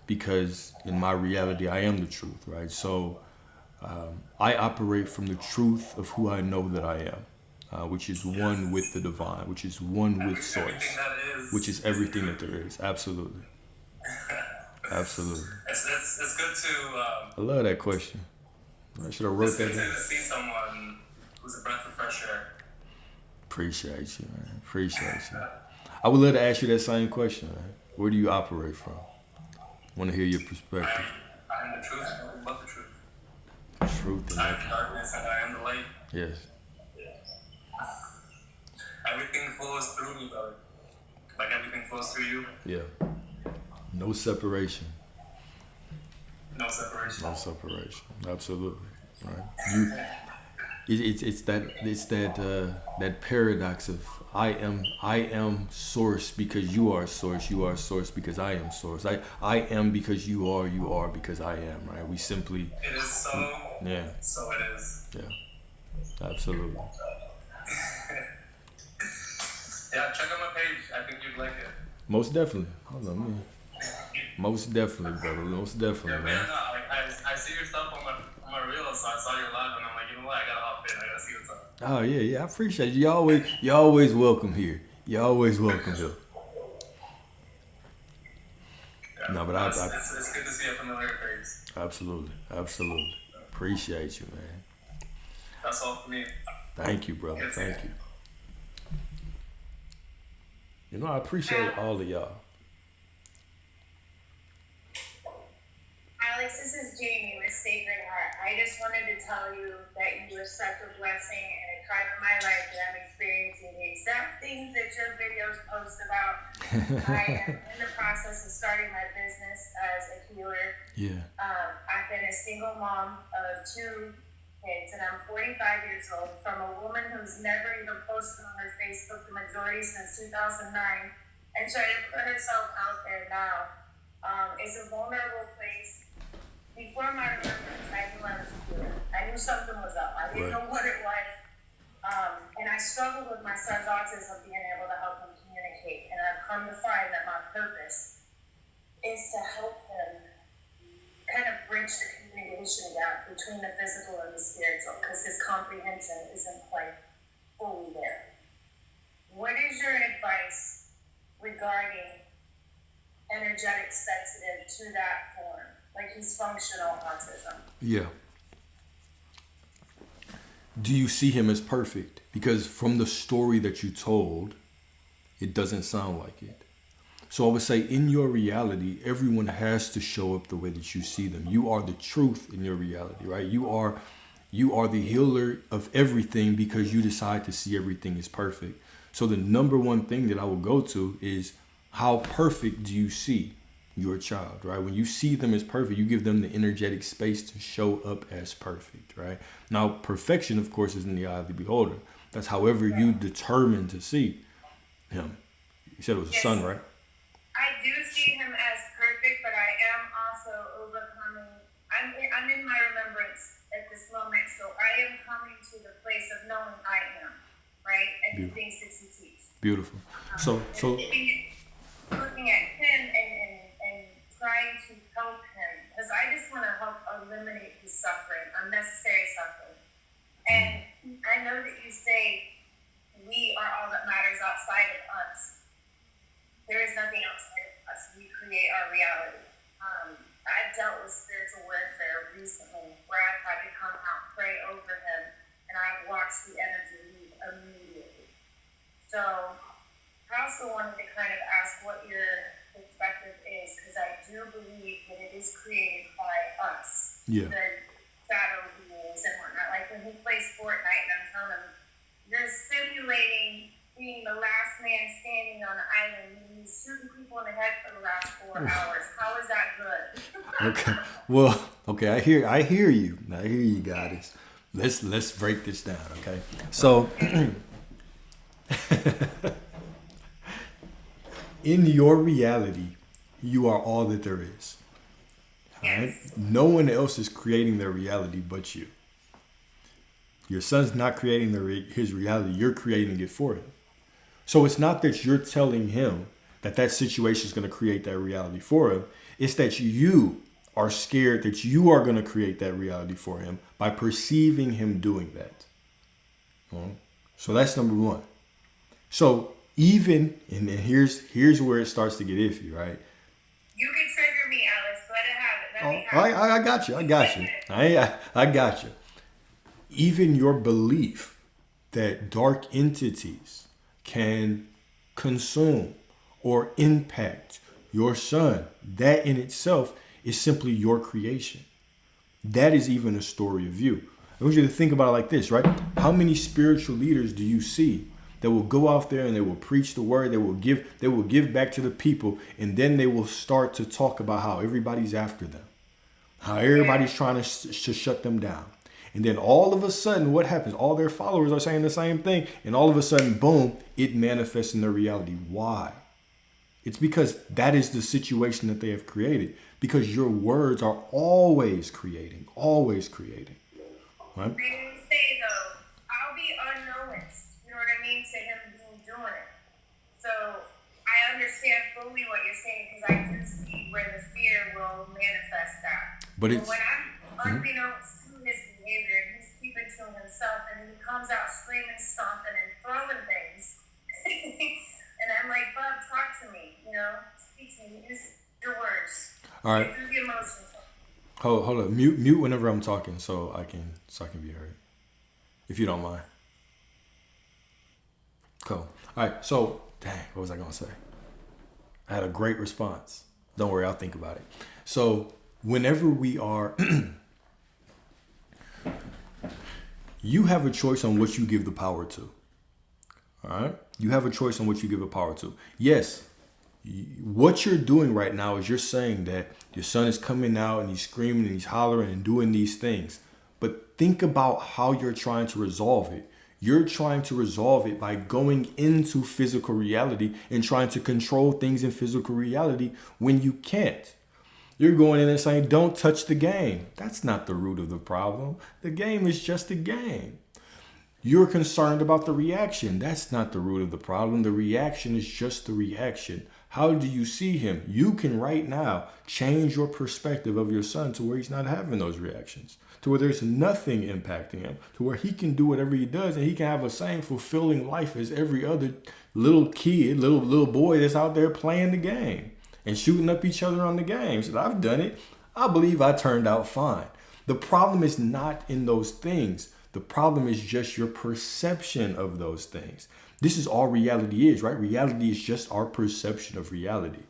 because in my reality, I am the truth, right? So I operate from the truth of who I know that I am, which is one with the divine, which is one with source, which is everything that there is. Absolutely. Absolutely. It's good to... I love that question. I should have wrote that down. It's good to see someone who's a breath of fresh air. Appreciate you, man. Appreciate you. I would love to ask you that same question, man. Where do you operate from? Want to hear your perspective. I am the truth, nothing but the truth. Truth and I am the darkness and I am the light. yes. Everything flows through me, brother. Like everything flows through you. Yeah. No separation. No separation. No separation. Absolutely. Right. It's that paradox of I am source because you are source. You are source because I am source. I am because you are because I am. Right. We simply. It is so. Yeah. So it is. Yeah. Absolutely. Yeah. Check out my page. I think you'd like it. Most definitely. Hold on, man. Most definitely, brother. Most definitely, Yeah, man. man. I see your stuff on my reels, so I saw your live, and I'm like, you know what? I gotta hop in. I gotta see what's up. Oh yeah. I appreciate you. You always welcome here. You always welcome here. Yeah, No, but it's good to see a familiar face. Absolutely. Appreciate you, man. That's all for me. Thank you, brother. Thank you. You know, I appreciate all of y'all. Alex, this is Jamie with Sacred Heart. I just wanted to tell you that you are such a blessing and a time in my life that I'm experiencing the exact things that your videos post about. I am in the process of starting my business as a healer. Yeah. I've been a single mom of 2 kids, and I'm 45 years old, from a woman who's never even posted on her Facebook the majority since 2009, and trying to put herself out there now. It's a vulnerable place. Before my remembrance, I knew I was a healer. I knew something was up. I didn't know what it was. And I struggled with my son's autism, being able to help him communicate. And I've come to find that my purpose is to help him kind of bridge the communication gap between the physical and the spiritual, because his comprehension isn't quite fully there. What is your advice regarding energetic sensitive to that form? Like he's functional autism. Yeah. do you see him as perfect? Because from the story that you told, it doesn't sound like it. So I would say in your reality, everyone has to show up the way that you see them. You are the truth in your reality, right? You are the healer of everything because you decide to see everything as perfect. So the number one thing that I will go to is, how perfect do you see your child, right? When you see them as perfect, you give them the energetic space to show up as perfect, right? Now, perfection, of course, is in the eye of the beholder. That's however you determine to see him. You said it was a son, right? I do see him as perfect, but I am also overcoming. I'm in my remembrance at this moment, so I am coming to the place of knowing I am, right? And the things that you teach. Beautiful. So Looking at him and trying to help him, because I just want to help eliminate his suffering, unnecessary suffering. And I know that you say we are all that matters outside of us. There is nothing outside of us. We create our reality. I've dealt with spiritual warfare recently where I've had to come out, pray over him, and I've watched the energy leave immediately. So I also wanted to kind of ask what your perspective is, because I do believe that it is created by us, Yeah. the shadow beings and whatnot. Like when he plays Fortnite and I'm telling him, you're simulating being the last man standing on the island and he's shooting people in the head for the last 4 hours. How is that good? Okay. Well, okay, I hear you, goddess. Let's break this down, okay? So in your reality, you are all that there is. All right? No one else is creating their reality but you. Your son's not creating his reality. You're creating it for him. So it's not that you're telling him that situation is going to create that reality for him. It's that you are scared that you are going to create that reality for him by perceiving him doing that. So that's number one. So even, and here's where it starts to get iffy, right? You can trigger me, Alex. Let it have it. Let me have it. I got you. I got you. Even your belief that dark entities can consume or impact your son, that in itself is simply your creation. That is even a story of you. I want you to think about it like this, right? How many spiritual leaders do you see that will go out there and they will preach the word, they will give back to the people, and then they will start to talk about how everybody's after them, how everybody's trying to shut them down. And then all of a sudden, what happens? All their followers are saying the same thing, and all of a sudden, boom, it manifests in their reality. Why? It's because that is the situation that they have created. Because your words are always creating. Right? They say though, I'll be unknowns, you know what I mean, to him being doing it. So I understand fully what you're saying, because I do see where the fear will manifest that. But it's when I'm unbeknownst to his behavior, and he's keeping to himself, and he comes out screaming, stomping, and throwing things, and I'm like, Bob, talk to me, speak to me, use your words. all right. Through the emotions. Hold up. Mute whenever I'm talking so I can be heard. If you don't mind. Cool. All right. So, dang, what was I gonna say? I had a great response. Don't worry, I'll think about it. So, whenever we are, you have a choice on what you give the power to. All right. You have a choice on what you give the power to. Yes. What you're doing right now is you're saying that your son is coming out and he's screaming and he's hollering and doing these things. But think about how you're trying to resolve it. You're trying to resolve it by going into physical reality and trying to control things in physical reality when you can't. You're going in and saying, don't touch the game. That's not the root of the problem. The game is just a game. You're concerned about the reaction. That's not the root of the problem. The reaction is just the reaction. How do you see him? You can right now change your perspective of your son to where he's not having those reactions, to where there's nothing impacting him, to where he can do whatever he does and he can have the same fulfilling life as every other little kid, little boy that's out there playing the game and shooting up each other on the game. So I've done it. I believe I turned out fine. The problem is not in those things. The problem is just your perception of those things. This is all reality is, right? Reality is just our perception of reality.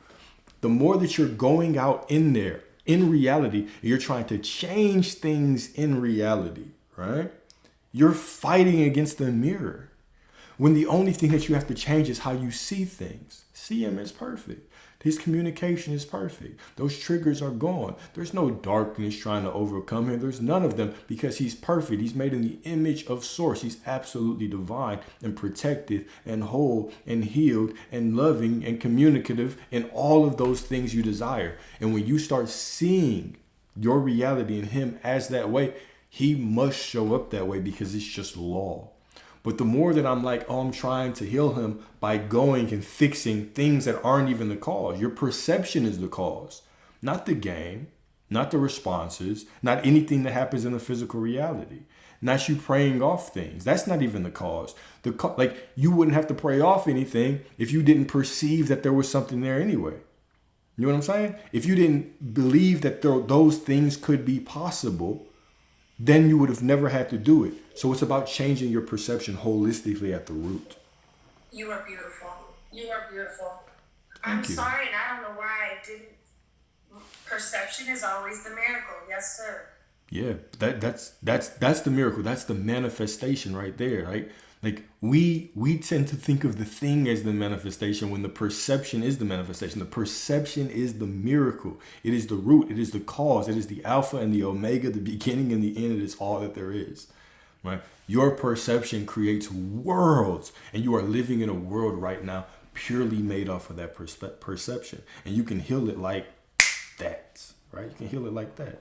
The more that you're going out in there, in reality, you're trying to change things in reality, right? You're fighting against the mirror. When the only thing that you have to change is how you see things. See him as perfect. His communication is perfect. Those triggers are gone. There's no darkness trying to overcome him. There's none of them because he's perfect. He's made in the image of source. He's absolutely divine and protected and whole and healed and loving and communicative and all of those things you desire. And when you start seeing your reality in him as that way, he must show up that way because it's just law. But the more that I'm like, oh, I'm trying to heal him by going and fixing things that aren't even the cause. Your perception is the cause, not the game, not the responses, not anything that happens in the physical reality, not you praying off things. That's not even the cause. Like you wouldn't have to pray off anything if you didn't perceive that there was something there anyway. You know what I'm saying? If you didn't believe that those things could be possible, then you would have never had to do it. So it's about changing your perception holistically at the root. You are beautiful. You are beautiful. Thank I'm you. sorry, and I don't know why I didn't. Perception is always the miracle. Yes, sir. Yeah, that's the miracle. That's the manifestation right there, right? Like we tend to think of the thing as the manifestation when the perception is the manifestation. The perception is the miracle. It is the root. It is the cause. It is the alpha and the omega, the beginning and the end. It is all that there is, right? Your perception creates worlds, and you are living in a world right now purely made off of that perception. And you can heal it like that, right? You can heal it like that.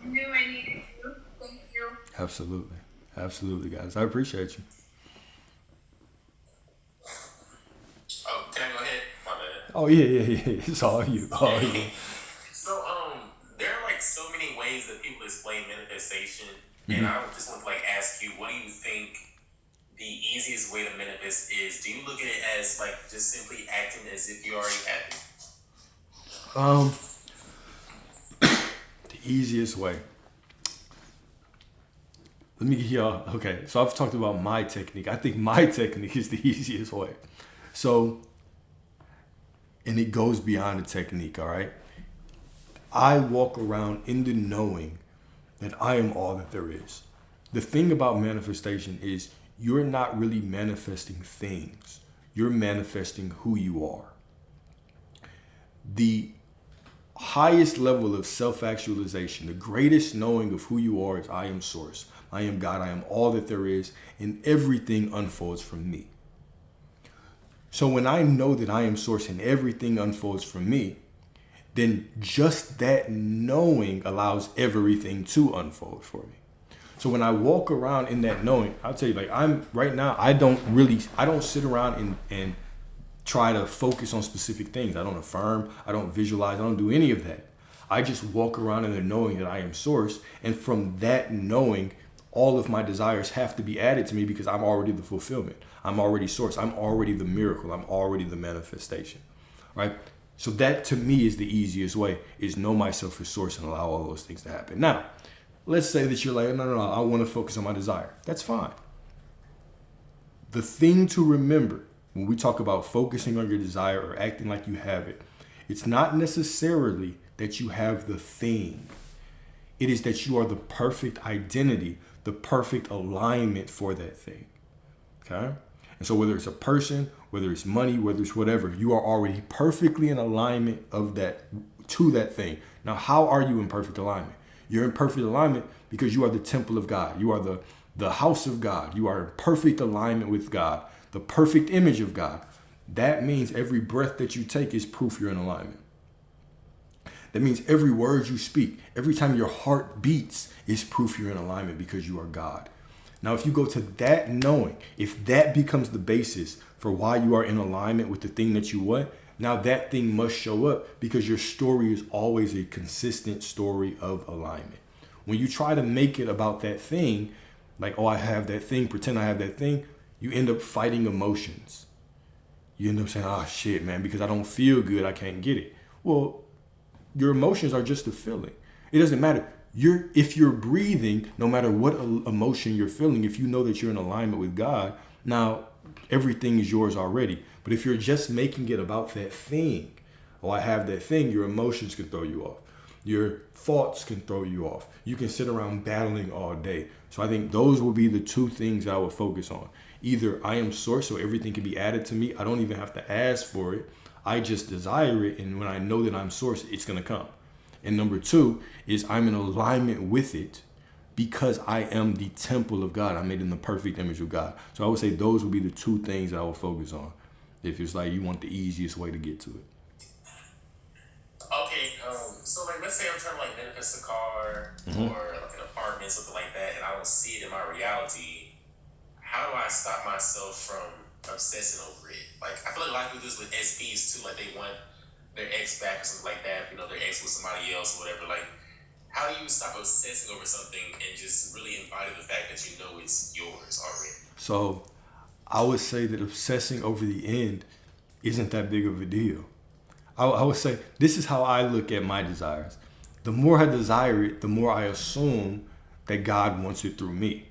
I knew I needed you. Thank you. Absolutely. Absolutely, guys. I appreciate you. Oh, can I go ahead? My bad. Oh, yeah. It's all you. All you. So, there are like so many ways that people explain manifestation, and I just want to like ask you, what do you think the easiest way to manifest is? Do you look at it as like just simply acting as if you already have it? The easiest way. Let me give y'all, okay, so I've talked about my technique. I think my technique is the easiest way. So, and it goes beyond the technique, all right? I walk around in the knowing that I am all that there is. The thing about manifestation is you're not really manifesting things. You're manifesting who you are. The highest level of self-actualization, the greatest knowing of who you are is I am source. I am God. I am all that there is, and everything unfolds from me. So when I know that I am source and everything unfolds from me, then just that knowing allows everything to unfold for me. So when I walk around in that knowing, I'll tell you, like I'm right now, I don't sit around and try to focus on specific things. I don't affirm, I don't visualize, I don't do any of that. I just walk around in the knowing that I am source. And from that knowing, all of my desires have to be added to me because I'm already the fulfillment. I'm already source. I'm already the miracle. I'm already the manifestation, right? So that to me is the easiest way, is know myself as source and allow all those things to happen. Now, let's say that you're like, no, I want to focus on my desire. That's fine. The thing to remember when we talk about focusing on your desire or acting like you have it, it's not necessarily that you have the thing. It is that you are the perfect identity, the perfect alignment for that thing. Okay? And so whether it's a person, whether it's money, whether it's whatever, you are already perfectly in alignment of that to that thing. Now, how are you in perfect alignment? You're in perfect alignment because you are the temple of God. You are the house of God. You are in perfect alignment with God, the perfect image of God. That means every breath that you take is proof you're in alignment. That means every word you speak, every time your heart beats is proof you're in alignment because you are God. Now, if you go to that knowing, if that becomes the basis for why you are in alignment with the thing that you want, now that thing must show up because your story is always a consistent story of alignment. When you try to make it about that thing, like, oh, I have that thing, pretend I have that thing, you end up fighting emotions. You end up saying, oh, shit, man, because I don't feel good, I can't get it. Well, your emotions are just a feeling. It doesn't matter. if you're breathing, no matter what emotion you're feeling, if you know that you're in alignment with God, now everything is yours already. But if you're just making it about that thing, oh, I have that thing, your emotions can throw you off. Your thoughts can throw you off. You can sit around battling all day. So I think those will be the two things I would focus on. Either I am source, so everything can be added to me. I don't even have to ask for it. I just desire it. And when I know that I'm source, it's going to come. And number two is I'm in alignment with it because I am the temple of God. I'm made in the perfect image of God. So I would say those would be the two things that I would focus on if it's like you want the easiest way to get to it. Okay, so like let's say I'm trying to like manifest a car or like an apartment, something like that, and I don't see it in my reality. How do I stop myself from obsessing over it? Like I feel like a lot of people do this with SPs too, like they want their ex back or something like that, you know, their ex with somebody else or whatever. Like, how do you stop obsessing over something and just really embody the fact that you know it's yours already? So I would say that obsessing over the end isn't that big of a deal. I would say this is how I look at my desires. The more I desire it, the more I assume that God wants it through me.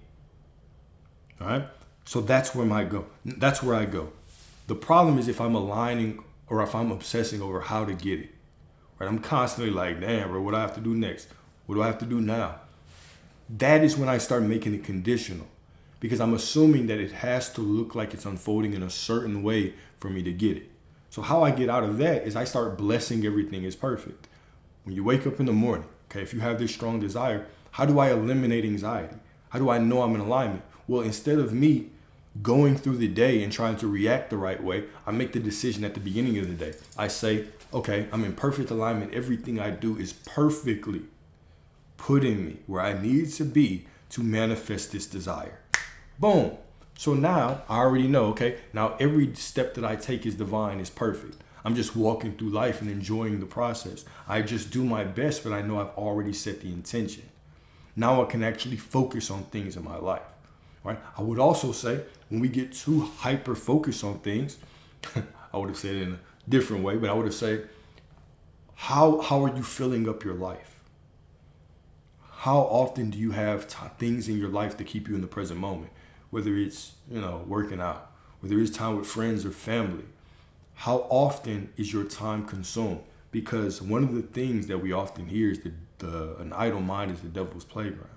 All right? So that's where I go. The problem is if I'm aligning or if I'm obsessing over how to get it. Right? I'm constantly like, damn, bro, what do I have to do next? What do I have to do now? That is when I start making it conditional because I'm assuming that it has to look like it's unfolding in a certain way for me to get it. So how I get out of that is I start blessing everything as perfect. When you wake up in the morning, okay, if you have this strong desire, how do I eliminate anxiety? How do I know I'm in alignment? Well, instead of me going through the day and trying to react the right way, I make the decision at the beginning of the day. I say, okay, I'm in perfect alignment. Everything I do is perfectly putting me where I need to be to manifest this desire. Boom. So now I already know, okay, now every step that I take is divine, is perfect. I'm just walking through life and enjoying the process. I just do my best, but I know I've already set the intention. Now I can actually focus on things in my life. Right? I would also say when we get too hyper focused on things, I would have said it in a different way, but I would have said, how are you filling up your life? How often do you have things in your life to keep you in the present moment? Whether it's, working out, whether it's time with friends or family. How often is your time consumed? Because one of the things that we often hear is an idle mind is the devil's playground.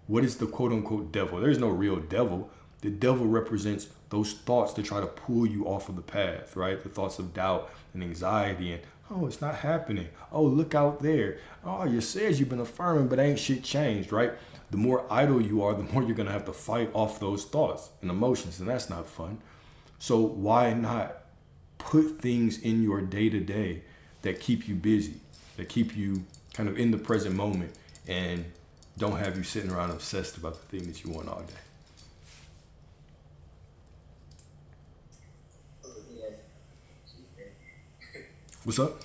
What is the quote unquote devil? There's no real devil. The devil represents those thoughts that try to pull you off of the path, right? The thoughts of doubt and anxiety and, oh, it's not happening. Oh, look out there. Oh, you said you've been affirming, but ain't shit changed, right? The more idle you are, the more you're going to have to fight off those thoughts and emotions, and that's not fun. So why not put things in your day-to-day that keep you busy, that keep you kind of in the present moment and don't have you sitting around obsessed about the thing that you want all day. What's up?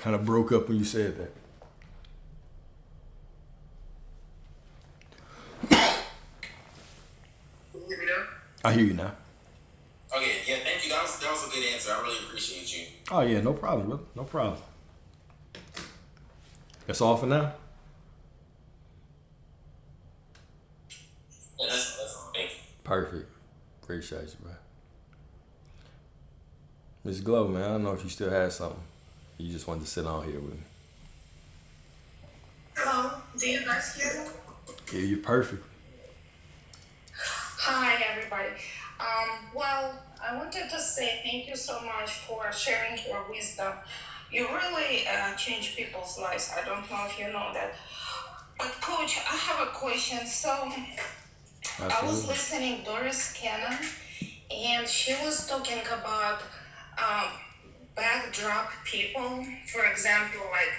Kind of broke up when you said that. Can you hear me now? I hear you now. Okay, yeah, thank you. That was a good answer. I really appreciate you. Oh yeah, no problem, brother. No problem. That's all for now? Yeah, that's all. Thank you. Perfect. Appreciate you, bro. Ms. Glow, man, I don't know if you still had something. You just wanted to sit on here with me. Hello, do you guys hear me? Yeah, you're perfect. Hi, everybody. Well, I wanted to say thank you so much for sharing your wisdom. You really change people's lives. I don't know if you know that. But Coach, I have a question. So I was listening Doris Cannon, and she was talking about backdrop people. For example, like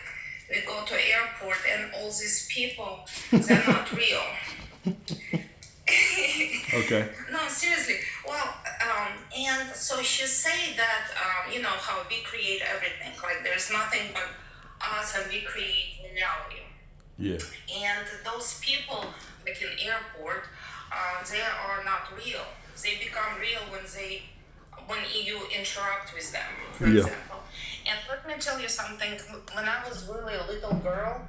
we go to airport and all these people, they're not real. Okay. No, seriously. Well, and so she said that, how we create everything. Like there's nothing but us and we create reality. Yeah. And those people, like in airport, they are not real. They become real when you interact with them, for example. And let me tell you something. When I was really a little girl,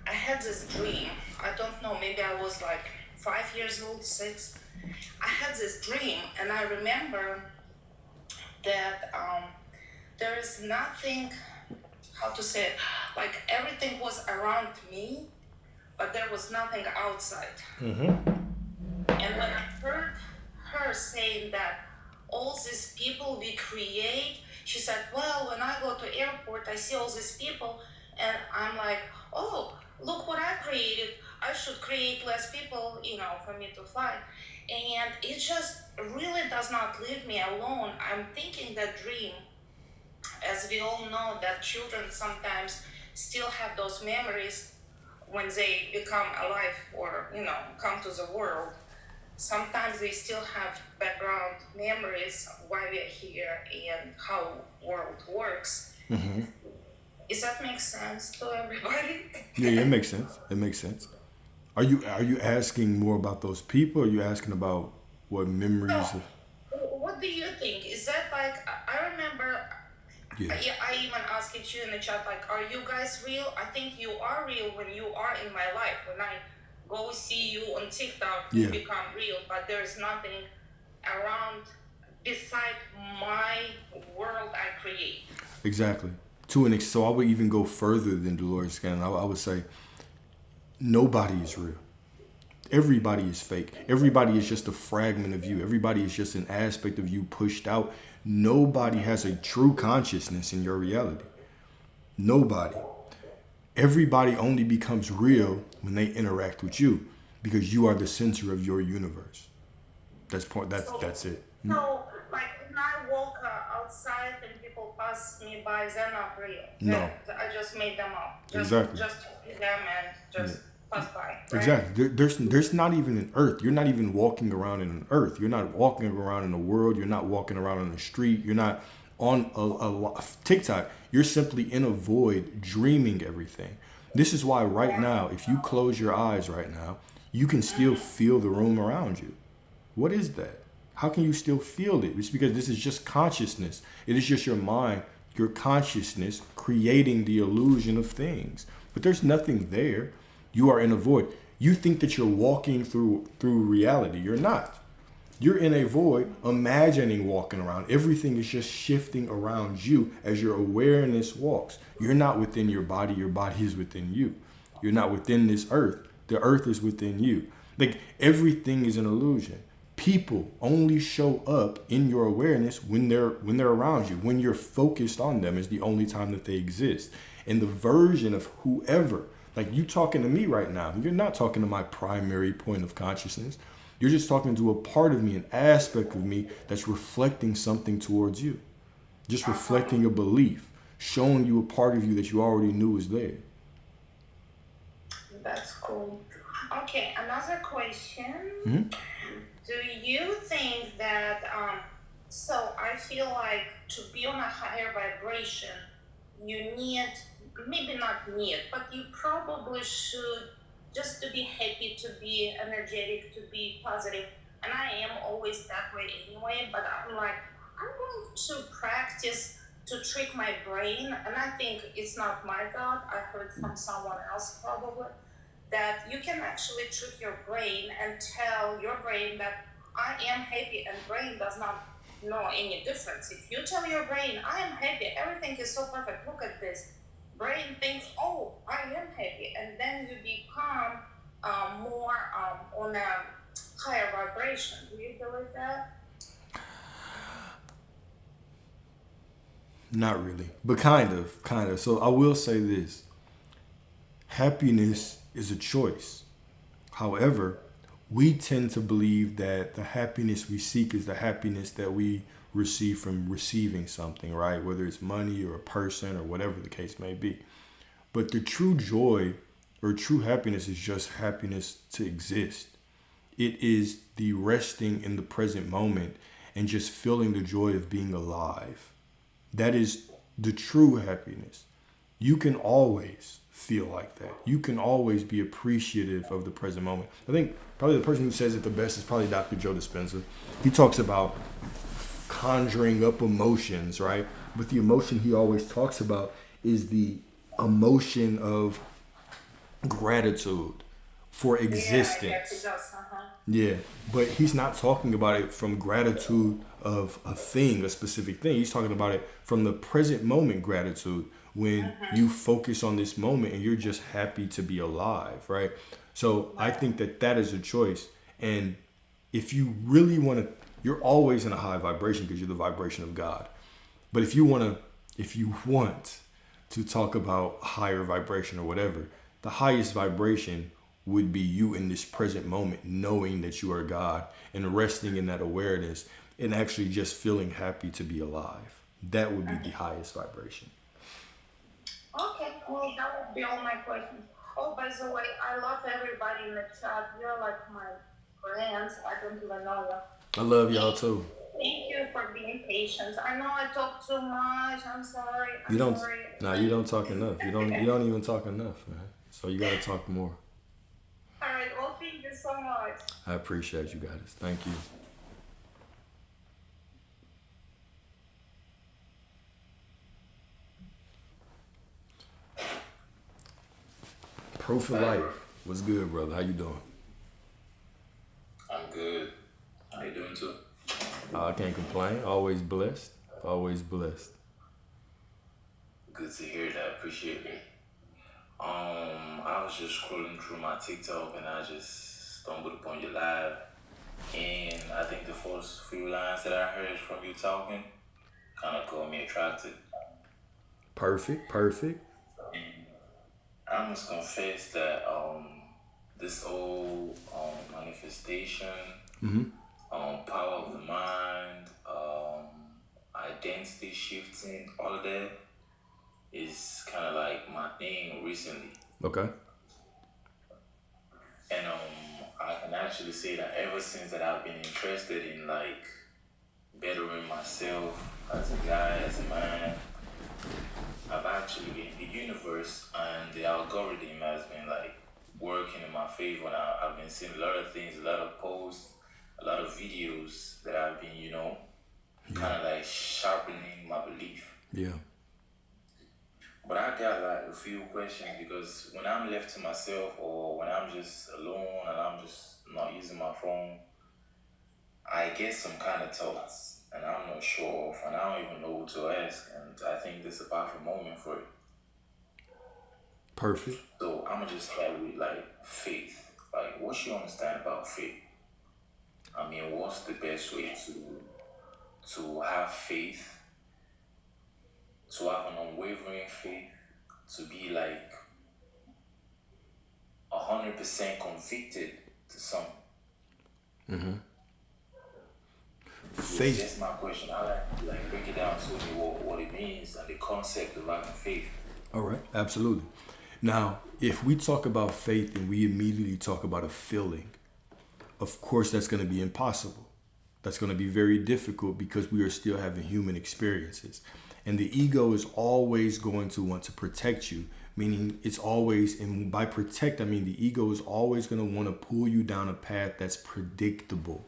I had this dream. I don't know, maybe I was like 5 years old, 6. I had this dream, and I remember that there is nothing, how to say it, like everything was around me, but there was nothing outside. And when I heard her saying that all these people we create, she said, well, when I go to airport, I see all these people, and I'm like, oh, look what I created. I should create less people, for me to fly. And it just really does not leave me alone. I'm thinking that dream, as we all know, that children sometimes still have those memories when they become alive or, come to the world. Sometimes they still have background memories why we are here and how world works. Does that make sense to everybody? Yeah, it makes sense. It makes sense. Are you asking more about those people, or are you asking about what memories? So, what do you think? Is that like, I remember, Yeah. I even asked you in the chat, like, are you guys real? I think you are real when you are in my life. When I go see you on TikTok, you Yeah. become real, but there's nothing around beside my world I create. Exactly. So I would even go further than Dolores Cannon. I would say nobody is real. Everybody is fake. Everybody is just a fragment of you. Everybody is just an aspect of you pushed out. Nobody has a true consciousness in your reality. Nobody. Everybody only becomes real when they interact with you, because you are the center of your universe. That's it. So, like, when I walk outside and people pass me by, they're not real. No. I just made them up. Exactly. Just see them and just pass by. Right? Exactly. There's not even an earth. You're not even walking around in an earth. You're not walking around in the world. You're not walking around on the street. You're not on a TikTok. You're simply in a void dreaming everything. This is why right now, if you close your eyes right now, you can still feel the room around you. What is that? How can you still feel it? It's because this is just consciousness. It is just your mind, your consciousness creating the illusion of things. But there's nothing there. You are in a void. You think that you're walking through reality. You're not. You're in a void, imagining walking around. Everything is just shifting around you as your awareness walks. You're not within your body. Your body is within you. You're not within this earth. The earth is within you. Like, everything is an illusion. People only show up in your awareness when they're around you. When you're focused on them is the only time that they exist. And the version of whoever, like you talking to me right now, you're not talking to my primary point of consciousness. You're just talking to a part of me, an aspect of me that's reflecting something towards you. Just reflecting a belief, showing you a part of you that you already knew was there. That's cool. Okay, another question. Mm-hmm. Do you think that, so I feel like to be on a higher vibration, you need, maybe not need, but you probably should, just to be happy, to be energetic, to be positive. And I am always that way anyway, but I'm like, I'm going to practice to trick my brain. And I think it's not my thought. I heard from someone else probably, that you can actually trick your brain and tell your brain that I am happy, and brain does not know any difference. If you tell your brain, I am happy, everything is so perfect, look at this, brain thinks, oh, I am happy, and then you become more on a higher vibration. Do you believe that? Not really, but kind of. So I will say this. Happiness is a choice. However, we tend to believe that the happiness we seek is the happiness that we receive from receiving something, right? Whether it's money or a person or whatever the case may be. But the true joy or true happiness is just happiness to exist. It is the resting in the present moment and just feeling the joy of being alive. That is the true happiness. You can always feel like that. You can always be appreciative of the present moment. I think probably the person who says it the best is probably Dr. Joe Dispenza. He talks about conjuring up emotions, right? But the emotion he always talks about is the emotion of gratitude for existence. Yeah, I guess it does. Yeah, but he's not talking about it from gratitude of a thing, a specific thing. He's talking about it from the present moment gratitude when you focus on this moment and you're just happy to be alive, right? So I think that that is a choice. And if you really want to, you're always in a high vibration because you're the vibration of God. But if you want to talk about higher vibration or whatever, the highest vibration would be you in this present moment, knowing that you are God and resting in that awareness and actually just feeling happy to be alive. That would be the highest vibration. Okay, well, that would be all my questions. Oh, by the way, I love everybody in the chat. You're like my friends. I don't even know you. I love y'all too. Thank you for being patient. I know I talk too much. I'm sorry. You don't. Sorry. Nah, you don't talk enough. You don't even talk enough, man. So you gotta talk more. All right. Well, thank you so much. I appreciate you guys. Thank you. Pro for life. What's good, brother? How you doing? I'm good. How you doing too? I can't complain. Always blessed. Always blessed. Good to hear that. Appreciate it. I was just scrolling through my TikTok and I just stumbled upon your live. And I think the first few lines that I heard from you talking kind of got me attracted. Perfect. I must confess that this whole manifestation, power of the mind, identity shifting, all of that is kind of like my thing recently. Okay. And I can actually say that ever since that I've been interested in like bettering myself as a guy, as a man, I've actually been the universe and the algorithm has been like working in my favor. And I've been seeing a lot of things, a lot of posts, a lot of videos that I've been, kind of like sharpening my belief. Yeah. But I got like a few questions because when I'm left to myself or when I'm just alone and I'm just not using my phone, I get some kind of thoughts and I'm not sure of and I don't even know who to ask, and I think this is a powerful moment for it. Perfect. So I'm gonna just start with like faith. Like, what you understand about faith? I mean, what's the best way to have faith? To have an unwavering faith, to be like 100% convicted to something. Faith. That's my question. I like to like break it down to me what it means and the concept of having faith. All right. Absolutely. Now, if we talk about faith and we immediately talk about a feeling, of course, that's going to be impossible. That's going to be very difficult because we are still having human experiences. And the ego is always going to want to protect you, meaning it's always, and by protect, I mean the ego is always going to want to pull you down a path that's predictable.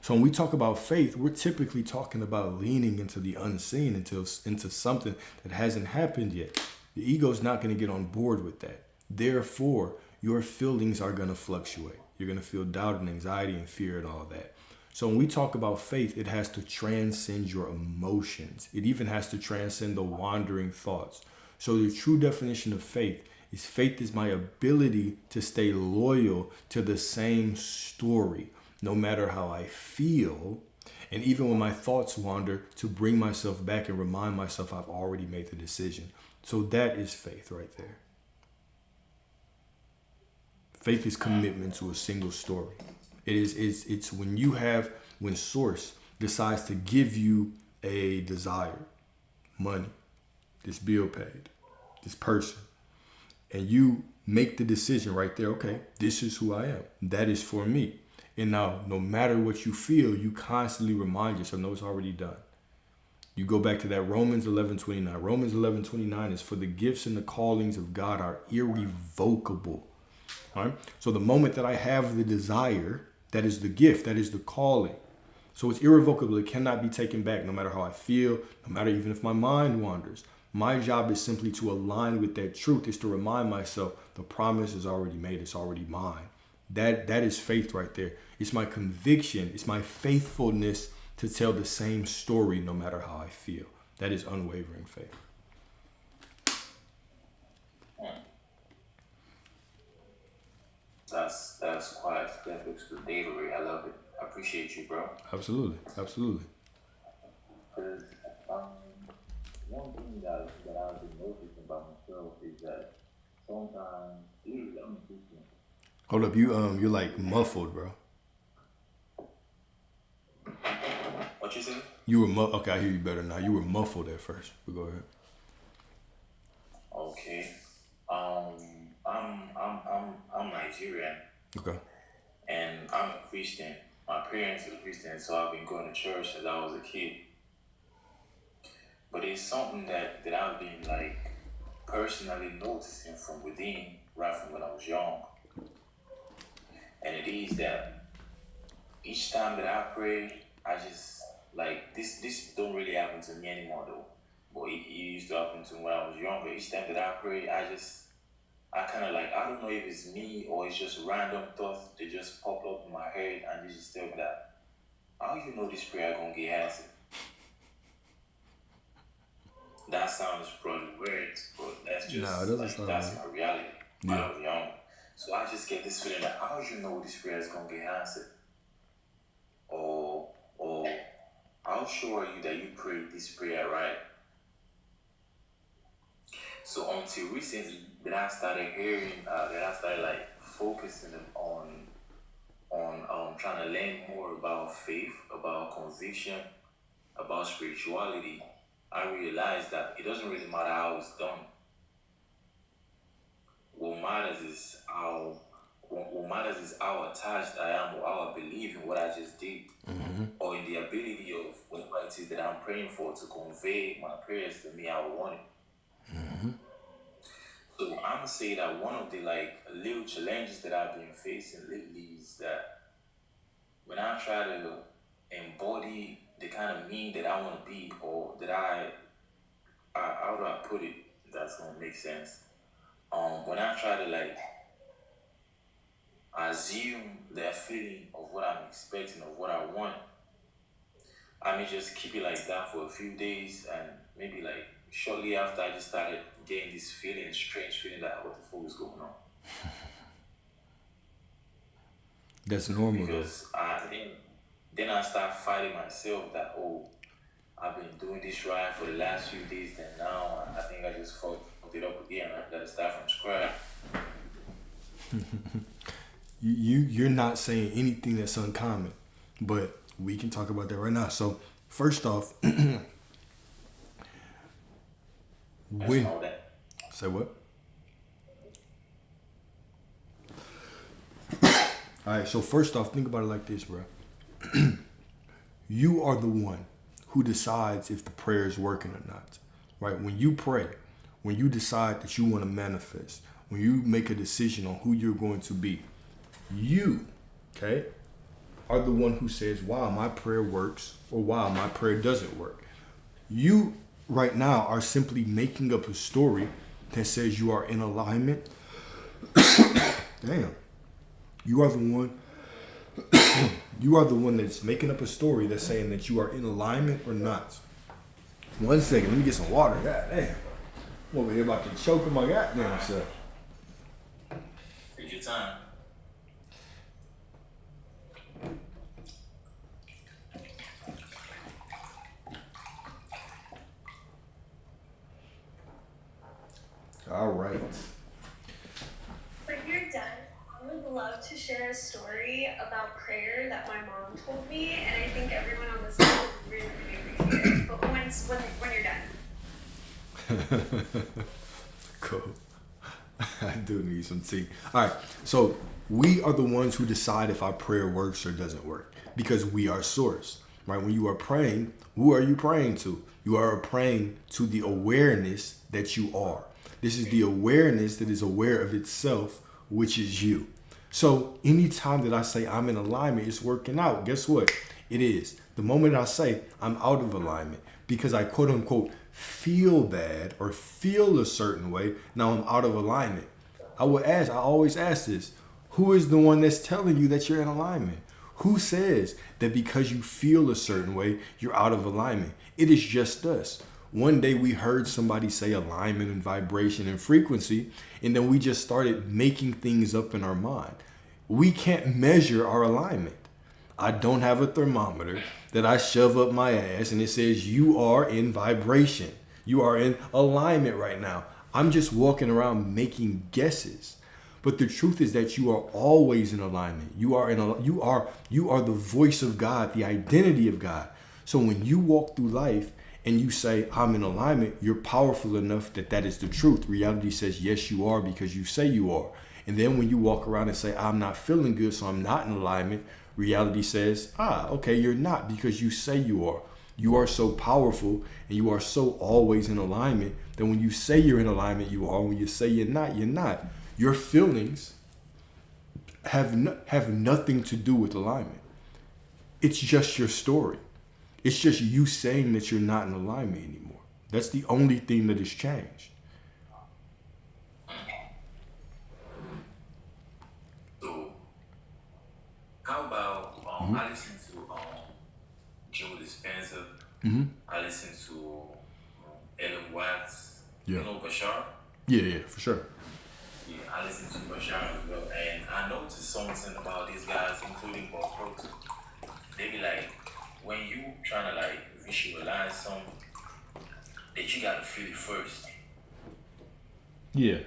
So when we talk about faith, we're typically talking about leaning into the unseen, into something that hasn't happened yet. The ego is not going to get on board with that. Therefore, your feelings are going to fluctuate. You're going to feel doubt and anxiety and fear and all that. So when we talk about faith, it has to transcend your emotions. It even has to transcend the wandering thoughts. So the true definition of faith is my ability to stay loyal to the same story, no matter how I feel. And even when my thoughts wander, to bring myself back and remind myself I've already made the decision. So that is faith right there. Faith is commitment to a single story. It's when Source decides to give you a desire, money, this bill paid, this person, and you make the decision right there, okay, this is who I am. That is for me. And now, no matter what you feel, you constantly remind yourself, no, it's already done. You go back to that Romans 11:29. Romans 11:29 is for the gifts and the callings of God are irrevocable. All right? So the moment that I have the desire, that is the gift, that is the calling. So it's irrevocable. It cannot be taken back, no matter how I feel, no matter even if my mind wanders. My job is simply to align with that truth, is to remind myself the promise is already made. It's already mine. That is faith right there. It's my conviction. It's my faithfulness to tell the same story no matter how I feel. That is unwavering faith. That's quite self-explanatory. I love it. I appreciate you, bro. Absolutely. Absolutely. Because one thing that I've been noticing about myself is that sometimes I'm Christian. Hold up, you're like muffled, bro. What you say? You were okay. I hear you better now. You were muffled at first. But go ahead. Okay. I'm Nigerian. Okay. And I'm a Christian. My parents are Christian, so I've been going to church since I was a kid. But it's something that I've been like personally noticing from within right from when I was young. And it is that each time that I pray, I just like this don't really happen to me anymore though. But it used to happen to me when I was younger. Each time that I pray, I kind of like, I don't know if it's me or it's just random thoughts that just pop up in my head and they just tell me that, how you know this prayer gonna get answered? That sounds probably weird, but that's just that's my reality when I was young. So I just get this feeling that, how you know this prayer is gonna get answered? Or how sure are you that you prayed this prayer right? So until recently, that I started hearing, that I started like focusing on trying to learn more about faith, about conviction, about spirituality. I realized that it doesn't really matter how it's done. What matters is how attached I am, or how I believe in what I just did, or in the ability of whatever it is that I'm praying for to convey my prayers to me how I want it. So I'm gonna say that one of the like little challenges that I've been facing lately is that when I try to embody the kind of me that I want to be, or that I how do I put it? That's gonna make sense. When I try to like assume that feeling of what I'm expecting, of what I want, I may just keep it like that for a few days, and maybe like shortly after, I just started getting this feeling, strange feeling that what the fuck is going on. That's normal. Because then I start fighting myself that, oh, I've been doing this right for the last few days, and now I think I just fucked it up again. I gotta start from scratch. You're not saying anything that's uncommon, but we can talk about that right now. So first off, when say what? All right. So first off, think about it like this, bro. You are the one who decides if the prayer is working or not, right? When you pray, when you decide that you want to manifest, when you make a decision on who you're going to be, you, okay, are the one who says, wow, my prayer works, or wow, my prayer doesn't work. You right now are simply making up a story that says you are in alignment. Damn. You are the one. You are the one that's making up a story that's saying that you are in alignment or not. 1 second, let me get some water. God damn. I'm over here about to choke on my goddamn self. Take your time. All right. When you're done, I would love to share a story about prayer that my mom told me, and I think everyone on this call would really, really appreciate it. But when you're done. Cool. I do need some tea. All right. So we are the ones who decide if our prayer works or doesn't work, because we are source, right? When you are praying, who are you praying to? You are praying to the awareness that you are. This is the awareness that is aware of itself, which is you. So anytime that I say I'm in alignment, it's working out. Guess what? It is. The moment I say I'm out of alignment because I quote unquote feel bad or feel a certain way, now I'm out of alignment. I always ask this, who is the one that's telling you that you're in alignment? Who says that because you feel a certain way, you're out of alignment? It is just us. One day we heard somebody say alignment and vibration and frequency, and then we just started making things up in our mind. We can't measure our alignment. I don't have a thermometer that I shove up my ass and it says you are in vibration. You are in alignment right now. I'm just walking around making guesses. But the truth is that you are always in alignment. You are the voice of God, the identity of God. So when you walk through life and you say, I'm in alignment, you're powerful enough that that is the truth. Reality says, yes, you are, because you say you are. And then when you walk around and say, I'm not feeling good, so I'm not in alignment, reality says, okay, you're not, because you say you are. You are so powerful and you are so always in alignment that when you say you're in alignment, you are. When you say you're not, you're not. Your feelings have nothing to do with alignment. It's just your story. It's just you saying that you're not in alignment anymore. That's the only thing that has changed. So, how about I listen to Joe Dispenza. I listen to Ellen Watts. Yeah. You know Bashar? Yeah, for sure. Yeah, I listen to Bashar as well, and I noticed something about these guys, including Bob Proctor. They be like, when you trying to like visualize something, that you gotta feel it first. Yeah.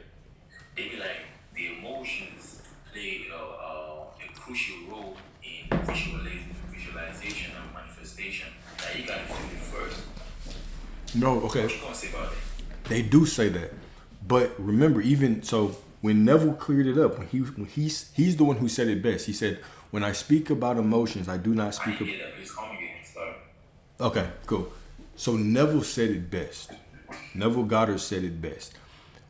They be like, the emotions play a crucial role in visualization and manifestation. Like you gotta feel it first. No, okay. What you gonna say about that? They do say that. But remember, even so, when Neville cleared it up, when he's the one who said it best. He said, when I speak about emotions, I do not speak I about... get that. Please call me again. Sorry. Okay, cool. So Neville said it best. Neville Goddard said it best.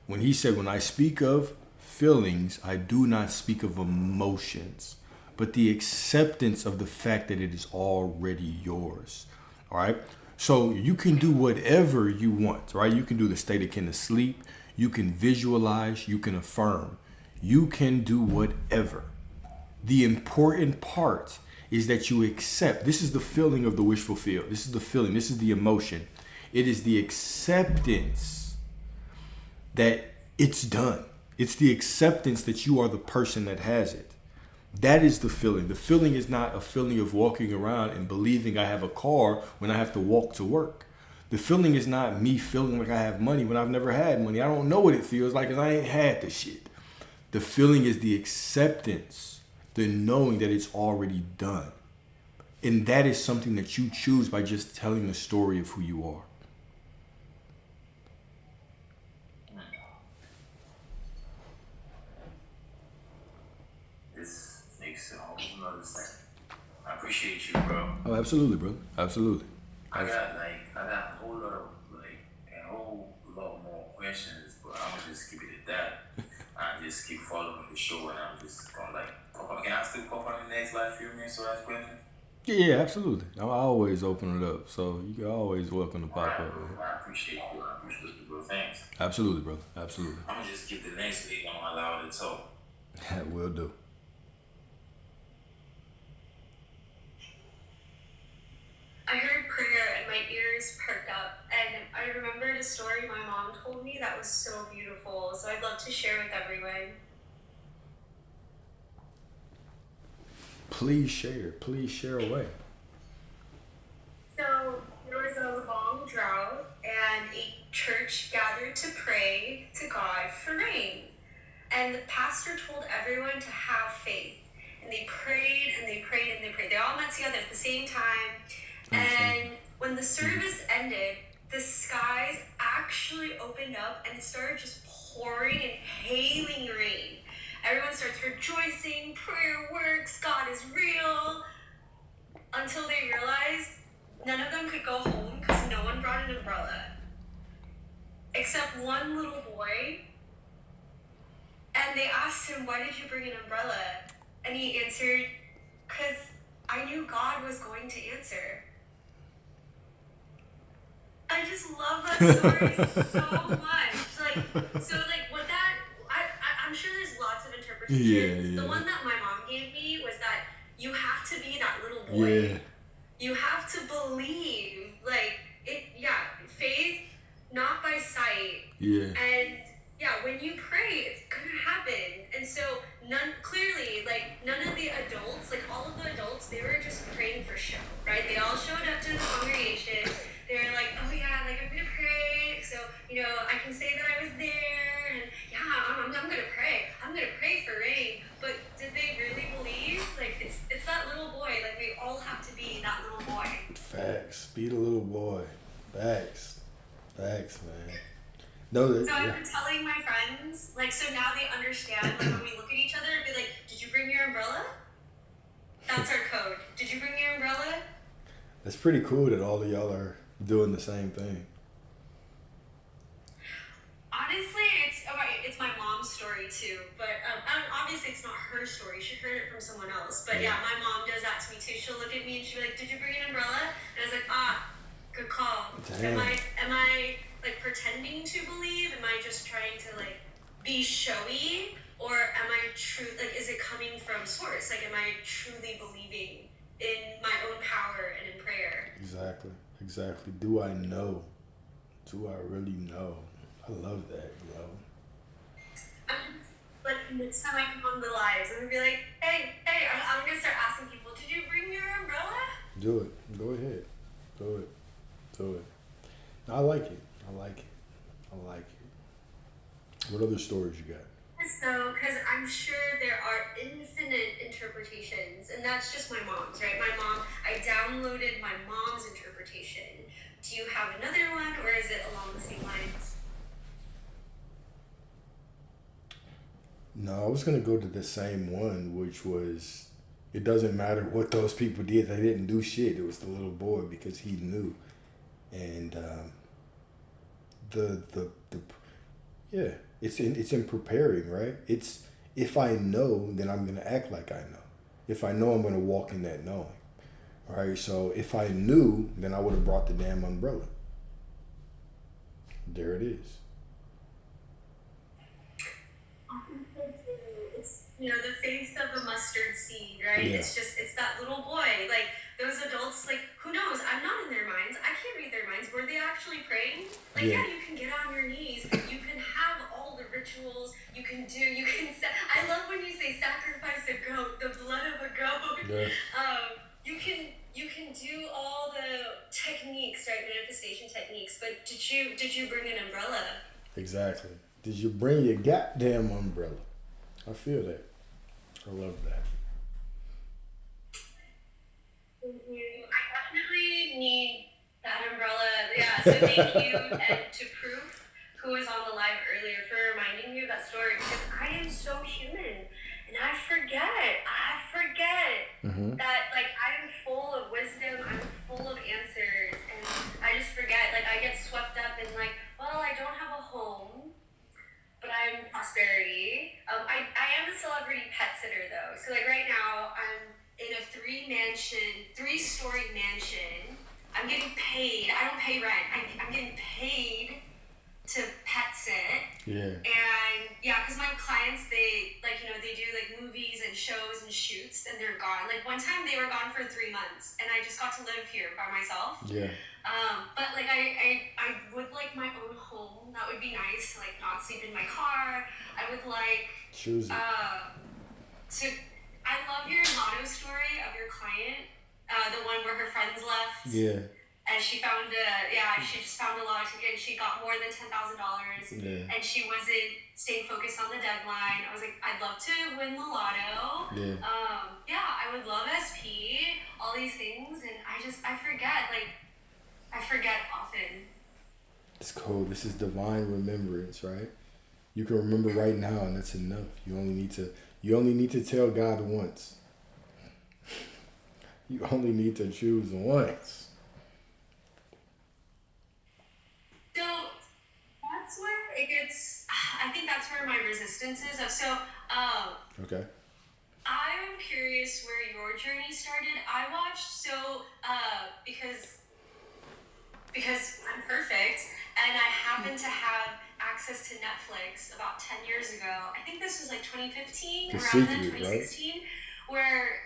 When he said, when I speak of feelings, I do not speak of emotions, but the acceptance of the fact that it is already yours. All right? So you can do whatever you want, right? You can do the state akin to sleep. You can visualize. You can affirm. You can do whatever. The important part is that you accept. This is the feeling of the wish fulfilled. This is the feeling. This is the emotion. It is the acceptance that it's done. It's the acceptance that you are the person that has it. That is the feeling. The feeling is not a feeling of walking around and believing I have a car when I have to walk to work. The feeling is not me feeling like I have money when I've never had money. I don't know what it feels like because I ain't had the shit. The feeling is the acceptance, the knowing that it's already done. And that is something that you choose by just telling the story of who you are. This makes a whole nother sense. I appreciate you, bro. Oh, absolutely, brother. Absolutely. I got a whole lot of a whole lot more questions, but I'm gonna just keep it at that and just keep following the show, and I'm just gonna pop up. Can I still pop on the next live few minutes so ask questions? Yeah, absolutely. I always open it up, so you're always welcome to pop up. I appreciate you. I appreciate you, bro. Thanks. Absolutely, brother. Absolutely. I'm gonna just keep the next week. I'm gonna allow it to talk. Will do. I heard prayer and my ears perked up, and I remembered a story my mom told me that was so beautiful, so I'd love to share with everyone. Please share. Please share away. So there was a long drought, and a church gathered to pray to God for rain. And the pastor told everyone to have faith. And they prayed and they prayed and they prayed. They all met together at the same time. And when the service ended, the skies actually opened up and it started just pouring and hailing rain. Everyone starts rejoicing, prayer works, God is real. Until they realized none of them could go home because no one brought an umbrella. Except one little boy. And they asked him, why did you bring an umbrella? And he answered, because I knew God was going to answer. I just love that story so much. Like what that I'm sure there's lots of interpretations. Yeah. The one that my mom gave me was that you have to be that little boy. Yeah. You have to believe, like it. Yeah, faith, not by sight. Yeah. And yeah, when you pray, it's gonna happen. And so clearly, like none of the adults, like all of the adults, they were just praying for show, right? They all showed up to the congregation. They were like, oh yeah, like I'm gonna pray, so I can say that I was there, and yeah, I'm gonna pray. I'm gonna pray for rain. But did they really believe? Like it's that little boy. Like we all have to be that little boy. Facts. Be the little boy. Facts, man. No, that, So I've yeah. been telling my friends, like, so now they understand, like, when we look at each other and be like, did you bring your umbrella? That's our code. Did you bring your umbrella? It's pretty cool that all of y'all are doing the same thing. Honestly, it's my mom's story too, but obviously it's not her story. She heard it from someone else. But yeah, my mom does that to me too. She'll look at me and she'll be like, did you bring an umbrella? And I was like, good call. Damn. Am I like pretending to believe? Am I just trying to like be showy? Or am I is it coming from source? Like, am I truly believing in my own power and in prayer? Exactly. Do I know? Do I really know? I love that, yo. Like, next time I come on the lives, I'm gonna be like, hey, I'm gonna start asking people, did you bring your umbrella? Do it. Go ahead. Do it. I like it. What other stories you got? So, because I'm sure there are infinite interpretations, and that's just my mom's, right? My mom, I downloaded my mom's interpretation. Do you have another one, or is it along the same lines? No, I was gonna go to the same one, which was, it doesn't matter what those people did. They didn't do shit. It was the little boy because he knew, and it's in preparing, right? It's, if I know, then I'm gonna act like I know. If I know, I'm gonna walk in that knowing. All right. So if I knew, then I would have brought the damn umbrella. There it is. It's, the faith of a mustard seed, right? Yeah. It's that little boy. Like, those adults, like, who knows? I'm not in their minds. I can't read their minds. Were they actually praying? Like, yeah, you can get on your knees. You can have all the rituals. I love when you say sacrifice a goat, the blood of a goat. Yeah. You can do all the techniques, right? Manifestation techniques. But did you bring an umbrella? Exactly. Did you bring your goddamn umbrella? I feel that. I love that. I definitely need that umbrella. Yeah, so thank you, Ed, to Proof, who was on the live earlier, for reminding me of that story, because I am so human, and I forget that, like, I'm full of wisdom, I'm full of answers, and I just forget, like, I get swept up in, like, well, I don't have a home, but I'm prosperity. I am a celebrity pet sitter, though, so, like, right now, I'm in a 3-story mansion. I'm getting paid. I don't pay rent. I'm getting paid to pet sit. Yeah. And yeah, because my clients, they they do like movies and shows and shoots, and they're gone. Like one time they were gone for 3 months, and I just got to live here by myself. Yeah. But like I would like my own home. That would be nice. Like not sleep in my car. I would like Choose it. I love your lotto story of your client, the one where her friends left. Yeah. And she found she just found a lotto ticket. She got more than $10,000, Yeah. and she wasn't staying focused on the deadline. I was like, I'd love to win the lotto. Yeah. I would love SP, all these things, and I forget. Like, I forget often. It's cool. This is divine remembrance, right? You can remember right now, and that's enough. You only need to tell God once. You only need to choose once. So that's where it gets. I think that's where my resistance is. So, Okay. I'm curious where your journey started. I watched because because I'm perfect, and I happen to have access to Netflix about 10 years ago. I think this was like 2015, The around then, Secret, right? 2016, where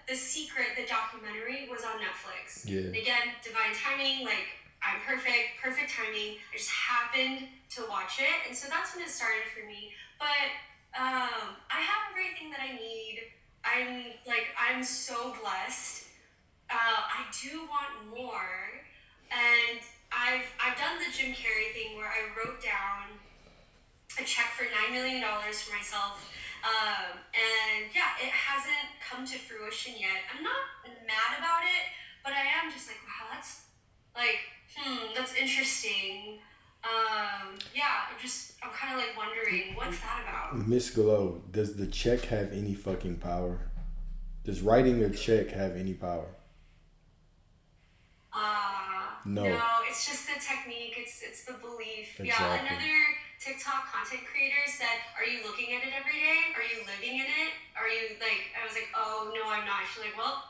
The Secret, the documentary, was on Netflix. Yeah. And again, divine timing, like, I'm perfect timing. I just happened to watch it, and so that's when it started for me. But I have everything that I need. I'm so blessed. I do want more, and I've done the Jim Carrey thing where I wrote down a check for $9 million for myself. And yeah, it hasn't come to fruition yet. I'm not mad about it, but I am just like, wow, that's like, that's interesting. Yeah, I'm kind of like wondering, what's that about? Miss Glow, does the check have any fucking power? Does writing a check have any power? No. No, it's just the technique. It's the belief. Exactly. Yeah, another TikTok content creator said, "Are you looking at it every day? Are you living in it? Are you like?" I was like, "Oh no, I'm not." She's like, "Well,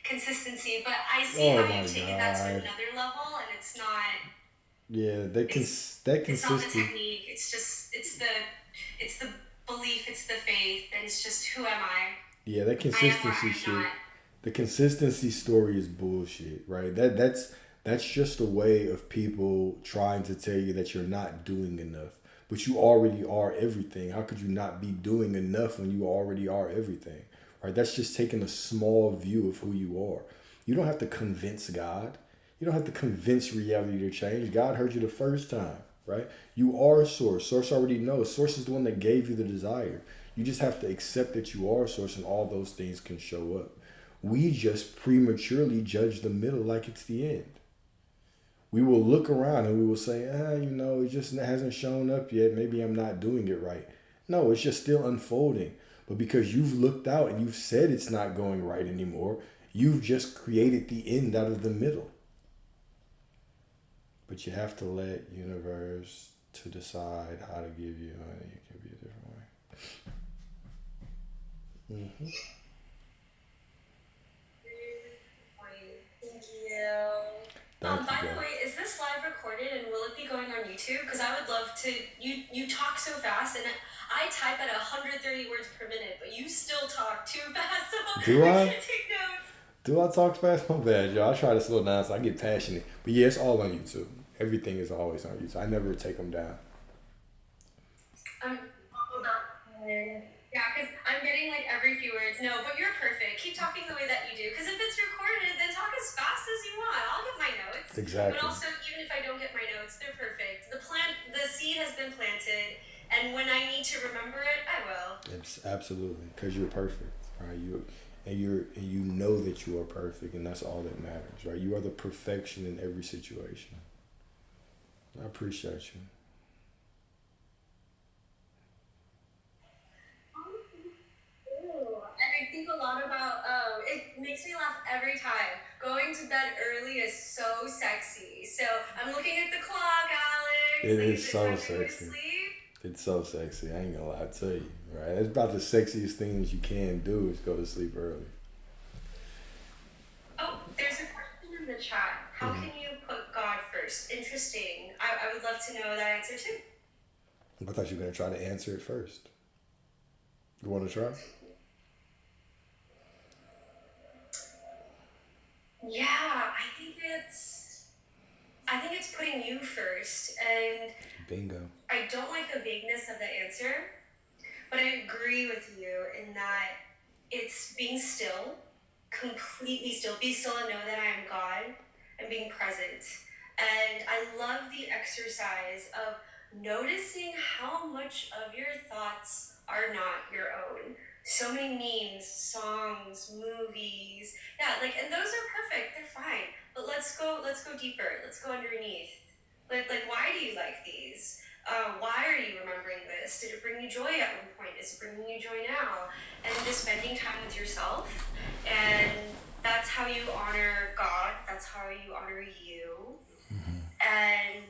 consistency." But I see Oh how my you've taken that to God. another level, and it's not. Yeah, that It's not the consistency. technique. It's the belief. It's the faith, and it's just who am I? Yeah, that I am or consistency I'm shit. not. The consistency story is bullshit, right? That's just a way of people trying to tell you that you're not doing enough. But you already are everything. How could you not be doing enough when you already are everything? Right? That's just taking a small view of who you are. You don't have to convince God. You don't have to convince reality to change. God heard you the first time, right? You are Source. Source already knows. Source is the one that gave you the desire. You just have to accept that you are Source, and all those things can show up. We just prematurely judge the middle like it's the end. We will look around and we will say, it just hasn't shown up yet. Maybe I'm not doing it right. No, it's just still unfolding. But because you've looked out and you've said it's not going right anymore, you've just created the end out of the middle. But you have to let universe to decide how to give you money. It can be a different way. Mm-hmm. Thank you. Thank By you, the bro. way, is this live recorded and will it be going on YouTube? Because I would love to. You talk so fast, and I type at 130 words per minute, but you still talk too fast. So Do I? can't take notes. Do I talk fast? My bad, y'all. I try to slow down so I get passionate. But yeah, it's all on YouTube. Everything is always on YouTube. I never take them down. Hold on. Yeah, because I'm getting like every few words. No, but you're perfect. Keep talking the way that you do. Because if it's recorded, then talk as fast as you want. I'll get my notes. Exactly. But also, even if I don't get my notes, they're perfect. The seed has been planted, and when I need to remember it, I will. It's absolutely, because you're perfect, right? You know that you are perfect, and that's all that matters, right? You are the perfection in every situation. I appreciate you. And I think a lot about, it makes me laugh every time. Going to bed early is so sexy. So I'm looking at the clock, Alex. It like, is so time to go to sexy. sleep? It's so sexy. I ain't gonna lie to you, right? It's about the sexiest things you can do is go to sleep early. Oh, there's a question in the chat. How can you put God first? Interesting. I would love to know that answer too. I thought you were gonna try to answer it first. You want to try? Yeah, I think it's putting you first, and Bingo. I don't like the vagueness of the answer, but I agree with you in that it's being still, completely still. Be still and know that I am God, and being present. And I love the exercise of noticing how much of your thoughts are not your own. So many memes, songs, movies, and those are perfect. They're fine. But let's go deeper. Let's go underneath. Like why do you like these? Why are you remembering this? Did it bring you joy at one point? Is it bringing you joy now? And just spending time with yourself, and that's how you honor God. That's how you honor you. And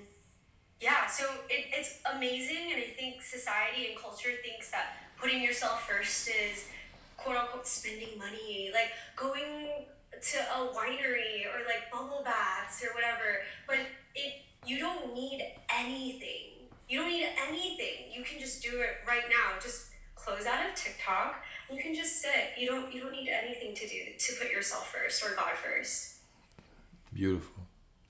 yeah, so it's amazing, and I think society and culture thinks that putting yourself first is quote unquote spending money, like going to a winery or like bubble baths or whatever. But you don't need anything. You don't need anything. You can just do it right now. Just close out of TikTok. You can just sit. You don't need anything to put yourself first or God first. Beautiful.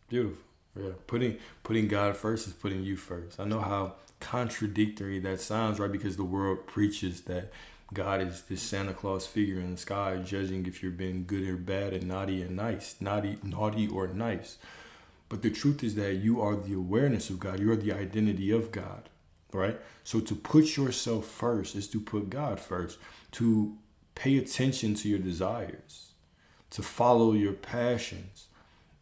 Beautiful. Yeah. Putting God first is putting you first. I know how contradictory that sounds, right? Because the world preaches that God is this Santa Claus figure in the sky judging if you're being good or bad and naughty or nice, naughty or nice. But the truth is that you are the awareness of God. You are the identity of God, right? So to put yourself first is to put God first, to pay attention to your desires, to follow your passions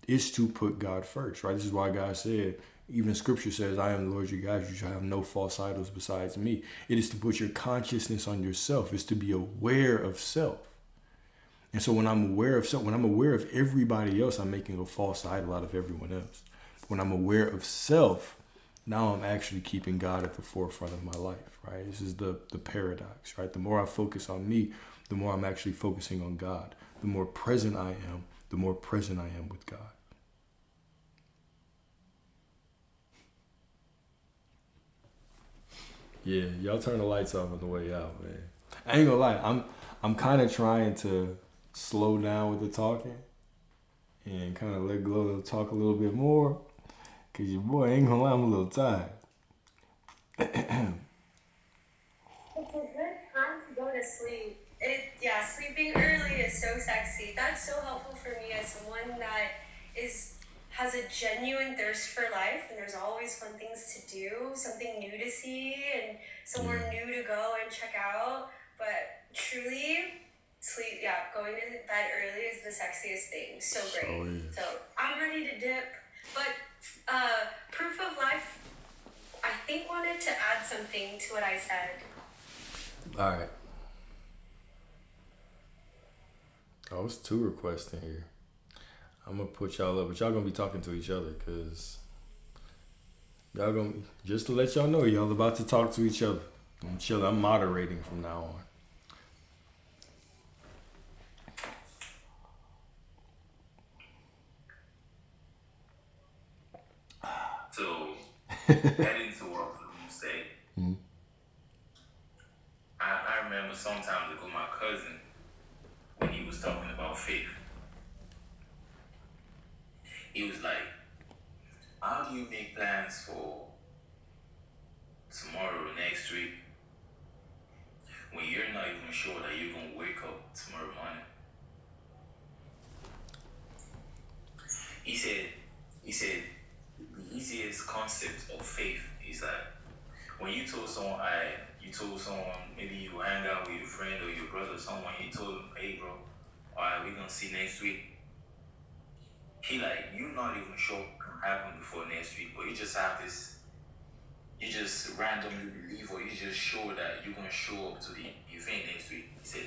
is to put God first, right? This is why God said, even scripture says, I am the Lord your God, you shall have no false idols besides me. It is to put your consciousness on yourself. It's to be aware of self. And so when I'm aware of self, when I'm aware of everybody else, I'm making a false idol out of everyone else. When I'm aware of self, now I'm actually keeping God at the forefront of my life, right? This is the paradox, right? The more I focus on me, the more I'm actually focusing on God. The more present I am, the more present I am with God. Yeah, y'all turn the lights off on the way out, man. I ain't gonna lie, I'm kind of trying to slow down with the talking and kind of let Glow talk a little bit more, cause your boy ain't gonna lie, I'm a little tired. It's a good time to go to sleep. Sleeping early is so sexy. That's so helpful for me as someone that has a genuine thirst for life, and there's always fun things to do, something new to see, and somewhere new to go and check out. But truly, going to bed early is the sexiest thing. So great. So I'm ready to dip. But Proof of Life, I think, wanted to add something to what I said. All right. Oh, it's 2 requests in here. I'm gonna put y'all up, but y'all gonna be talking to each other, cause y'all gonna, just to let y'all know, y'all about to talk to each other. I'm chilling. I'm moderating from now on. So, heading to what you say, I remember some time ago my cousin, when he was talking about faith, he was like, how do you make plans for tomorrow or next week when you're not even sure that you're going to wake up tomorrow morning? He said the easiest concept of faith is that when you told someone, maybe you hang out with your friend or your brother or someone, you told them, hey bro, alright, we're going to see next week. He like, you're not even sure what can happen before next week, but you just have this, you just randomly believe, or you just sure that you're going to show up to the event next week. He said,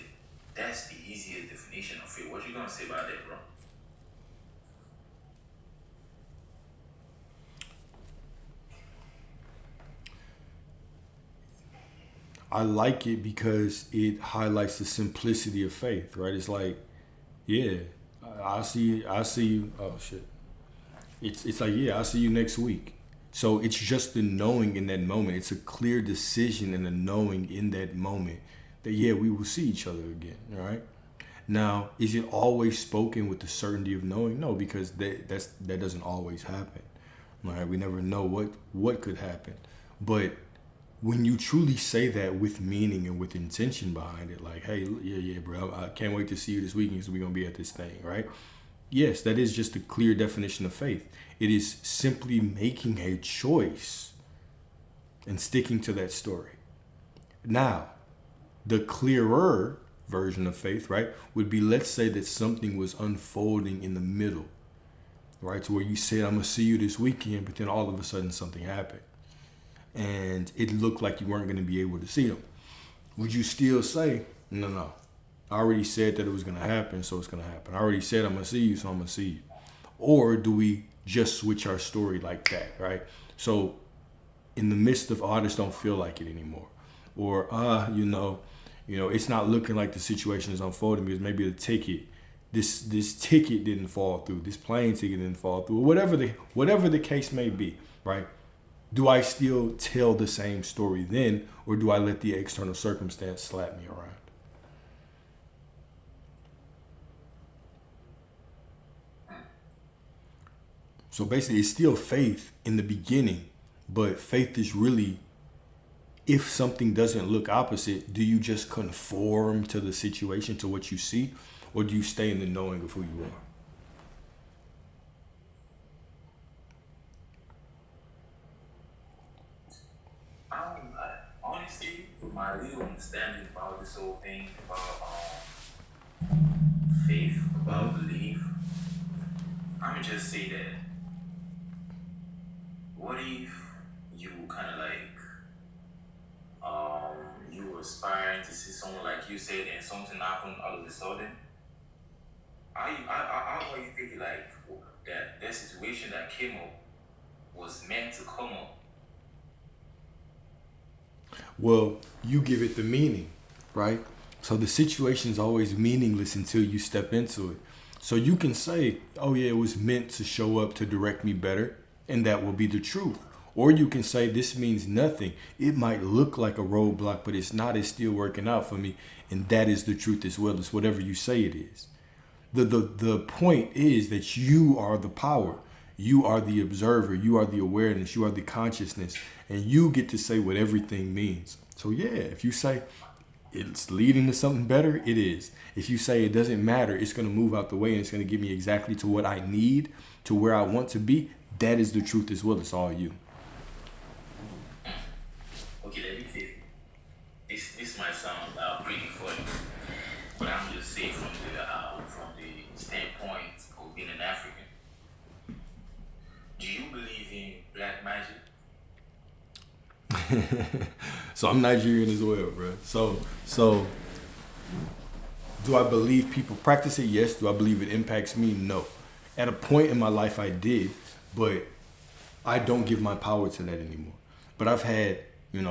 that's the easiest definition of faith. What you going to say about that, bro? I like it because it highlights the simplicity of faith, right? It's like, yeah, I see you. Oh shit. It's like, yeah, I'll see you next week. So it's just the knowing in that moment. It's a clear decision and a knowing in that moment that, yeah, we will see each other again, right? Now, is it always spoken with the certainty of knowing? No, because that doesn't always happen, right? We never know what could happen. But when you truly say that with meaning and with intention behind it, like, hey, yeah, bro, I can't wait to see you this weekend because we're going to be at this thing, right? Yes, that is just a clear definition of faith. It is simply making a choice and sticking to that story. Now, the clearer version of faith, right, would be, let's say that something was unfolding in the middle, right, to where you said, I'm going to see you this weekend, but then all of a sudden something happened. And it looked like you weren't going to be able to see them. Would you still say, no, I already said that it was going to happen, so it's going to happen. I already said I'm going to see you, so I'm going to see you. Or do we just switch our story like that, right? So in the midst of, I just don't feel like it anymore. Or, it's not looking like the situation is unfolding because maybe the ticket this ticket didn't fall through, this plane ticket didn't fall through, or whatever the case may be, right? Do I still tell the same story then, or do I let the external circumstance slap me around? So basically, it's still faith in the beginning, but faith is really, if something doesn't look opposite, do you just conform to the situation, to what you see, or do you stay in the knowing of who you are? Honestly, with my little understanding about this whole thing, about faith, about belief, I'm gonna just say that what if you kind of like, you were aspiring to see someone like you said, and something happened all of a sudden? How are you thinking like that situation that came up was meant to come up? Well, you give it the meaning, right? So the situation's always meaningless until you step into it. So you can say, oh yeah, it was meant to show up to direct me better, and that will be the truth. Or you can say, this means nothing. It might look like a roadblock, but it's not. It's still working out for me. And that is the truth as well. It's whatever you say it is. The point is that you are the power. You are the observer. You are the awareness. You are the consciousness. And you get to say what everything means. So yeah, if you say it's leading to something better, it is. If you say it doesn't matter, it's going to move out the way and it's going to get me exactly to what I need, to where I want to be, that is the truth as well. It's all you. Okay, let me say this might sound pretty funny, but I'm just saying from the standpoint of being an African. Do you believe in black magic? So I'm Nigerian as well, bro. So do I believe people practice it? Yes. Do I believe it impacts me? No. At a point in my life I did, but I don't give my power to that anymore. But I've had,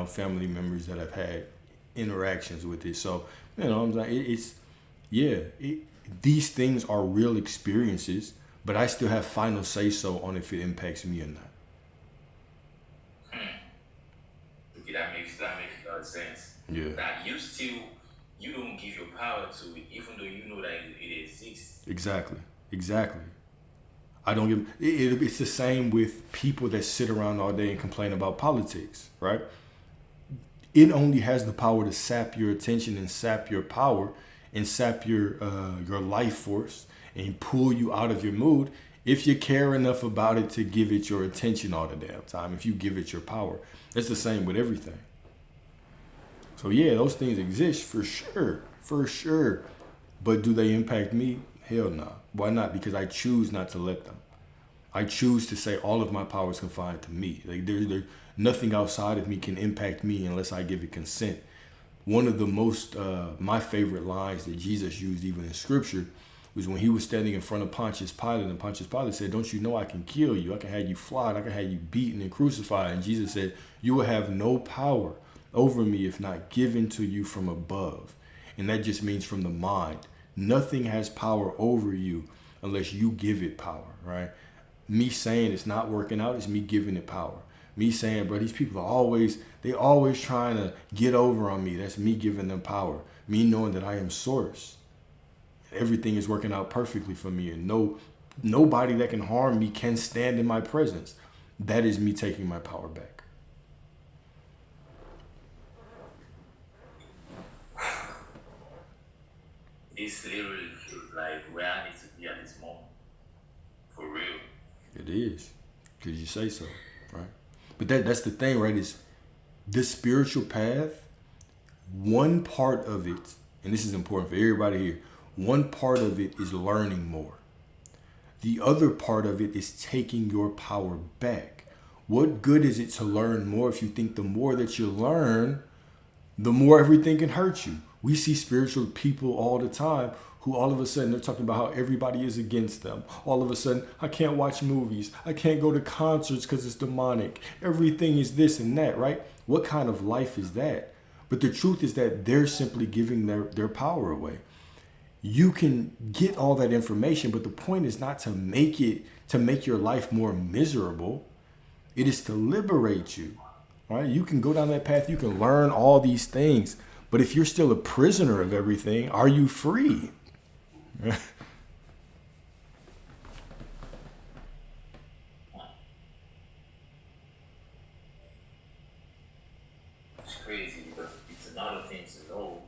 family members that I've had interactions with it. So, I'm like, these things are real experiences, but I still have final say so on if it impacts me or not. Okay, that makes a lot of sense. Yeah. That you don't give your power to it, even though you know that it exists. Exactly. I don't give it's the same with people that sit around all day and complain about politics, right? It only has the power to sap your attention and sap your power and sap your life force and pull you out of your mood if you care enough about it to give it your attention all the damn time, if you give it your power. It's the same with everything. So yeah, those things exist for sure. But do they impact me? Hell no. Why not? Because I choose not to let them. I choose to say all of my power is confined to me. Like there's nothing outside of me can impact me unless I give it consent. One of the most, my favorite lines that Jesus used even in scripture was when he was standing in front of Pontius Pilate, and Pontius Pilate said, don't you know I can kill you? I can have you flogged. I can have you beaten and crucified. And Jesus said, you will have no power over me if not given to you from above. And that just means from the mind. Nothing has power over you unless you give it power, right? Me saying it's not working out is me giving it power. Me saying, bro, these people are always trying to get over on me. That's me giving them power. Me knowing that I am source. Everything is working out perfectly for me, and nobody that can harm me can stand in my presence. That is me taking my power back. This literally feels like where I need to be at this moment. For real. It is. Because you say so, right? But that's the thing, right? Is this spiritual path, one part of it, and this is important for everybody here, one part of it is learning more. The other part of it is taking your power back. What good is it to learn more if you think the more that you learn, the more everything can hurt you? We see spiritual people all the time who all of a sudden they're talking about how everybody is against them. All of a sudden, I can't watch movies. I can't go to concerts because it's demonic. Everything is this and that, right? What kind of life is that? But the truth is that they're simply giving their power away. you can get all that information, but the point is not to make your life more miserable. It is to liberate you. Right? You can go down that path, you can learn all these things, but if you're still a prisoner of everything, are you free? It's crazy because it's another thing to know,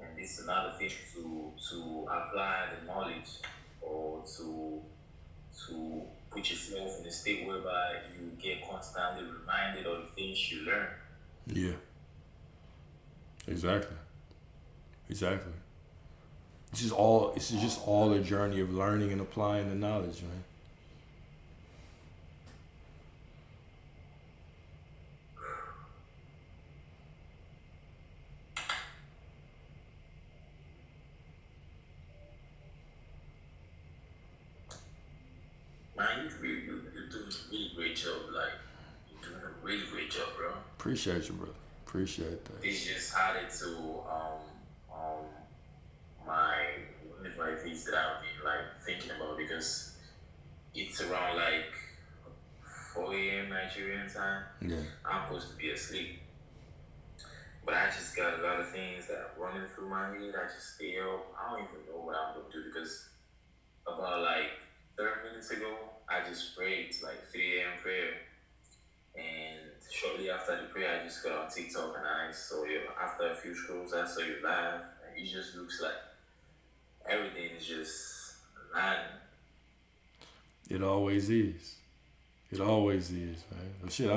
and it's another thing to apply the knowledge or to put yourself in a state whereby you get constantly reminded of the things you learn. Yeah. Exactly. This is just all a journey of learning and applying the knowledge, man. Man, you're doing a really great job. Like, you're doing a really great job, bro. Appreciate you, brother. Appreciate that. It's just added to my one of my things that I've been like thinking about because it's around like 4 a.m. Nigerian time. Yeah. I'm supposed to be asleep, but I just got a lot of things that are running through my head. I just stay up. I don't even know what I'm gonna do because about like 30 minutes ago, I just prayed like 3 a.m. prayer. And shortly after the prayer, I just got on TikTok and I saw you. After a few scrolls, I saw you live. And it just looks like everything is just lining. It always is. It always is, man. But shit,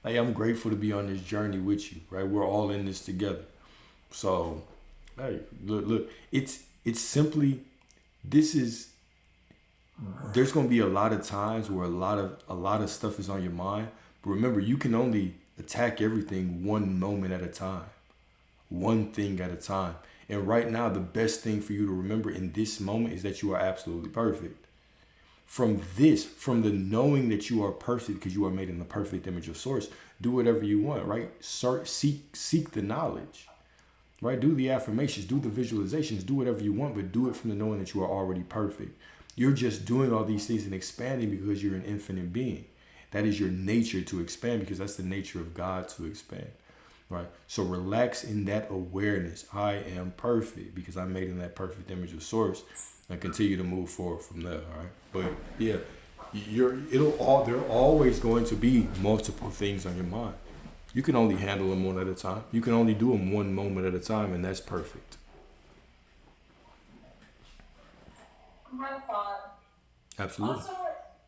I'm grateful to be on this journey with you, right? We're all in this together. So, hey, look, it's simply, there's going to be a lot of times where a lot of stuff is on your mind. But remember, you can only attack everything one moment at a time, one thing at a time. And right now, the best thing for you to remember in this moment is that you are absolutely perfect. From the knowing that you are perfect because you are made in the perfect image of Source, do whatever you want, right? Seek the knowledge, right? Do the affirmations, do the visualizations, do whatever you want, but do it from the knowing that you are already perfect. You're just doing all these things and expanding because you're an infinite being. That is your nature to expand because that's the nature of God to expand, right? So relax in that awareness. I am perfect because I'm made in that perfect image of Source, and continue to move forward from there, all right? But yeah, there are always going to be multiple things on your mind. You can only handle them one at a time. You can only do them one moment at a time, and that's perfect. I had a thought. Absolutely. Also,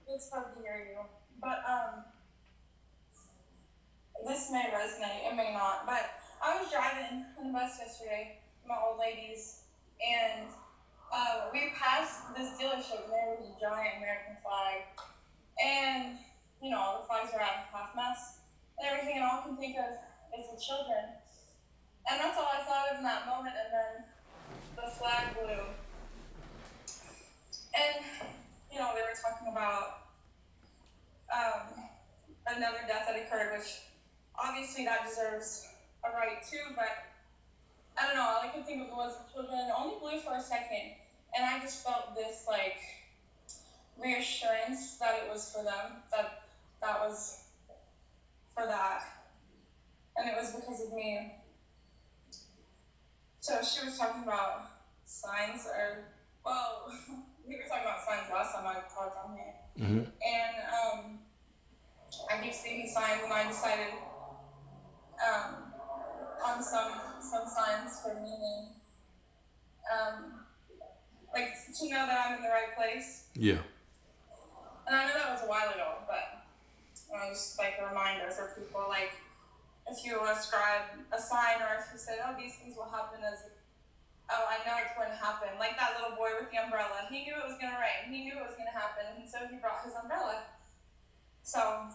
it's fun to hear you, but this may resonate, it may not. But I was driving on the bus yesterday, my old ladies, and we passed this dealership, and there was a giant American flag, and the flags are at half-mast and everything, and all I can think of is the children, and that's all I thought of in that moment. And then the flag blew. And, they were talking about another death that occurred, which obviously that deserves a right too, but I don't know, all I could think of was the children. It only blew for a second, and I just felt this, reassurance that it was for them, that was for that, and it was because of me. So she was talking about signs, we were talking about signs last time I talked on here. Mm-hmm. And I keep seeing signs, and I decided on some signs for meaning, to know that I'm in the right place. Yeah. And I know that was a while ago, but just a reminder for people, if you ascribe a sign, or if you say, oh, these things will happen I know it's going to happen. Like that little boy with the umbrella. He knew it was going to rain. He knew it was going to happen. And so he brought his umbrella. So,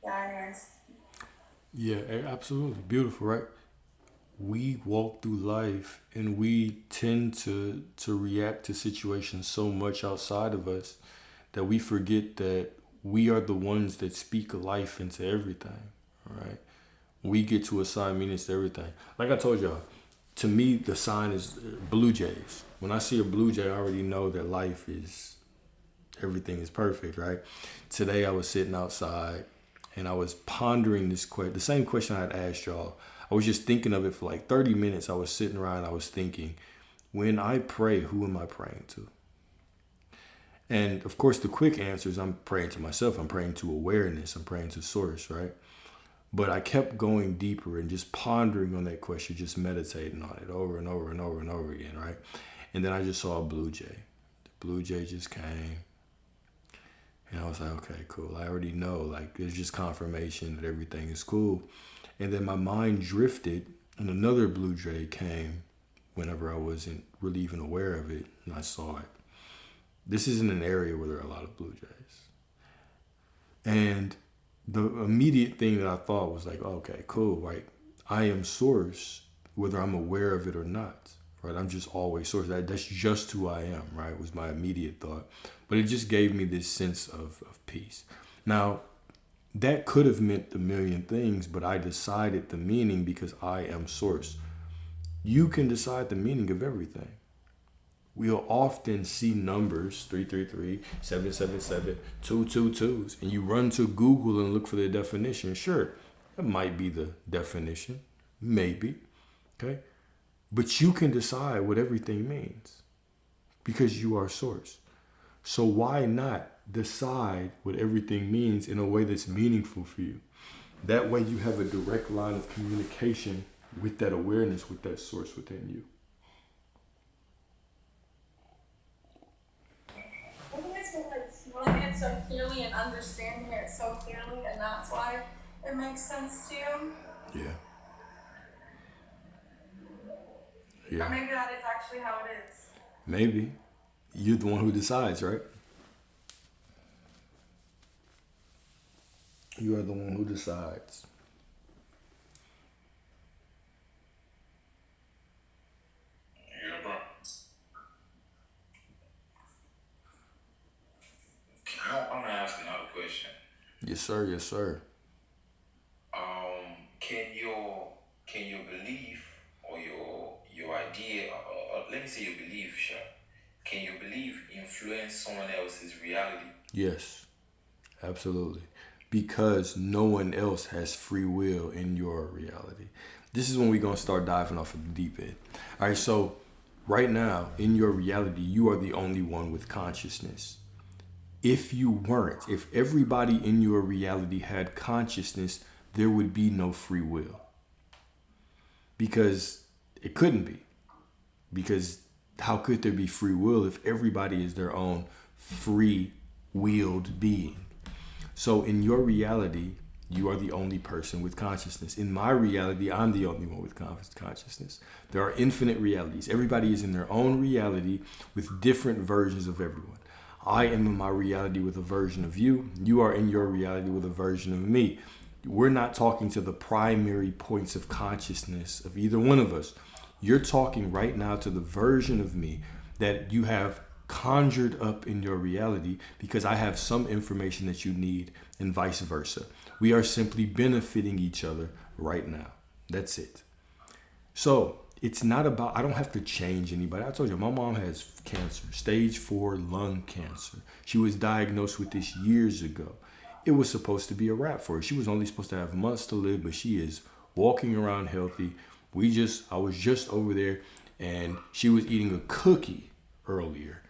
yeah, anyways. Yeah, absolutely. Beautiful, right? We walk through life and we tend to react to situations so much outside of us that we forget that we are the ones that speak life into everything, all right? We get to assign meanings to everything. Like I told y'all, to me, the sign is Blue Jays. When I see a Blue Jay, I already know that everything is perfect, right? Today I was sitting outside and I was pondering this question, the same question I had asked y'all. I was just thinking of it for like 30 minutes. I was sitting around, I was thinking, when I pray, who am I praying to? And of course, the quick answer is I'm praying to myself. I'm praying to awareness. I'm praying to source, right? But I kept going deeper and just pondering on that question, just meditating on it over and over and over and over again, right? And then I just saw a Blue Jay. The Blue Jay just came. And I was like, okay, cool. I already know, like, there's just confirmation that everything is cool. And then my mind drifted and another Blue Jay came whenever I wasn't really even aware of it. And I saw it. This isn't an area where there are a lot of Blue Jays. And the immediate thing that I thought was like, okay, cool, right? I am source, whether I'm aware of it or not, right? I'm just always source. That's just who I am, right? Was my immediate thought. But it just gave me this sense of peace. Now, that could have meant a million things, but I decided the meaning because I am source. You can decide the meaning of everything. We'll often see numbers 333, 777, 222s, and you run to Google and look for the definition. Sure, that might be the definition, maybe, okay? But you can decide what everything means because you are source. So why not decide what everything means in a way that's meaningful for you? That way you have a direct line of communication with that awareness, with that source within you. I think it's been like feeling it so clearly and understanding it so clearly, and that's why it makes sense to you. Yeah. Or maybe that is actually how it is. Maybe. You're the one who decides, right? You are the one who decides. Yeah, bro. I'm gonna ask another question. Yes, sir. Yes, sir. Can your belief or your idea, or let me say your belief, Sha, can your belief influence someone else's reality? Yes, absolutely. Because no one else has free will in your reality. This is when we're going to start diving off of the deep end. All right, so right now, in your reality, you are the only one with consciousness. If you weren't, if everybody in your reality had consciousness, there would be no free will. Because it couldn't be. Because how could there be free will if everybody is their own free-willed being? So in your reality, you are the only person with consciousness. In my reality, I'm the only one with consciousness. There are infinite realities. Everybody is in their own reality with different versions of everyone. I am in my reality with a version of you. You are in your reality with a version of me. We're not talking to the primary points of consciousness of either one of us. You're talking right now to the version of me that you have conjured up in your reality because I have some information that you need and vice versa. We are simply benefiting each other right now. That's it. So it's not about, I don't have to change anybody. I told you, my mom has cancer, stage 4 lung cancer. She was diagnosed with this years ago. It was supposed to be a wrap for her. She was only supposed to have months to live, but she is walking around healthy. I was just over there and she was eating a cookie earlier,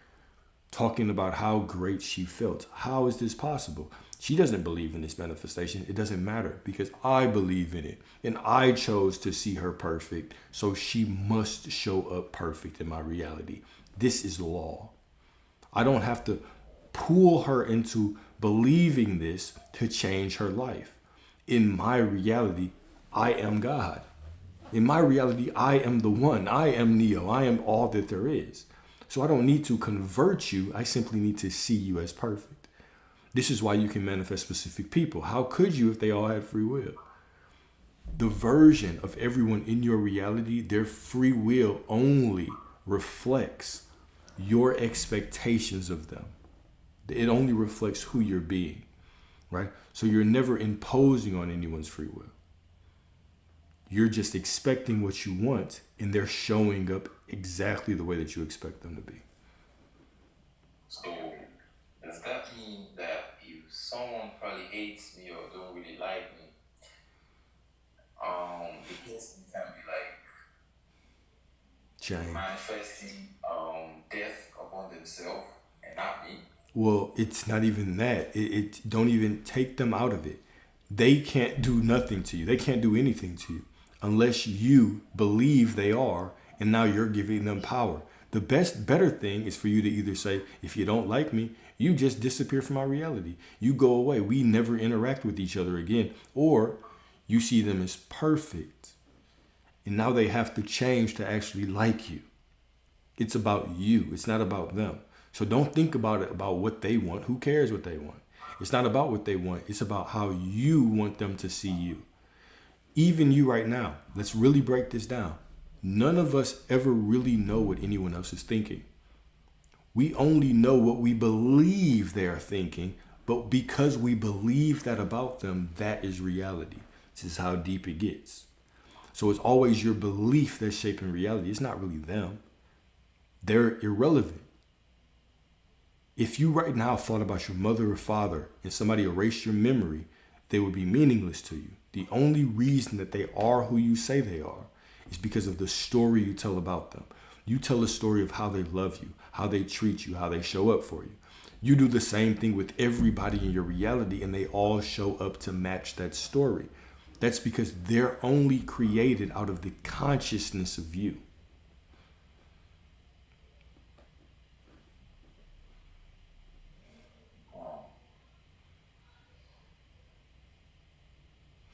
talking about how great she felt. How is this possible? She doesn't believe in this manifestation. It doesn't matter because I believe in it. And I chose to see her perfect. So she must show up perfect in my reality. This is law. I don't have to pull her into believing this to change her life. In my reality, I am God. In my reality, I am the one. I am Neo. I am all that there is. So I don't need to convert you. I simply need to see you as perfect. This is why you can manifest specific people. How could you if they all had free will? The version of everyone in your reality, their free will only reflects your expectations of them. It only reflects who you're being, right? So you're never imposing on anyone's free will. You're just expecting what you want and they're showing up exactly the way that you expect them to be. So does that mean that if someone probably hates me or don't really like me, the person can be like Change. manifesting death upon themselves and not me? Well, it's not even that. It don't even take them out of it. They can't do nothing to you. They can't do anything to you unless you believe they are, and now you're giving them power. The better thing is for you to either say, if you don't like me, you just disappear from our reality. You go away. We never interact with each other again. Or you see them as perfect, and now they have to change to actually like you. It's about you. It's not about them. So don't think about it about what they want. Who cares what they want? It's not about what they want. It's about how you want them to see you. Even you right now, let's really break this down. None of us ever really know what anyone else is thinking. We only know what we believe they are thinking, but because we believe that about them, that is reality. This is how deep it gets. So it's always your belief that's shaping reality. It's not really them. They're irrelevant. If you right now thought about your mother or father and somebody erased your memory, they would be meaningless to you. The only reason that they are who you say they are is because of the story you tell about them. You tell a story of how they love you, how they treat you, how they show up for you. You do the same thing with everybody in your reality, and they all show up to match that story. That's because they're only created out of the consciousness of you.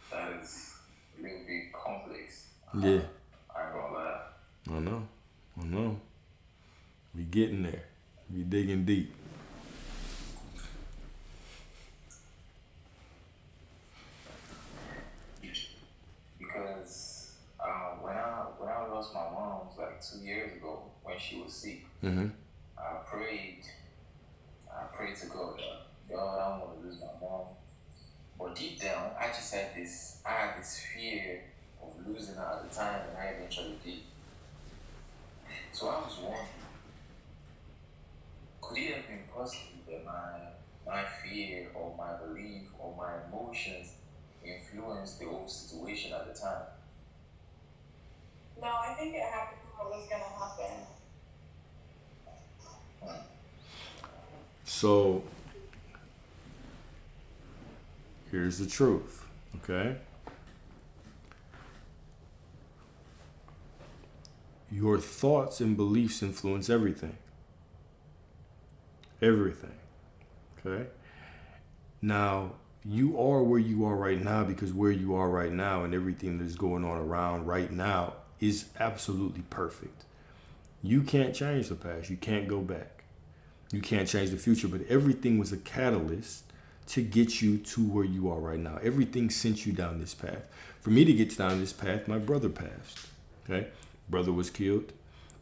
That is a little bit complex. Yeah. I ain't gonna lie. I know. We getting there. We digging deep. Because when I lost my mom, it was like 2 years ago when she was sick. Mm-hmm. I prayed to God, God, I don't want to lose my mom. But deep down, I had this fear of losing her at the time, and I eventually did. So I was wondering, could it have been possible that my fear or my belief or my emotions influenced the whole situation at the time? No, I think it happened what was gonna happen. So here's the truth, okay? Your thoughts and beliefs influence everything. Everything, okay? Now, you are where you are right now because where you are right now and everything that's going on around right now is absolutely perfect. You can't change the past. You can't go back. You can't change the future, but everything was a catalyst to get you to where you are right now. Everything sent you down this path. For me to get down this path, my brother passed, okay? Brother was killed.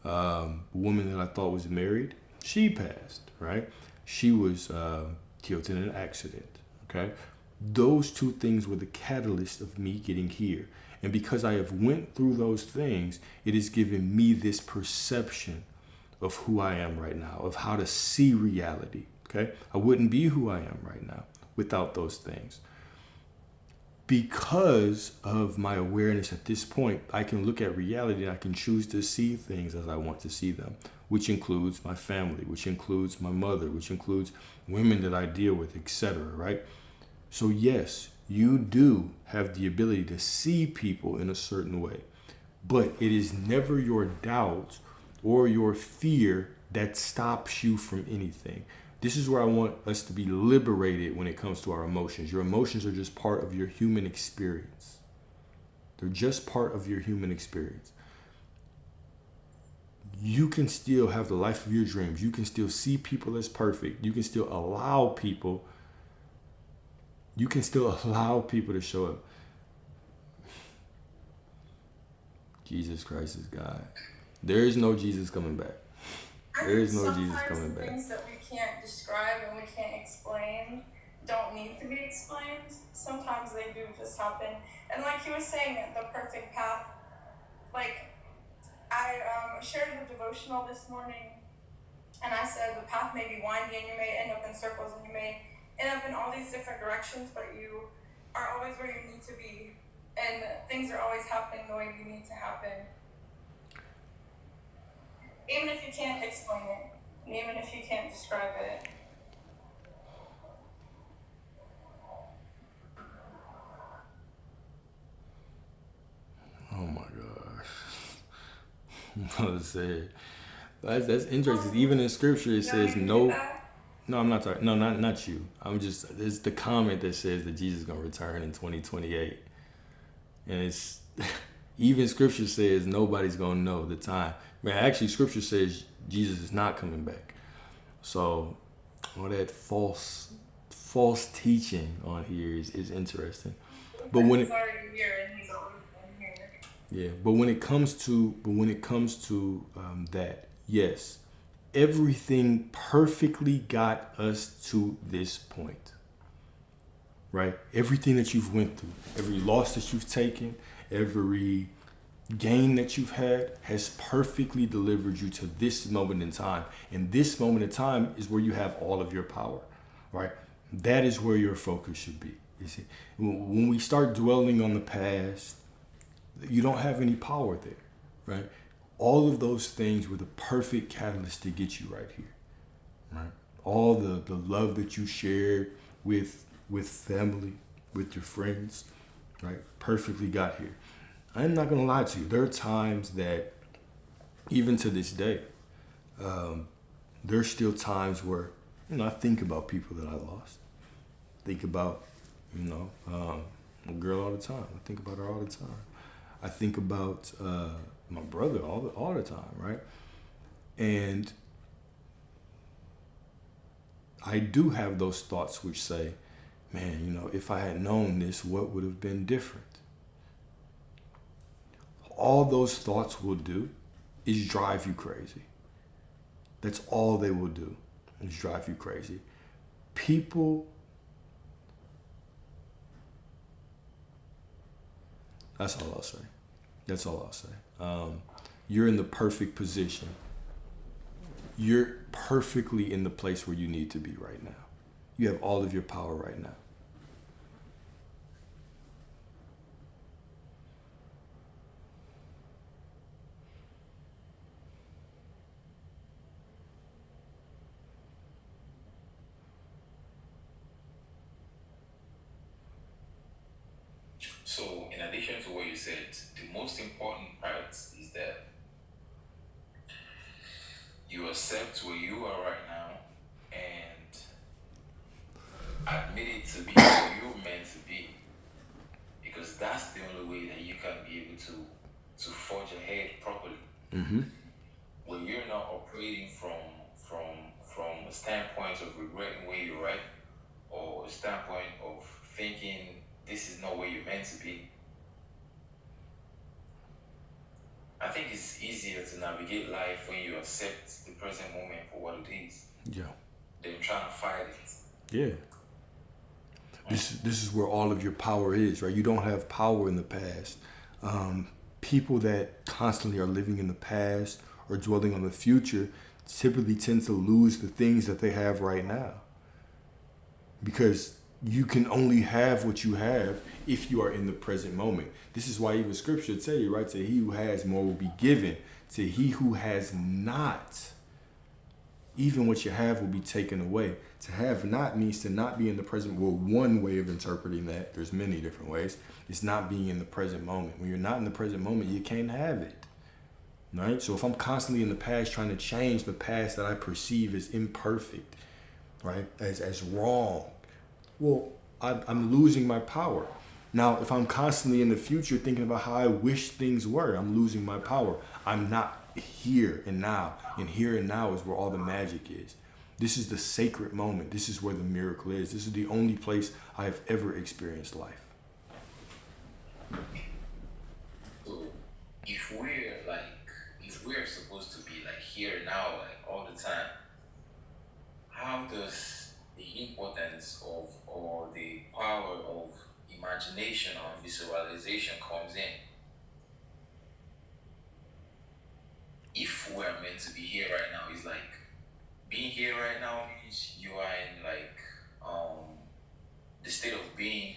A woman that I thought was married, she passed, right? She was killed in an accident, okay? Those two things were the catalyst of me getting here. And because I have went through those things, it has given me this perception of who I am right now, of how to see reality, okay? I wouldn't be who I am right now without those things. Because of my awareness at this point, I can look at reality and I can choose to see things as I want to see them, which includes my family, which includes my mother, which includes women that I deal with, etc., right? So yes, you do have the ability to see people in a certain way, but it is never your doubt or your fear that stops you from anything. This is where I want us to be liberated when it comes to our emotions. Your emotions are just part of your human experience. They're just part of your human experience. You can still have the life of your dreams. You can still see people as perfect. You can still allow people to show up. Jesus Christ is God. There is no Jesus coming back. There is no Jesus coming back. Things that we can't describe and we can't explain don't need to be explained. Sometimes they do just happen. And like he was saying, the perfect path, like I shared the devotional this morning, and I said the path may be windy and you may end up in circles and you may end up in all these different directions, but you are always where you need to be, and things are always happening the way you need to happen. Even if you can't explain it, and even if you can't describe it. Oh my gosh. I said that's interesting. Even in scripture it says no. No, I'm not talking. No, not you. I'm just. It's the comment that says that Jesus is gonna return in 2028, and it's even scripture says nobody's gonna know the time. Man, actually, scripture says Jesus is not coming back. So, all that false teaching on here is interesting. But when He's already here and he's always been here. yeah, but when it comes to that, yes, everything perfectly got us to this point, right? Everything that you've went through, every loss that you've taken, every gain that you've had has perfectly delivered you to this moment in time. And this moment in time is where you have all of your power, right? That is where your focus should be. You see, when we start dwelling on the past, you don't have any power there, right? All of those things were the perfect catalyst to get you right here, right? All the love that you shared with family, with your friends, right? Perfectly got here. I'm not gonna lie to you. There are times that, even to this day, there's still times where, I think about people that I lost. Think about, a girl all the time. I think about her all the time. I think about my brother all the time, right? And I do have those thoughts which say, man, if I had known this, what would have been different? All those thoughts will do is drive you crazy. That's all they will do, is drive you crazy. People, that's all I'll say. That's all I'll say. You're in the perfect position. You're perfectly in the place where you need to be right now. You have all of your power right now. So, in addition to what you said, the most important part is that you accept where you are right now and admit it to be where you're meant to be. Because that's the only way that you can be able to forge ahead properly. Mm-hmm. When you're not operating from a standpoint of regretting where you're at, or a standpoint of thinking this is not where you're meant to be, I think it's easier to navigate life when you accept the present moment for what it is. Yeah. Than trying to fight it. Yeah. This is where all of your power is, right? You don't have power in the past. People that constantly are living in the past or dwelling on the future typically tend to lose the things that they have right now. Because you can only have what you have if you are in the present moment. This is why even scripture tell you, right? To he who has more will be given. To he who has not, even what you have will be taken away. To have not means to not be in the present. Well, one way of interpreting that, there's many different ways, it's not being in the present moment. When you're not in the present moment, you can't have it. Right? So if I'm constantly in the past trying to change the past that I perceive as imperfect, right, as wrong, well, I'm losing my power. Now, if I'm constantly in the future thinking about how I wish things were, I'm losing my power. I'm not here and now. And here and now is where all the magic is. This is the sacred moment. This is where the miracle is. This is the only place I have ever experienced life. So if we're supposed to be like here now, like all the time, how does the importance of or the power of imagination or visualization comes in? where I'm meant to be here right now. It's like being here right now means you are in like the state of being,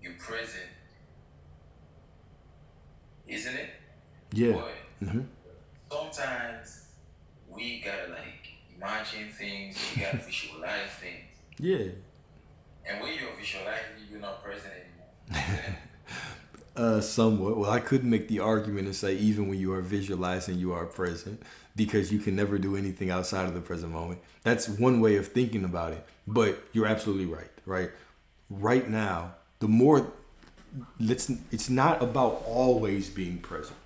you're present, isn't it? Yeah. But sometimes we gotta like imagine things, we gotta visualize things. Yeah. And when you're visualizing, you're not present anymore. Somewhat. Well, I could make the argument and say even when you are visualizing, you are present because you can never do anything outside of the present moment. That's one way of thinking about it. But you're absolutely right, right? Right now, it's not about always being present.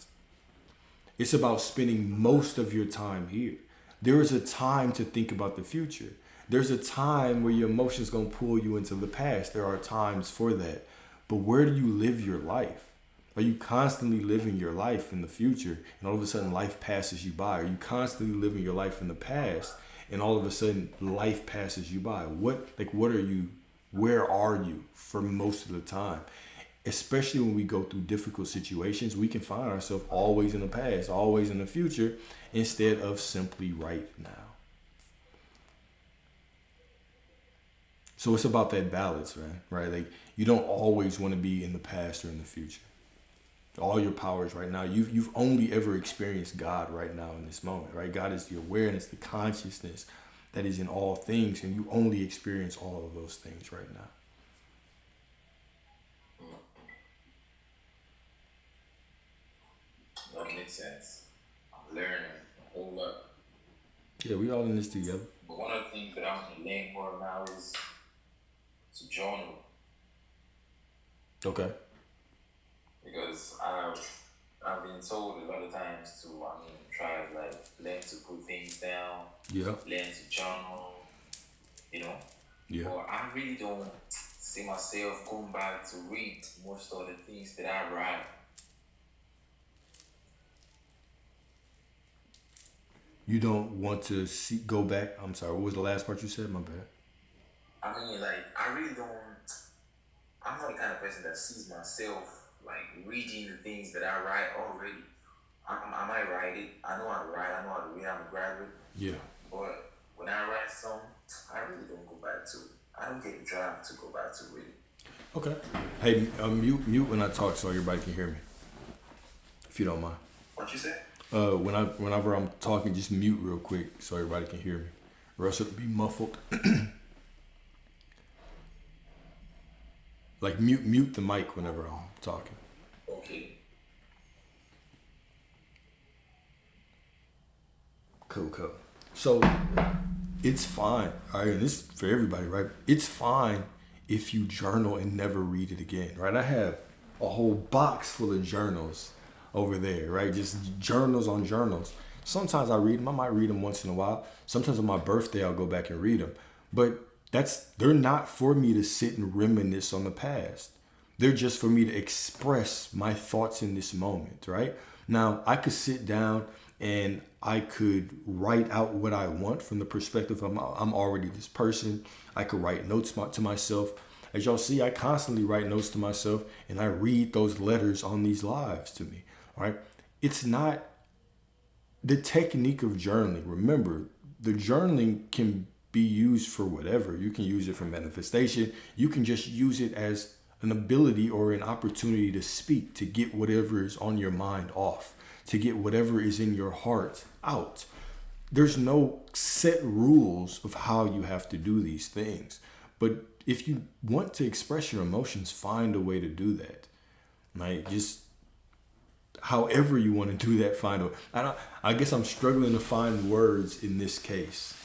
It's about spending most of your time here. There is a time to think about the future. There's a time where your emotions going to pull you into the past. There are times for that. But where do you live your life? Are you constantly living your life in the future and all of a sudden life passes you by? Are you constantly living your life in the past and all of a sudden life passes you by? Where are you for most of the time? Especially when we go through difficult situations, we can find ourselves always in the past, always in the future, instead of simply right now. So it's about that balance, man, right? Like you don't always want to be in the past or in the future. All your powers right now, you've only ever experienced God right now in this moment, right? God is the awareness, the consciousness that is in all things, and you only experience all of those things right now. That makes sense. I'm learning a whole lot. Yeah, we all in this together. But one of the things that I'm gonna learn more now is to journal. Okay. Because I've been told a lot of times to try to like learn to put things down, Yeah. learn to journal, Yeah. But I really don't see myself going back to read most of the things that I write. You don't want to go back? I'm sorry, what was the last part you said? My bad. I mean, like, I really don't. I'm not the kind of person that sees myself like reading the things that I write already. I might write it. I know how to write. I know how to read. I'm a graduate. Yeah. But when I write something, I really don't go back to it. I don't get the drive to go back to read it. Okay. Hey, mute when I talk so everybody can hear me, if you don't mind. What you say? Whenever I'm talking, just mute real quick so everybody can hear me, or else it'll be muffled. Like mute the mic whenever I'm talking. Okay. Cool. So it's fine. All right, and this is for everybody, right? It's fine if you journal and never read it again, right? I have a whole box full of journals over there, right? Just journals on journals. Sometimes I read them. I might read them once in a while. Sometimes on my birthday, I'll go back and read them. But they're not for me to sit and reminisce on the past. They're just for me to express my thoughts in this moment, right? Now, I could sit down and I could write out what I want from the perspective of I'm already this person. I could write notes to myself. As y'all see, I constantly write notes to myself and I read those letters on these lives to me, all right? It's not the technique of journaling. Remember, the journaling can be used for whatever. You can use it for manifestation. You can just use it as an ability or an opportunity to speak, to get whatever is on your mind off, to get whatever is in your heart out. There's no set rules of how you have to do these things. But if you want to express your emotions, find a way to do that. Like, just however you want to do that, find a. I guess I'm struggling to find words in this case.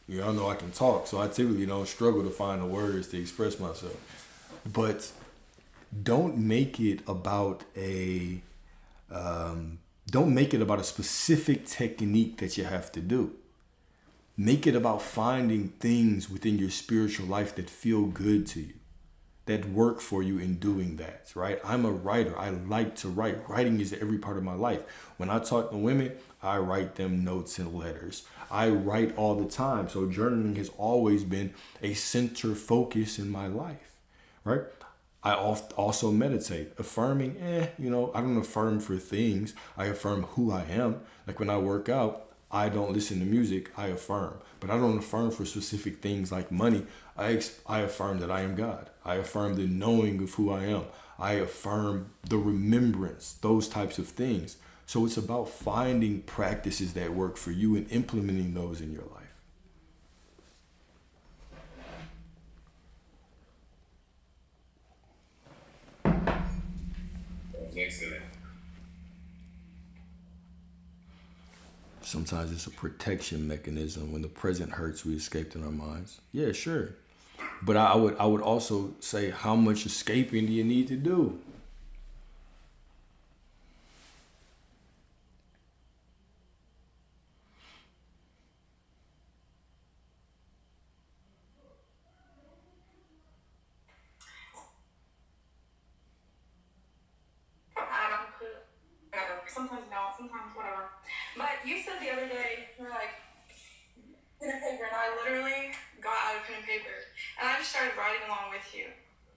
Y'all know I can talk, so I typically don't struggle to find the words to express myself. But don't make it about a specific technique that you have to do. Make it about finding things within your spiritual life that feel good to you, that work for you in doing that, right? I'm a writer. I like to write. Writing is every part of my life. When I talk to women, I write them notes and letters. I write all the time. So journaling has always been a center focus in my life, right? I also meditate. Affirming, I don't affirm for things. I affirm who I am. Like when I work out, I don't listen to music. I affirm. But I don't affirm for specific things like money. I affirm that I am God. I affirm the knowing of who I am. I affirm the remembrance, those types of things. So it's about finding practices that work for you and implementing those in your life. Excellent. Sometimes it's a protection mechanism. When the present hurts, we escape in our minds. Yeah, sure. But I would also say, how much escaping do you need to do? Sometimes no, sometimes whatever. But you said the other day, you were like, pen and paper, and I literally got out of pen and paper, and I just started writing along with you.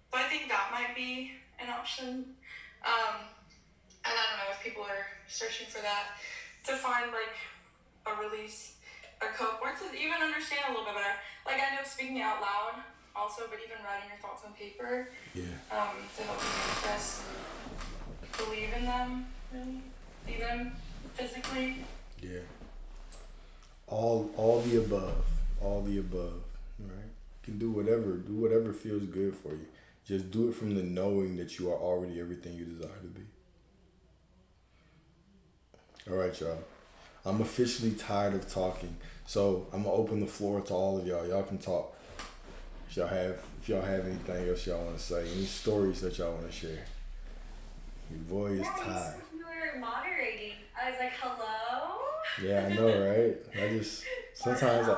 So I think that might be an option. And I don't know if people are searching for that, to find like a release, a cope, or to even understand a little bit better. Like I know speaking out loud also, but even writing your thoughts on paper, to help you manifest, believe in them, really. See them physically. Yeah. All the above. All the above. Right? You can do whatever feels good for you. Just do it from the knowing that you are already everything you desire to be. All right, y'all. I'm officially tired of talking. So I'm gonna open the floor to all of y'all. Y'all can talk. If y'all have anything else y'all wanna say, any stories that y'all wanna share. Your boy is tired. You were moderating. I was like, hello? Yeah, I know, right? Sometimes I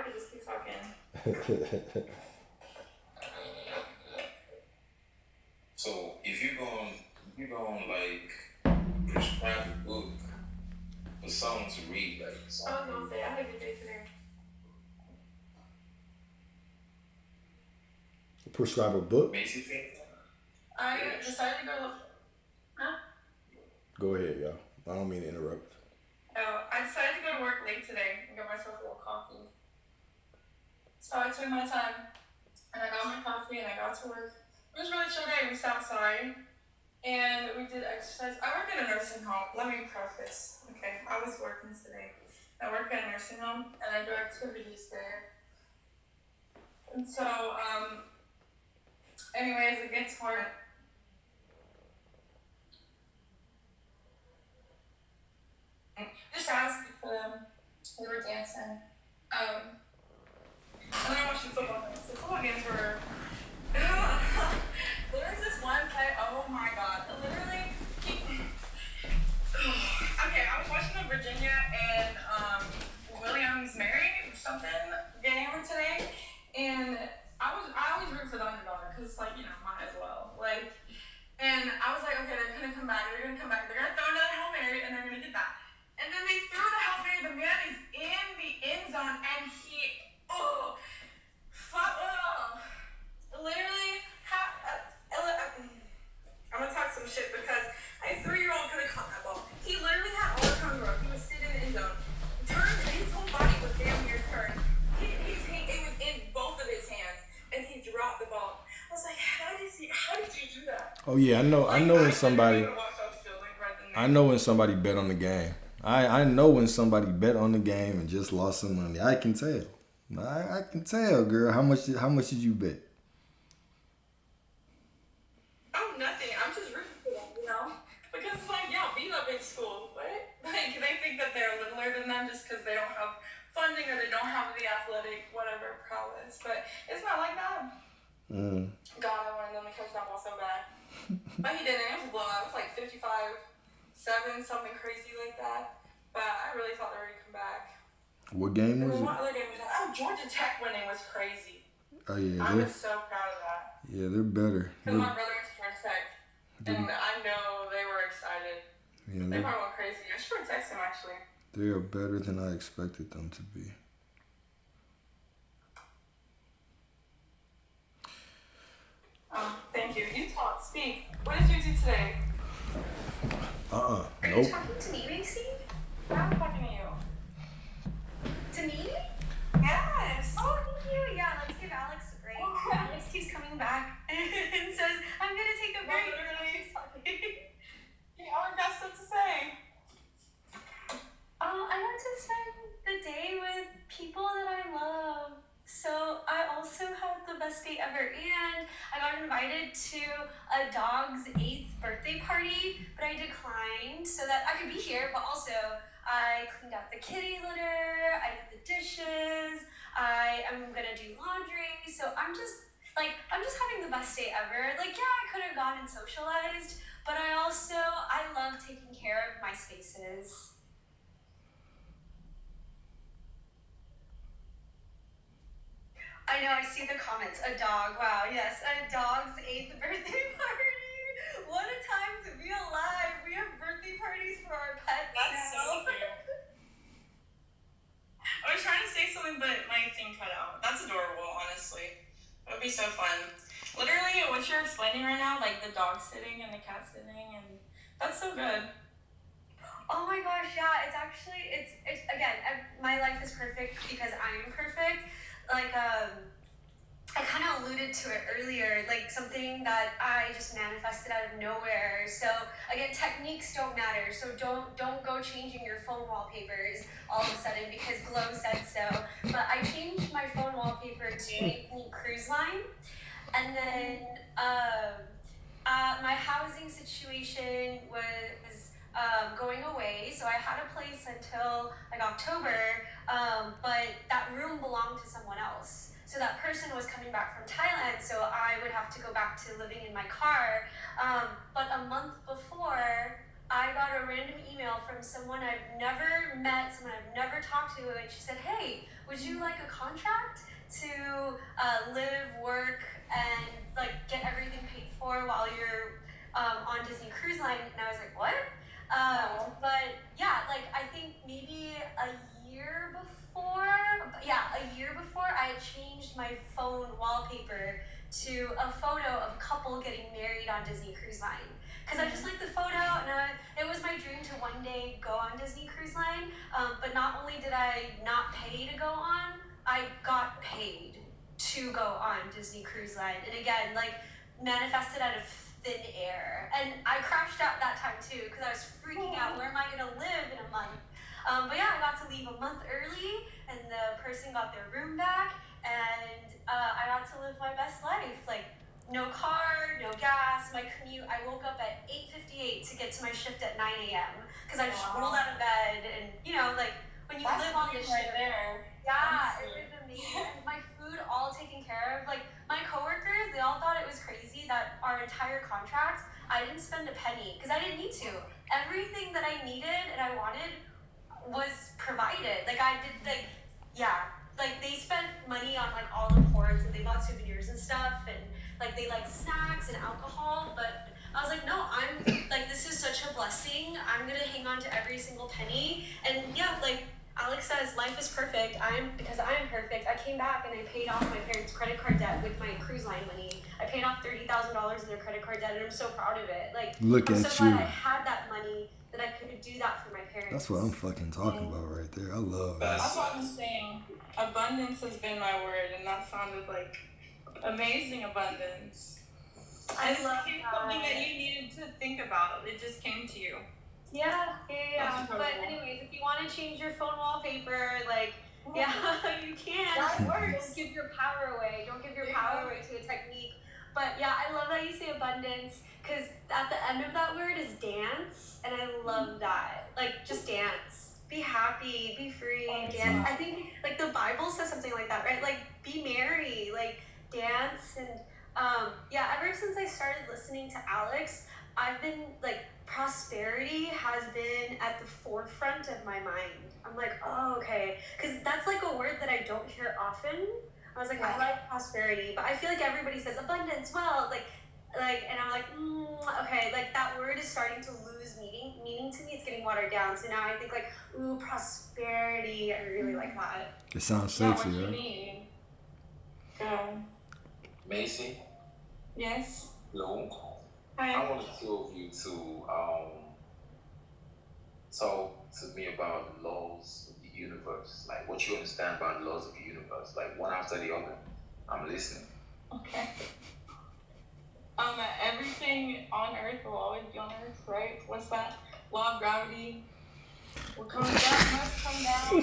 could just keep talking. So if you're going like prescribe a book for someone to read, like I was gonna say, I had a good day today. Prescribe a book? makes you think. I decided to go. Go ahead, y'all. I don't mean to interrupt. I decided to go to work late today and get myself a little coffee. So I took my time and I got my coffee and I got to work. It was a really chill day. We sat outside and we did exercise. I work at a nursing home. Let me preface. Okay, I was working today. I work at a nursing home and I do activities there. And so, anyways, it gets hard. Just asking for them. We were dancing. And then I watched the football games. The football games were. There was this one play. Oh my god! Literally. Okay, I was watching the Virginia and Williams-Mary or something game today, and I always root for the underdog because it's like, might as well. Like, and I was like, okay, they're gonna come back. They're gonna throw another Hail Mary and they're gonna get that. And then they threw the Hail Mary. The man is in the end zone and he, literally, I'm gonna talk some shit because a 3-year-old could have caught that ball. He literally had all the time growth. He was sitting in the end zone, turned, and his whole body was damn near turned. It was in both of his hands, and he dropped the ball. I was like, how did you do that? Oh yeah, I know when somebody bet on the game. I know when somebody bet on the game and just lost some money. I can tell. I can tell, girl. How much did you bet? Oh, nothing. I'm just rooting for them, because it's like, yeah, beat up in school. What? Like, they think that they're littler than them just because they don't have funding or they don't have the athletic whatever prowess. But it's not like that. God, I wanted them to catch that ball so bad. But he didn't. It was a blowout. It was like 55-7, something crazy like that. But I really thought they were going to come back. What game And was then it? what other game was that? Oh, Georgia Tech winning was crazy. Oh yeah, I was so proud of that. yeah, they're better. Because my brother went to Georgia Tech. And I know they were excited. Yeah, They probably went crazy. I should text him actually. they are better than I expected them to be. Oh, thank you. You talk, speak. What did you do today? Are you Nope. talking to me, Macy? I'm talking to you. To me? Yes. Oh, thank you. Yeah, let's give Alex a break. Alex keeps coming back and says, I'm gonna take a break. You already got stuff to say. I want to spend the day with people that I love. So I also had the best day ever, and I got invited to a dog's 8th birthday party, but I declined so that I could be here, but also I cleaned out the kitty litter, I did the dishes, I am gonna do laundry, so I'm just having the best day ever. Like, yeah, I could have gone and socialized, but I love taking care of my spaces. I know, I see the comments. A dog, wow, yes, a dog's 8th birthday party. What a time to be alive. We have birthday parties for our pets. That's now. so cute. I was trying to say something, but my thing cut out. That's adorable, honestly. That would be so fun. Literally, what you're explaining right now, like the dog sitting and the cat sitting, and that's so good. Oh my gosh, yeah, it's actually, it's again, my life is perfect because I am perfect. Like, I kind of alluded to it earlier, like something that I just manifested out of nowhere. So again, techniques don't matter. So don't go changing your phone wallpapers all of a sudden because Glow said so. But I changed my phone wallpaper to Disney Cruise Line, and then my housing situation was going away, so I had a place until like October, but that room belonged to someone else. So that person was coming back from Thailand, so I would have to go back to living in my car. But a month before, I got a random email from someone I've never met, someone I've never talked to, and she said, hey, would you like a contract to live, work, and like get everything paid for while you're on Disney Cruise Line? And I was like, what? But yeah, like I think maybe a year before I had changed my phone wallpaper to a photo of a couple getting married on Disney Cruise Line. Because I just liked the photo, and it was my dream to one day go on Disney Cruise Line. But not only did I not pay to go on, I got paid to go on Disney Cruise Line. And again, like manifested out of thin air. And I crashed out that time too because I was freaking out. Where am I gonna live in a month? But yeah, I got to leave a month early, and the person got their room back, and I got to live my best life. Like no car, no gas. My commute, I woke up at 8:58 to get to my shift at 9 a.m. because I just rolled out of bed, and you know, like when you live on this right shift. there. Yeah, it was amazing. And my food all taken care of. Like my coworkers, they all thought it was crazy that our entire contract, I didn't spend a penny because I didn't need to. Everything that I needed and I wanted was provided. Like I did, like they spent money on like all the ports, and they bought souvenirs and stuff, and like they like snacks and alcohol. But I was like, no, I'm like, this is such a blessing. I'm gonna hang on to every single penny. And yeah, like Alex says, life is perfect. Because I am perfect. I came back and I paid off my parents' credit card debt with my cruise line money. I paid off $30,000 in their credit card debt, and I'm so proud of it. Like, Look I'm at so you. glad I had that money that I could do that for my parents. That's what I'm fucking talking about right there. I love that. That's what I'm saying. Abundance has been my word, and that sounded like amazing abundance. I And love it became that. something that you needed to think about. It just came to you. Yeah. That's But incredible. anyways, if you want to change your phone wallpaper, like, yeah, you can. That works. Don't give your power away. Don't give your power away to a technique. But yeah, I love that you say abundance, because at the end of that word is dance, and I love that. Like, just dance. Be happy, be free, dance. I think, like, the Bible says something like that, right? Like, be merry, like, dance. And yeah, ever since I started listening to Alex, I've been, like, prosperity has been at the forefront of my mind. I'm like, oh, okay. Because that's, like, a word that I don't hear often. I was like, I like prosperity, but I feel like everybody says abundance, wealth, and I'm like, okay, like that word is starting to lose meaning to me. It's getting watered down. So now I think like, ooh, prosperity. I really like that. It sounds Yeah, sexy, what you right? need. Go. Macy, Yes. Hello. Hi. I want the two of you to talk to me about the laws of the universe, like what you understand about the laws of the universe, like one after the other. I'm listening. Okay. Everything on Earth will always be on Earth, right? What's that? Law of gravity. What comes down must come down.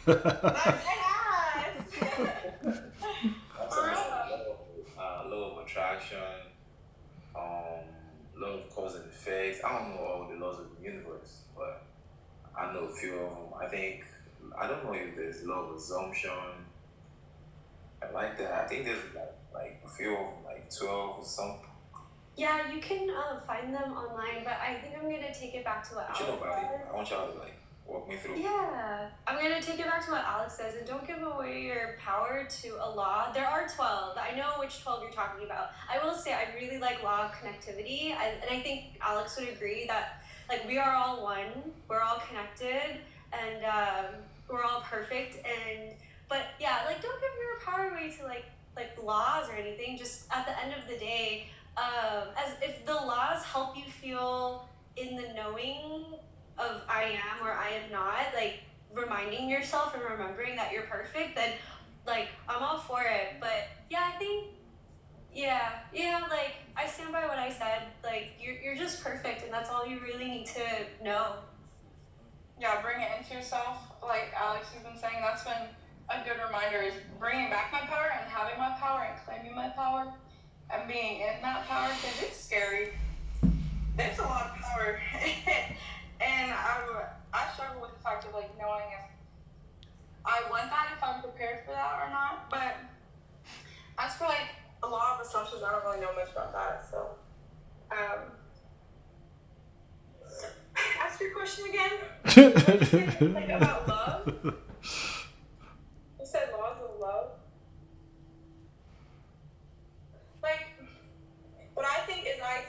That's For real. Law of attraction, law of cause and effect. I don't know all the laws of the universe, but I know a few of them. I don't know if there's law of assumption. I like that. I think there's like a few of them, like 12 or something. Yeah, you can find them online, but I think I'm gonna take it back to what But you know Alex about it. says. I want y'all to like walk me through. Yeah, I'm gonna take it back to what Alex says, and don't give away your power to a law. There are 12. I know which 12 you're talking about. I will say I really like law of connectivity, and I think Alex would agree that like we are all one, we're all connected, and we're all perfect. And but yeah, like don't give your power away to like laws or anything. Just at the end of the day, as if the laws help you feel in the knowing of I am or I am not, like reminding yourself and remembering that you're perfect, then like I'm all for it. But yeah, I think like I stand by what I said. Like you're just perfect, and that's all you really need to know. Yeah, bring it into yourself. Like Alex has been saying, that's been a good reminder is bringing back my power and having my power and claiming my power and being in that power because it's scary. There's a lot of power. And I struggle with the fact of like knowing if I want that, if I'm prepared for that or not. But as for like a law of assumptions, I don't really know much about that. So, ask your question again. What did you say, like about love? You said laws of love. Like, what I think is I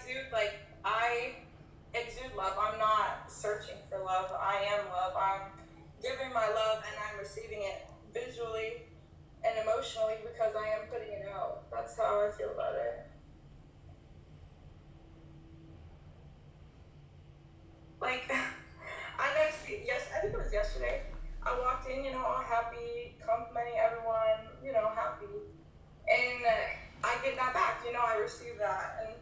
exude love. I'm not searching for love. I am love. I'm giving my love and I'm receiving it visually and emotionally because I am putting it out. That's how I feel about it. Like, I think it was yesterday. I walked in, all happy, complimenting everyone, happy. And I get that back, I receive that.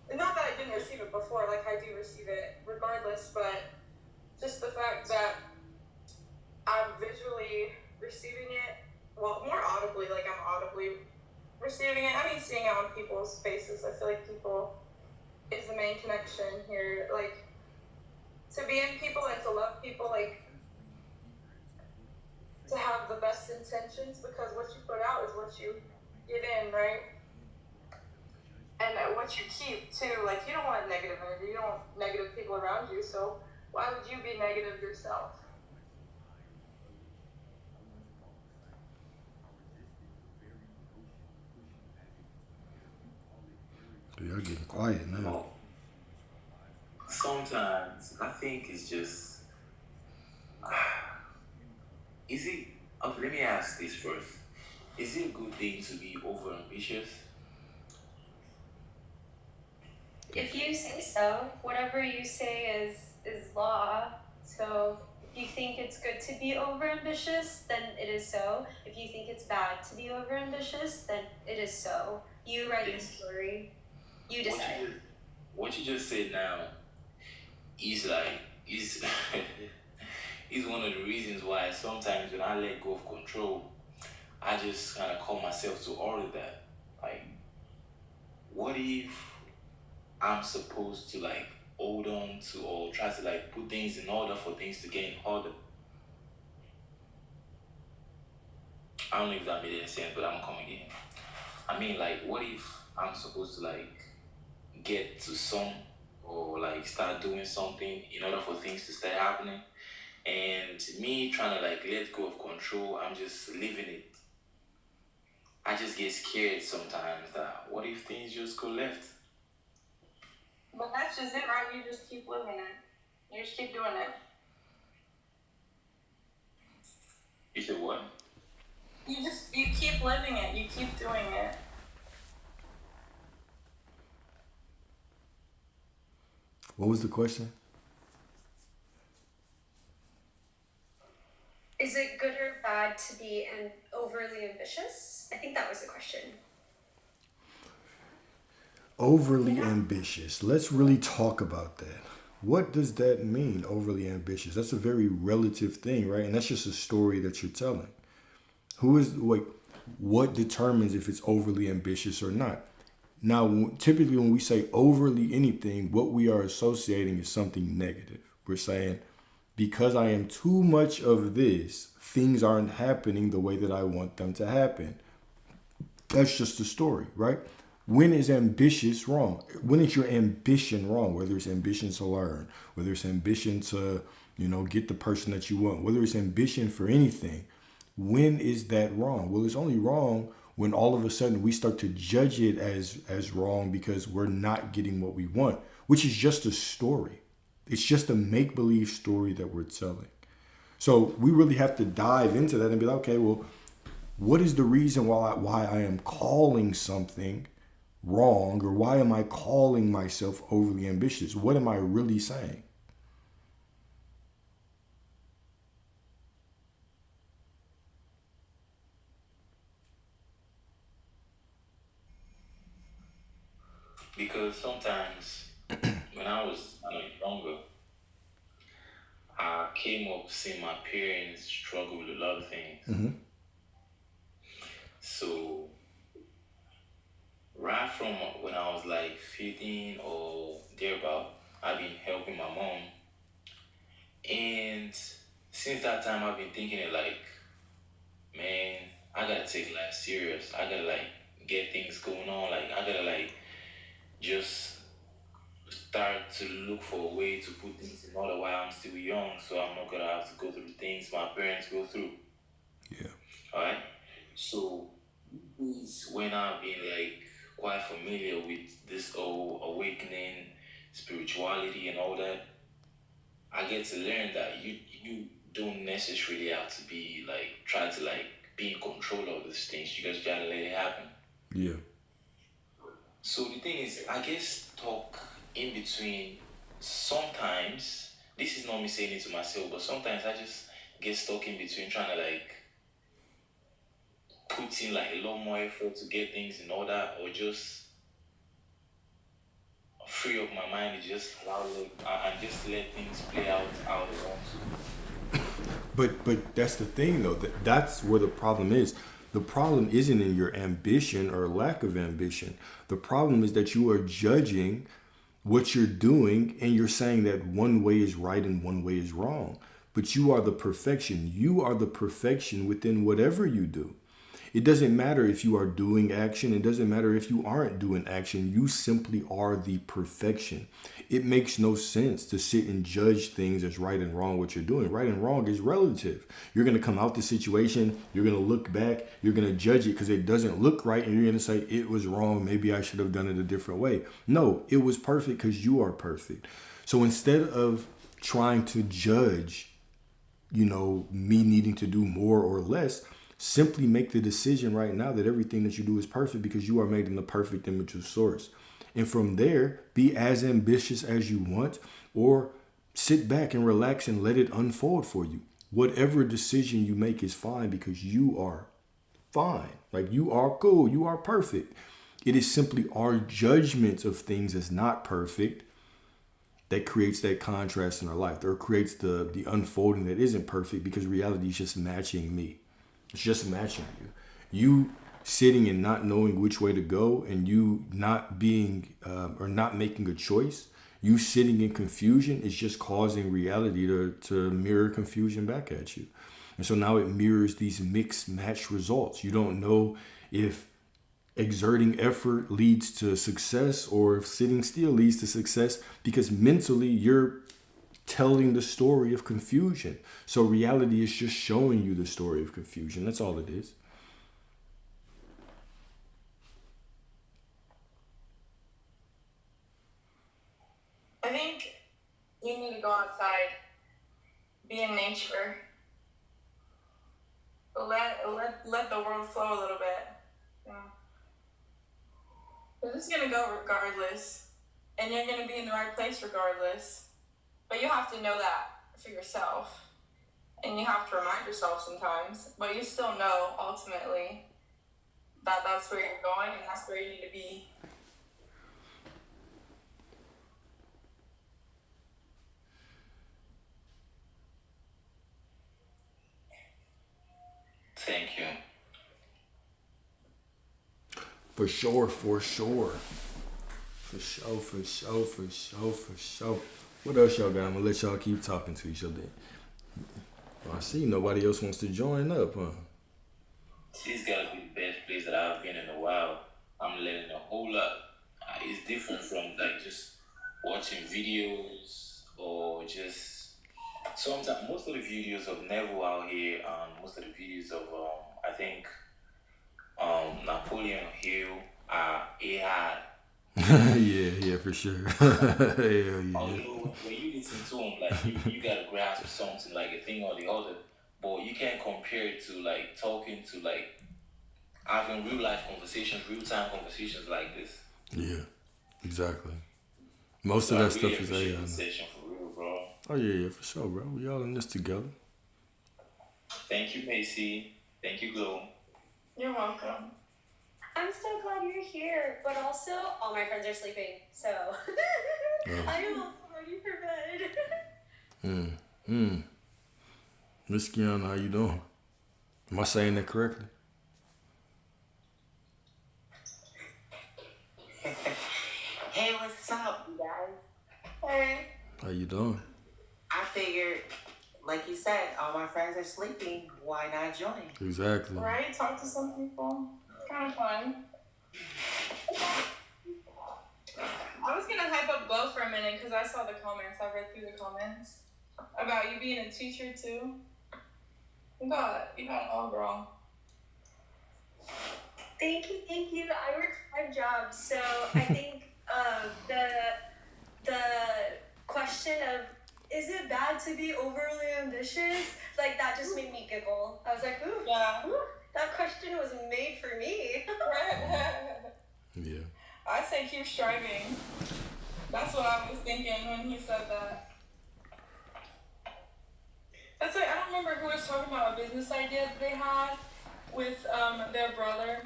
And not that I didn't receive it before, like I do receive it regardless, but just the fact that I'm visually receiving it, well, more audibly, like I'm audibly receiving it. I mean, seeing it on people's faces. I feel like people is the main connection here. Like, to be in people and to love people, like, to have the best intentions because what you put out is what you get in, right? And what you keep too, like you don't want negative energy, you don't want negative people around you, so why would you be negative yourself? You're getting quiet now. Well, sometimes I think it's just. Is it? Okay, let me ask this first. Is it a good thing to be over ambitious? If you say so, whatever you say is law. So if you think it's good to be overambitious, then it is so. If you think it's bad to be overambitious, then it is so. You write the story. You decide. What you just said now is is is one of the reasons why sometimes when I let go of control, I just kind of call myself to order that. Like, what if I'm supposed to like hold on to or try to like put things in order for things to get in order? I don't know if that made any sense, but I'm coming in. I mean, like, what if I'm supposed to like get to some or like start doing something in order for things to start happening? And me trying to like let go of control, I'm just living it. I just get scared sometimes that what if things just go left? But that's just it, right? You just keep living it. You just keep doing it. You said what? you keep living it. You keep doing it. What was the question? Is it good or bad to be overly ambitious? I think that was the question. Overly ambitious. Let's really talk about that. What does that mean, overly ambitious? That's a very relative thing, right? And that's just a story that you're telling. What determines if it's overly ambitious or not? Now, typically when we say overly anything, what we are associating is something negative. We're saying, because I am too much of this, things aren't happening the way that I want them to happen. That's just a story, right? When is ambitious wrong? When is your ambition wrong? Whether it's ambition to learn, whether it's ambition to, get the person that you want, whether it's ambition for anything, when is that wrong? Well, it's only wrong when all of a sudden we start to judge it as wrong because we're not getting what we want, which is just a story. It's just a make-believe story that we're telling. So we really have to dive into that and be like, okay, well, what is the reason why I am calling something wrong, or why am I calling myself overly ambitious? What am I really saying? Because sometimes when I was younger, I came up seeing my parents struggle with a lot of things. Mm-hmm. So right from when I was like 15 or thereabout, I've been helping my mom. And since that time, I've been thinking it like, man, I gotta take life serious. I gotta like get things going on. Like I gotta like just start to look for a way to put things in order while I'm still young, so I'm not gonna have to go through the things my parents go through. Yeah. Alright? So is when I've been like quite familiar with this whole awakening, spirituality and all that, I get to learn that you don't necessarily have to be like try to like be in control of these things. You just gotta let it happen. Yeah. So the thing is, I guess talk in between. Sometimes this is not me saying it to myself, but sometimes I just get stuck in between trying to like put in like a lot more effort to get things in order, or just free up my mind and just allow and just let things play out how they want to. But that's the thing though, that's where the problem is. The problem isn't in your ambition or lack of ambition. The problem is that you are judging what you're doing and you're saying that one way is right and one way is wrong. But you are the perfection. You are the perfection within whatever you do. It doesn't matter if you are doing action. It doesn't matter if you aren't doing action. You simply are the perfection. It makes no sense to sit and judge things as right and wrong what you're doing. Right and wrong is relative. You're going to come out the situation. You're going to look back. You're going to judge it because it doesn't look right. And you're going to say it was wrong. Maybe I should have done it a different way. No, it was perfect because you are perfect. So instead of trying to judge, me needing to do more or less, simply make the decision right now that everything that you do is perfect because you are made in the perfect image of Source. And from there, be as ambitious as you want, or sit back and relax and let it unfold for you. Whatever decision you make is fine because you are fine. Like you are cool. You are perfect. It is simply our judgment of things as not perfect that creates that contrast in our life, or creates the unfolding that isn't perfect because reality is just matching me. It's just matching you. You sitting and not knowing which way to go, and you not being or not making a choice. You sitting in confusion is just causing reality to mirror confusion back at you. And so now it mirrors these mixed match results. You don't know if exerting effort leads to success or if sitting still leads to success, because mentally you're telling the story of confusion. So reality is just showing you the story of confusion. That's all it is. I think you need to go outside, be in nature, let the world flow a little bit. Yeah. But it's gonna go regardless, and you're gonna be in the right place regardless. But you have to know that for yourself, and you have to remind yourself sometimes. But you still know ultimately that that's where you're going and that's where you need to be. Thank you. For sure, for sure. For sure, for sure, for sure, for sure. What else y'all got? I'm gonna let y'all keep talking to each other. Well, I see nobody else wants to join up, huh? This gotta be the best place that I've been in a while. I'm learning a whole lot. It's different from like just watching videos or just sometimes most of the videos of Neville out here, most of the videos of I think Napoleon Hill are AI. yeah, for sure. Hell yeah. Although when you listen to them, like you gotta grasp something like a thing or the other, but you can't compare it to like talking to like having real life conversations, real time conversations like this. Yeah, exactly. Most of So that I really stuff is appreciate AI. the session for real, bro. Oh yeah, for sure, bro. We all in this together. Thank you, Macy. Thank you, Glow. You're welcome. I'm so glad you're here, but also all my friends are sleeping, so I am also ready for bed. Miss Kiana, how you doing? Am I saying that correctly? Hey, what's up, you guys? Hey. How you doing? I figured, like you said, all my friends are sleeping. Why not join? Exactly. Right? Talk to some people. It's kind of fun. I was gonna hype up Glow for a minute because I saw the comments. I read through the comments about you being a teacher too. You got an all girl. Thank you. I work 5 jobs, so I think the question of is it bad to be overly ambitious, like that just made me giggle. I was like, ooh, Yeah. ooh, that question was made for me. Yeah. I say keep striving. That's what I was thinking when he said that. That's like, I don't remember who was talking about a business idea that they had with their brother.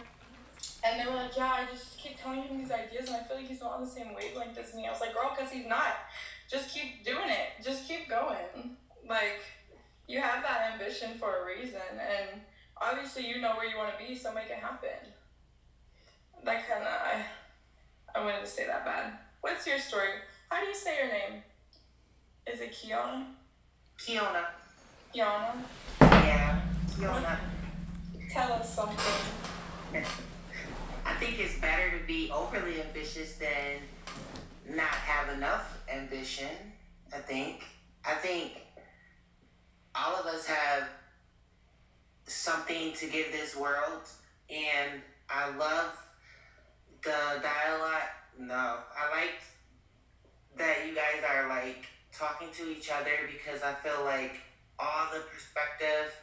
And they were like, yeah, I just keep telling him these ideas and I feel like he's not on the same wavelength as me. I was like, girl, because he's not. Just keep doing it. Just keep going. Like, you have that ambition for a reason. And obviously you know where you want to be, so make it happen. That kind of, I wanted to say that bad. What's your story? How do you say your name? Is it Kiana? Kiona. Kiana? Yeah, Kiona. Tell us something. I think it's better to be overly ambitious than not have enough ambition, I think. I think all of us have something to give this world, and I love the dialogue. No, I like that you guys are like talking to each other because I feel like all the perspective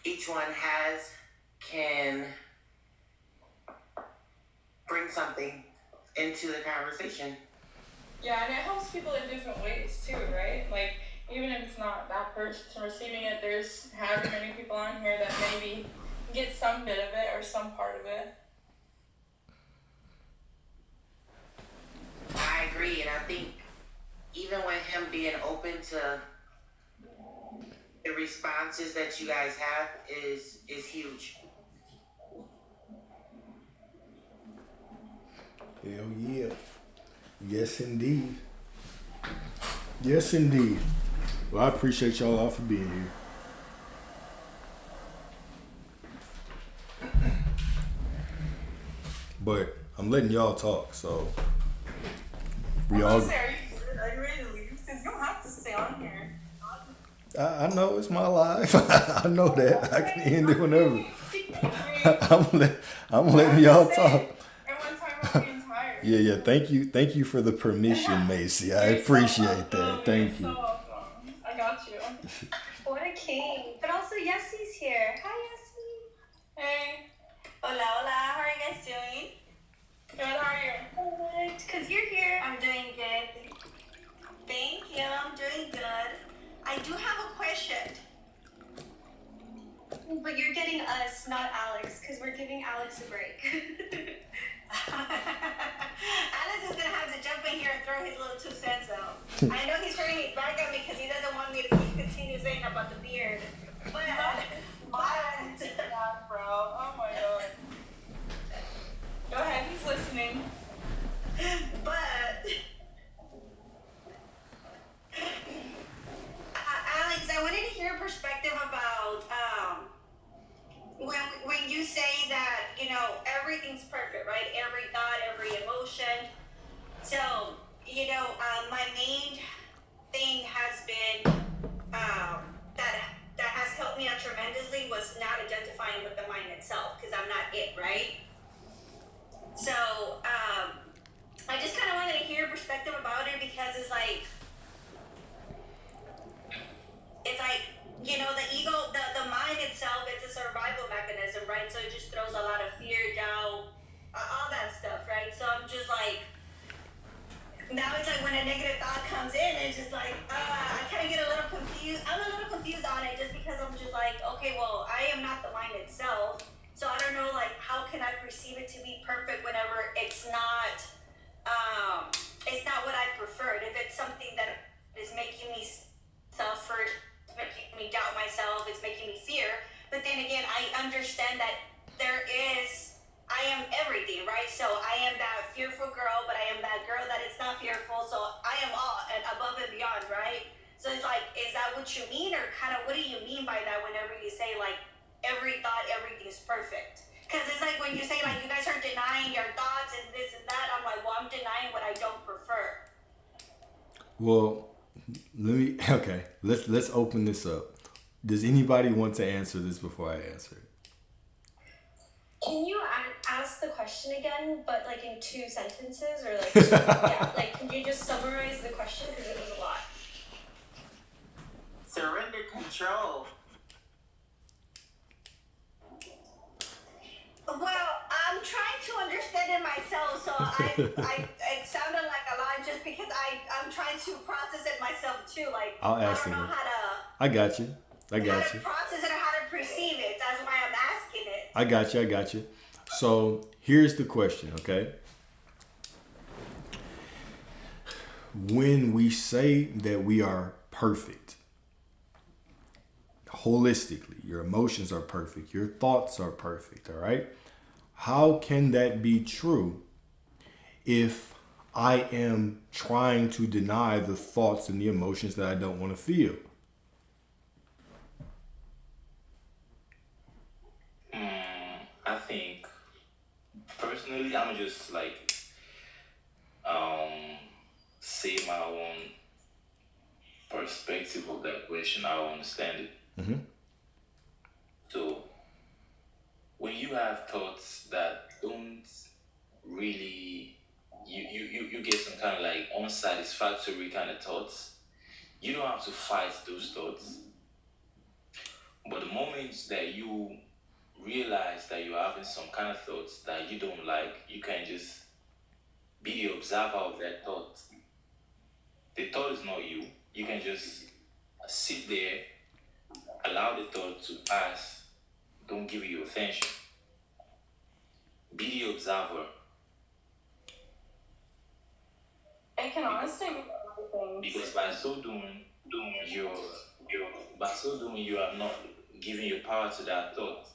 each one has can bring something into the conversation. Yeah, and it helps people in different ways too, right? Like, even if it's not that person receiving it, there's however many people on here that maybe get some bit of it or some part of it. I agree, and I think even with him being open to the responses that you guys have is huge. Hell yeah. Yes, indeed. Yes, indeed. Well, I appreciate y'all all for being here. But I'm letting y'all talk, so we all. Are you ready to leave? Because you don't have to stay on here. I know it's my life. I know that. I can end it whenever. I'm letting y'all talk. And one time I'm being tired. Yeah. Thank you for the permission, Macy. I appreciate that. Thank you. So welcome. I got you. What a king. But also here. Hi, Yasmin. Hey, Hola, hola. How are you guys doing? good, how are you? Good. Because you're here. I'm doing good. Thank you. I'm doing good. I do have a question. But you're getting us, not Alex, because we're giving Alex a break. Alex is gonna have to jump in here and throw his little 2 cents out. I know he's turning his back at me because he doesn't want me to continue saying about the beard. But Mine, bro. Oh my god. Go ahead, he's listening. but Alex, I wanted to hear your perspective about when you say that everything's perfect, right? Every thought, every emotion. So my main thing has been that has helped me out tremendously was not identifying with the mind itself because I'm not it, right? So I just kind of wanted to hear your perspective about it because it's like the ego, the mind itself, it's a survival mechanism, right? So it just throws a lot of fear, doubt, all that stuff, right? So I'm just like, now it's like when a negative thought comes in, it's just like, I kind of get a little confused. I'm a little confused on it just because I'm just like, okay, well, I am not the mind itself. So I don't know, like, how can I perceive it to be perfect whenever it's not what I preferred. If it's something that is making me suffer, it's making me doubt myself, it's making me fear. But then again, I understand that I am everything, right? So I am that fearful girl, but I am that girl that is not fearful. So I am all and above and beyond, right? So it's like, is that what you mean? Or kind of what do you mean by that whenever you say like, every thought, everything's perfect? Because it's like when you say like, you guys are denying your thoughts and this and that, I'm like, well, I'm denying what I don't prefer. Well, let's open this up. Does anybody want to answer this before I answer it? Can you ask the question again, but like in 2 sentences, or like yeah, like can you just summarize the question because it was a lot. Surrender control. Well, I'm trying to understand it myself, so it sounded like a lot just because I'm trying to process it myself too. Like I'll ask I don't know him. how to. I got you. How to process it or how to perceive it. That's why I'm asking it. I got you. So here's the question, okay? When we say that we are perfect, holistically, your emotions are perfect, your thoughts are perfect, all right? How can that be true if I am trying to deny the thoughts and the emotions that I don't want to feel? I think personally, I'm just like say my own perspective of that question. I understand it. Mm-hmm. So when you have thoughts that don't really, you get some kind of like unsatisfactory kind of thoughts, you don't have to fight those thoughts. But the moment that you realize that you're having some kind of thoughts that you don't like, you can just be the observer of that thought. The thought is not you. You can just sit there, allow the thought to pass. Don't give it your attention. Be the observer. It can honestly be everything. Because by so doing, you are not giving your power to that thought.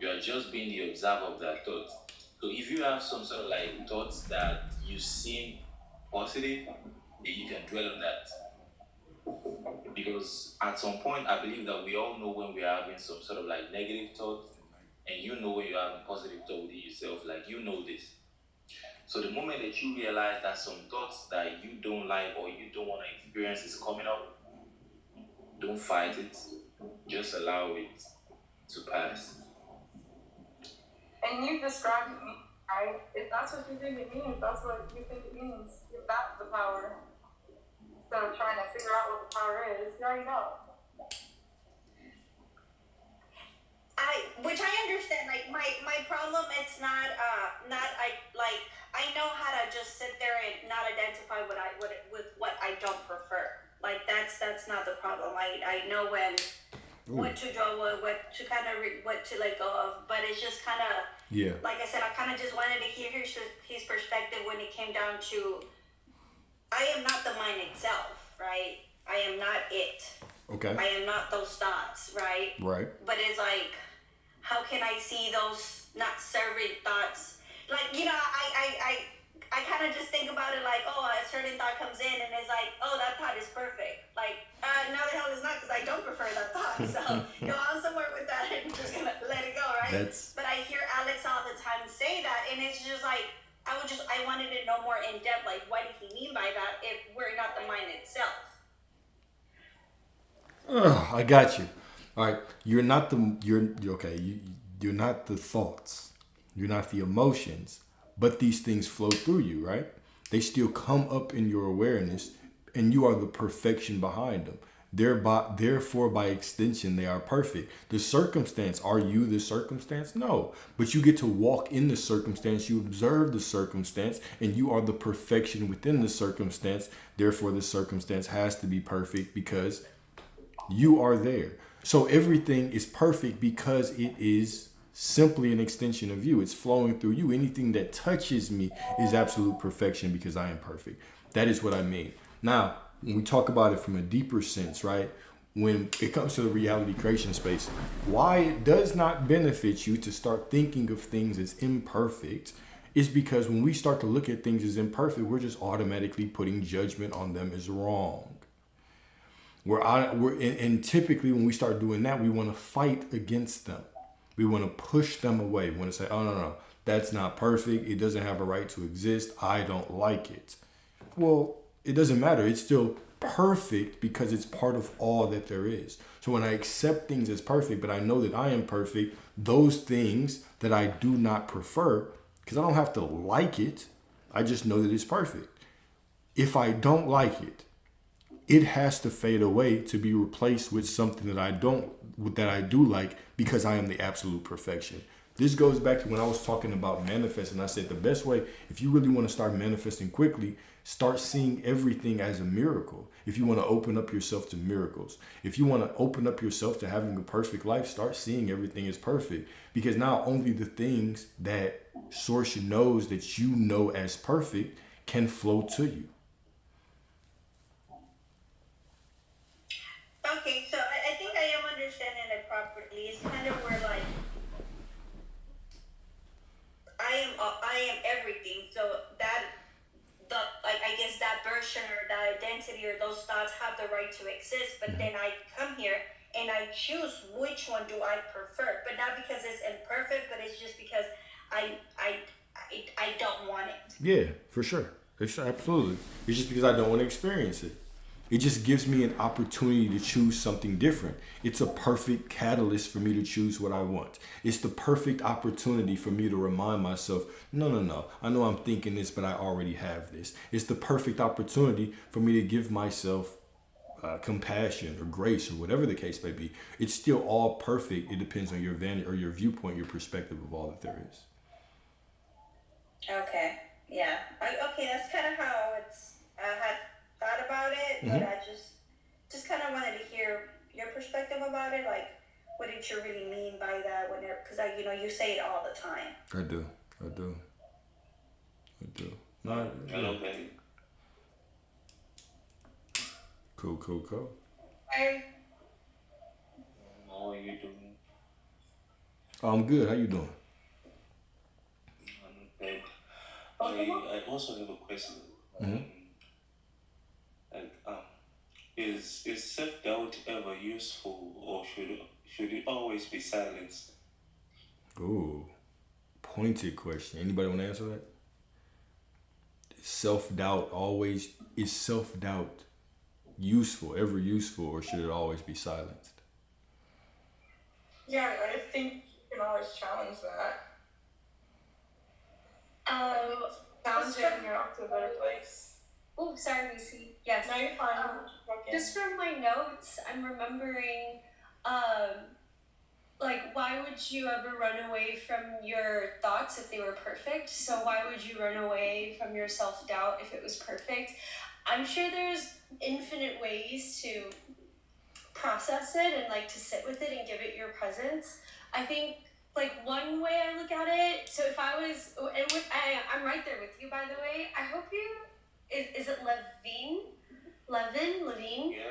You are just being the observer of that thought. So if you have some sort of like thoughts that you seem positive, then you can dwell on that. Because at some point, I believe that we all know when we are having some sort of like negative thoughts, and you know when you're having positive thought within yourself, like you know this. So the moment that you realize that some thoughts that you don't like or you don't want to experience is coming up, don't fight it. Just allow it to pass. And you described it, right? If that's what you think it means, that's what you think it means. Give that the power. Instead of trying to figure out what the power is, you already know. which I understand. Like my problem, it's not I know how to just sit there and not identify with what I don't prefer. Like that's not the problem. I know when what to draw, what to kind of what to let go of. But it's just kind of like I said, I kind of just wanted to hear his perspective when it came down to I am not the mind itself, right? I am not it. Okay. I am not those thoughts, right? Right. But it's like, how can I see those not serving thoughts? Like, you know, I kind of just think about it like, oh, a certain thought comes in and it's like, oh, that thought is perfect. Like, no, the hell it's not because I don't prefer that thought. So, you know, I'm somewhere with that and just gonna let it go, right? But I hear Alex all the time say that, and it's just like, I wanted to know more in depth, like, what did he mean by that if we're not the mind itself? I got you. All right, you're not okay. You're not the thoughts. You're not the emotions, but these things flow through you, right? They still come up in your awareness, and you are the perfection behind them. Therefore, by extension, they are perfect. The circumstance, are you the circumstance? No, but you get to walk in the circumstance. You observe the circumstance, and you are the perfection within the circumstance. Therefore, the circumstance has to be perfect because you are there. So everything is perfect because it is simply an extension of you. It's flowing through you. Anything that touches me is absolute perfection because I am perfect. That is what I mean. Now, when we talk about it from a deeper sense, right? When it comes to the reality creation space, why it does not benefit you to start thinking of things as imperfect is because when we start to look at things as imperfect, we're just automatically putting judgment on them as wrong. And typically when we start doing that, we want to fight against them. We want to push them away. We want to say, oh, no, that's not perfect. It doesn't have a right to exist. I don't like it. Well, it doesn't matter. It's still perfect because it's part of all that there is. So when I accept things as perfect, but I know that I am perfect, those things that I do not prefer, because I don't have to like it, I just know that it's perfect. If I don't like it, it has to fade away to be replaced with something that I do like because I am the absolute perfection. This goes back to when I was talking about manifesting. I said the best way, if you really want to start manifesting quickly, start seeing everything as a miracle. If you want to open up yourself to miracles, if you want to open up yourself to having a perfect life, start seeing everything as perfect. Because now only the things that Source knows that you know as perfect can flow to you. Okay, so I think I am understanding it properly. It's kind of where like I am everything. So I guess that version or that identity or those thoughts have the right to exist. But then I come here and I choose which one do I prefer. But not because it's imperfect, but it's just because I don't want it. Yeah, for sure. It's absolutely. It's just because I don't want to experience it. It just gives me an opportunity to choose something different. It's a perfect catalyst for me to choose what I want. It's the perfect opportunity for me to remind myself, no. I know I'm thinking this, but I already have this. It's the perfect opportunity for me to give myself compassion or grace or whatever the case may be. It's still all perfect. It depends on your vantage or your viewpoint, your perspective of all that there is. Okay. Yeah. Okay, that's kind of how I had thought about it, but I just kind of wanted to hear your perspective about it. Like, what did you really mean by that? Because you say it all the time. I do. No, Hello, baby. Cool. Hey. How are you doing? I'm good. How you doing? Okay. I also have a question. Is self-doubt ever useful, or should it always be silenced? Ooh, pointed question. Anybody want to answer that? Is self-doubt ever useful, or should it always be silenced? Yeah, I think you can always challenge that. Challenge it and you're off to a better place. Oh, sorry, Lucy. Yes. No, you're fine. Just from my notes, I'm remembering like, why would you ever run away from your thoughts if they were perfect? So why would you run away from your self-doubt if it was perfect? I'm sure there's infinite ways to process it and like to sit with it and give it your presence. I think like one way I look at it, so if I was, and I'm right there with you, by the way. I hope you, is it Levine? Yeah.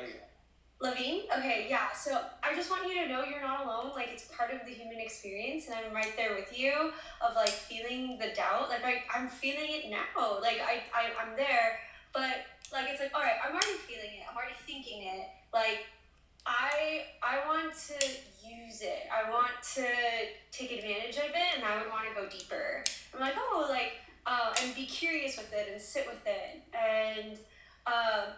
Levine? Okay, yeah. So I just want you to know you're not alone. Like, it's part of the human experience, and I'm right there with you of like feeling the doubt. Like I'm feeling it now. Like I'm there, but like it's like, all right, I'm already feeling it. I'm already thinking it. Like I want to use it. I want to take advantage of it, and I would want to go deeper. I'm like, oh, like and be curious with it and sit with it, and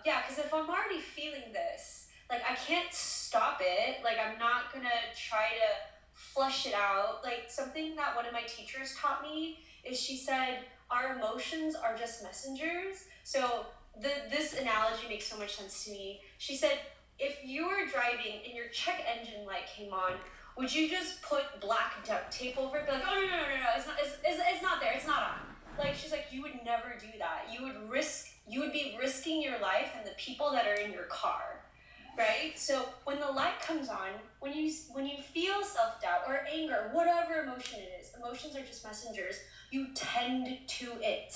yeah, because if I'm already feeling this. Like, I can't stop it. Like, I'm not gonna try to flush it out. Like, something that one of my teachers taught me is she said, our emotions are just messengers. So, this analogy makes so much sense to me. She said, if you were driving and your check engine light came on, would you just put black duct tape over it? Be like, oh, no, it's not there, it's not on. Like, she's like, you would never do that. You would be risking your life and the people that are in your car. Right? So when the light comes on, when you feel self-doubt or anger, whatever emotion it is, emotions are just messengers. You tend to it.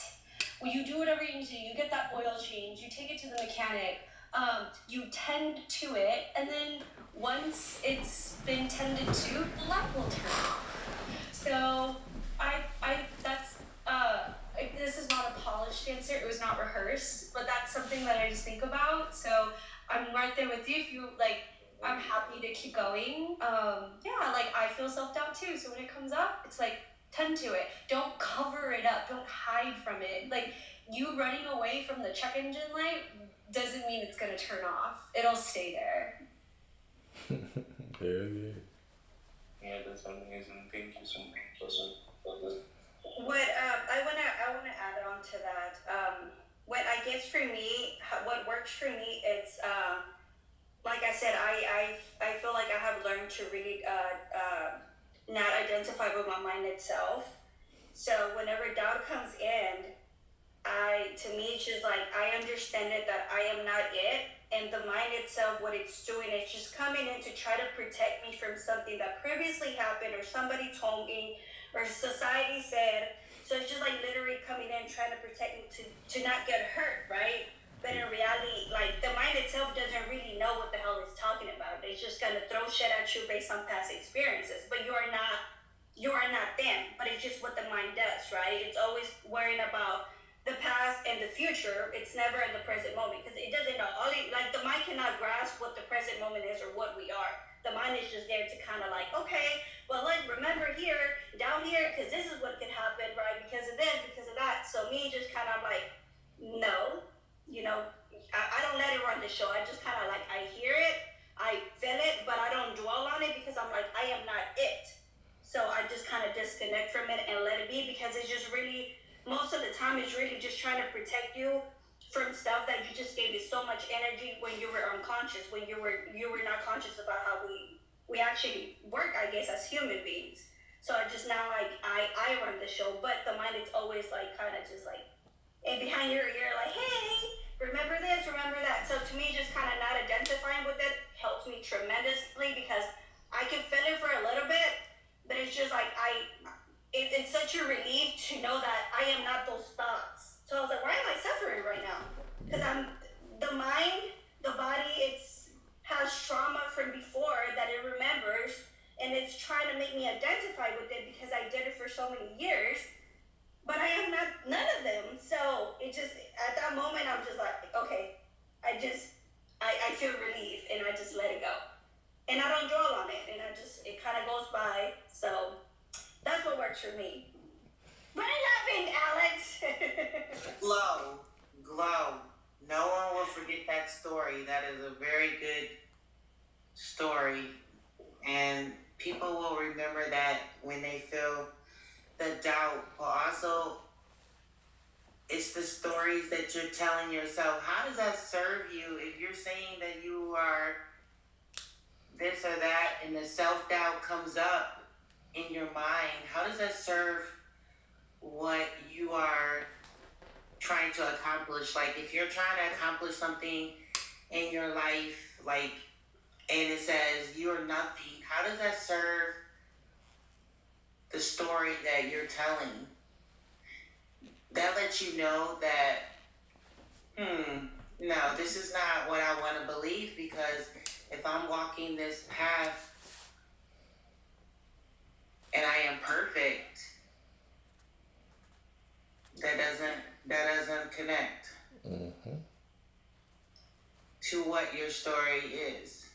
Well, you do whatever you need to do. You get that oil change. You take it to the mechanic. You tend to it, and then once it's been tended to, the light will turn off. So this is not a polished answer. It was not rehearsed, but that's something that I just think about. So I'm right there with you. If you like, I'm happy to keep going. Yeah, like I feel self-doubt too. So when it comes up, it's like, tend to it. Don't cover it up. Don't hide from it. Like, you running away from the check engine light doesn't mean it's gonna turn off. It'll stay there. Yeah, that's amazing. Thank you so much. What I wanna add on to that. What I guess for me, what works for me, it's like I said, I feel like I have learned to really not identify with my mind itself. So whenever doubt comes in, to me it's just like I understand it that I am not it, and the mind itself, what it's doing, it's just coming in to try to protect me from something that previously happened or somebody told me or society said. So it's just like literally coming in trying to protect me to not get hurt, right? But in reality, like the mind itself doesn't really know what the hell it's talking about. It's just gonna throw shit at you based on past experiences. But you are not them. But it's just what the mind does, right? It's always worrying about the past and the future. It's never in the present moment because it doesn't know. Like the mind cannot grasp what the present moment is or what we are. The mind is just there to kind of like, okay, well, like remember here, down here, because this is what could happen, right? Because of this, because of that. So me just kind of like, no, I don't let it run the show. I just kind of like, I hear it, I feel it, but I don't dwell on it because I'm like, I am not it. So I just kind of disconnect from it and let it be because it's just really, most of the time, it's really just trying to protect you from stuff that you just gave it so much energy when you were unconscious, when you were not conscious about how we actually work, I guess, as human beings. So I just now like I run the show, but the mind is always like kind of just like and behind your ear like, hey, remember this, remember that. So to me, just kind of not identifying with it helps me tremendously because I can feel it for a little bit, but it's just like it's such a relief to know that I am not those thoughts. So I was like, why am I suffering right now? Because the mind, the body, has trauma from before that it remembers, and it's trying to make me identify with it because I did it for so many years, but I am not none of them. So it just, at that moment, I'm just like, okay, I feel relief, and I just let it go. And I don't dwell on it, and it kind of goes by, so that's what works for me. What happened, Alex? Glow. No one will forget that story. That is a very good story. And people will remember that when they feel the doubt. But also, it's the stories that you're telling yourself. How does that serve you if you're saying that you are this or that, and the self-doubt comes up in your mind, how does that serve what you are trying to accomplish? Like, if you're trying to accomplish something in your life, like, and it says you're nothing, how does that serve the story that you're telling? That lets you know that, no, this is not what I want to believe, because if I'm walking this path and I am perfect, that doesn't connect to what your story is.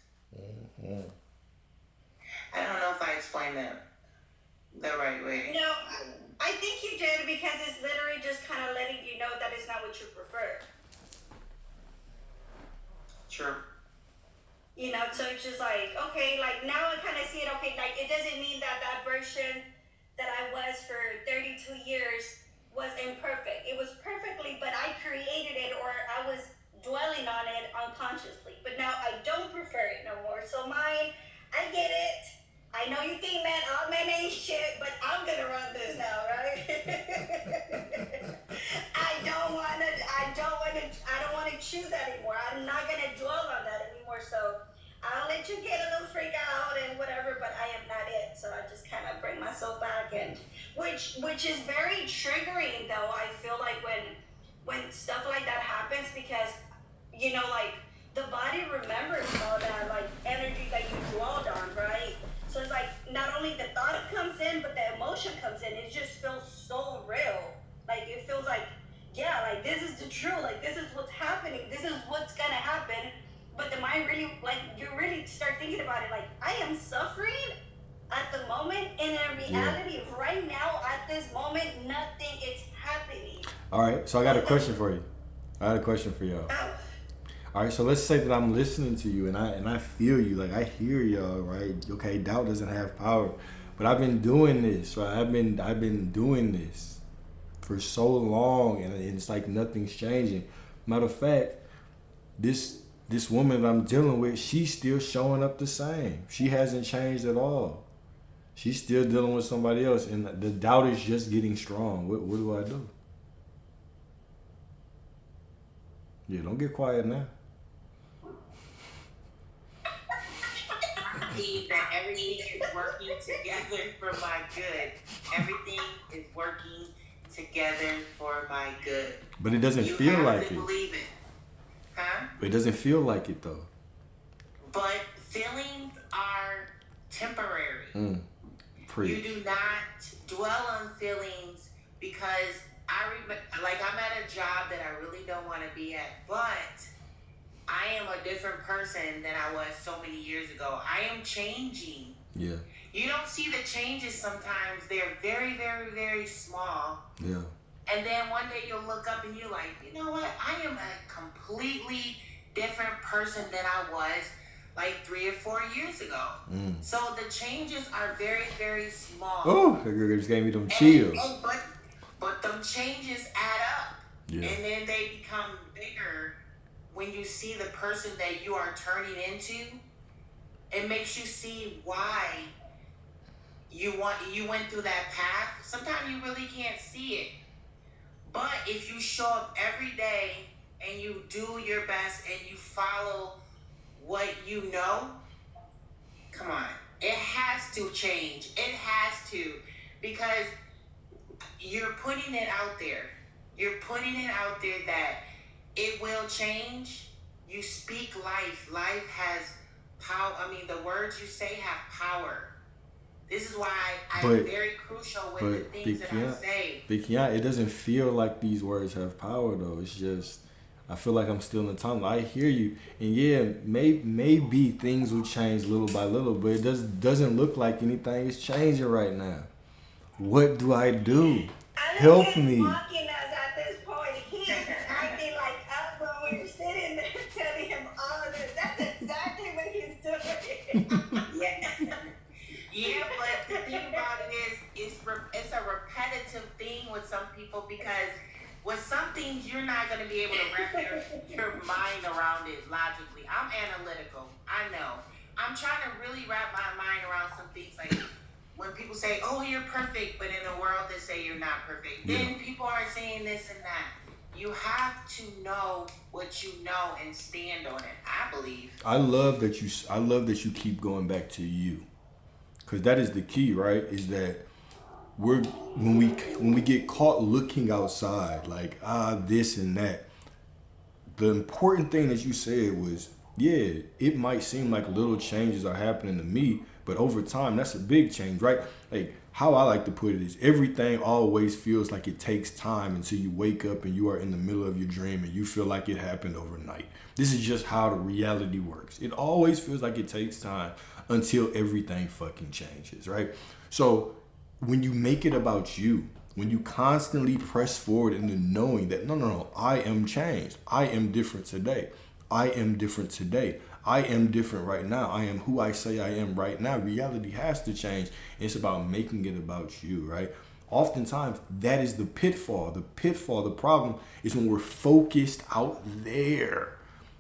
I don't know if I explained that the right way. No, I think you did, because it's literally just kind of letting you know that it's not what you prefer. True. You know, so it's just like, okay, like now I kind of see it, okay, like it doesn't mean that that version that I was for 32 years was imperfect. It was perfectly, but I created it, or I was dwelling on it unconsciously. But now I don't prefer it no more. So mine, I get it. I know you think, man, all men ain't shit, but I'm gonna run this now, right? I don't wanna choose that anymore. I'm not gonna dwell on that anymore. So I'll let you get a little freak out and whatever, but I am not it. So I just kind of bring myself back, and which is very triggering, though. I feel like when stuff like that happens, because you know, like the body remembers all that like energy that you dwelled on, right? So it's like not only the thought comes in, but the emotion comes in. It just feels so real. Like it feels like, yeah, like this is the truth. Like this is what's happening. This is what's gonna happen. But the mind really, like, you really start thinking about it. Like, I am suffering at the moment, and in reality, right now, at this moment, nothing is happening. All right, so I got a question for you. I got a question for y'all. All right, so let's say that I'm listening to you, and I feel you, like I hear y'all, right? Okay, doubt doesn't have power, but I've been doing this, right? I've been doing this for so long, and it's like nothing's changing. Matter of fact, this woman that I'm dealing with, she's still showing up the same. She hasn't changed at all. She's still dealing with somebody else, and the doubt is just getting strong. What do I do? Yeah, don't get quiet now. I see that everything is working together for my good. Everything is working together for my good. But it doesn't feel like it. You have to believe it. Huh? It doesn't feel like it though. But feelings are temporary. You do not dwell on feelings, because I'm at a job that I really don't want to be at, but I am a different person than I was so many years ago. I am changing. Yeah. You don't see the changes sometimes. They're very, very, very small. Yeah. And then one day you'll look up and you're like, you know what? I am a completely different person than I was like 3 or 4 years ago. So the changes are very, very small. Oh, that girl just gave me them chills. But them changes add up. Yeah. And then they become bigger when you see the person that you are turning into. It makes you see why you went through that path. Sometimes you really can't see it. But if you show up every day and you do your best and you follow what you know, come on, it has to change. It has to, because you're putting it out there. You're putting it out there that it will change. You speak life. Life has power. I mean, the words you say have power. This is why I'm very crucial with the things that I say. But Kiana, it doesn't feel like these words have power though. It's just, I feel like I'm still in the tunnel. I hear you, and yeah, maybe things will change little by little, but it doesn't look like anything is changing right now. What do I do? Help me. Mocking us at this point. He's acting like us when we were sitting there telling him all of this. That's exactly what he's doing. Yeah, but the thing about it is, it's a repetitive thing with some people, because with some things you're not going to be able to wrap your mind around it logically. I'm analytical, I know, I'm trying to really wrap my mind around some things like when people say, "Oh, you're perfect," but in a world that say you're not perfect, then people are saying this and that. You have to know what you know and stand on it. I believe. I love that you keep going back to you, because that is the key, right? Is that when we get caught looking outside, like this and that. The important thing that you said was, yeah, it might seem like little changes are happening to me, but over time, that's a big change, right? Like how I like to put it is everything always feels like it takes time until you wake up and you are in the middle of your dream and you feel like it happened overnight. This is just how the reality works. It always feels like it takes time until everything fucking changes, right? So when you make it about you, when you constantly press forward into knowing that, no, I am changed. I am different today. I am different today. I am different right now. I am who I say I am right now. Reality has to change. It's about making it about you, right? Oftentimes, that is the pitfall. The problem is when we're focused out there.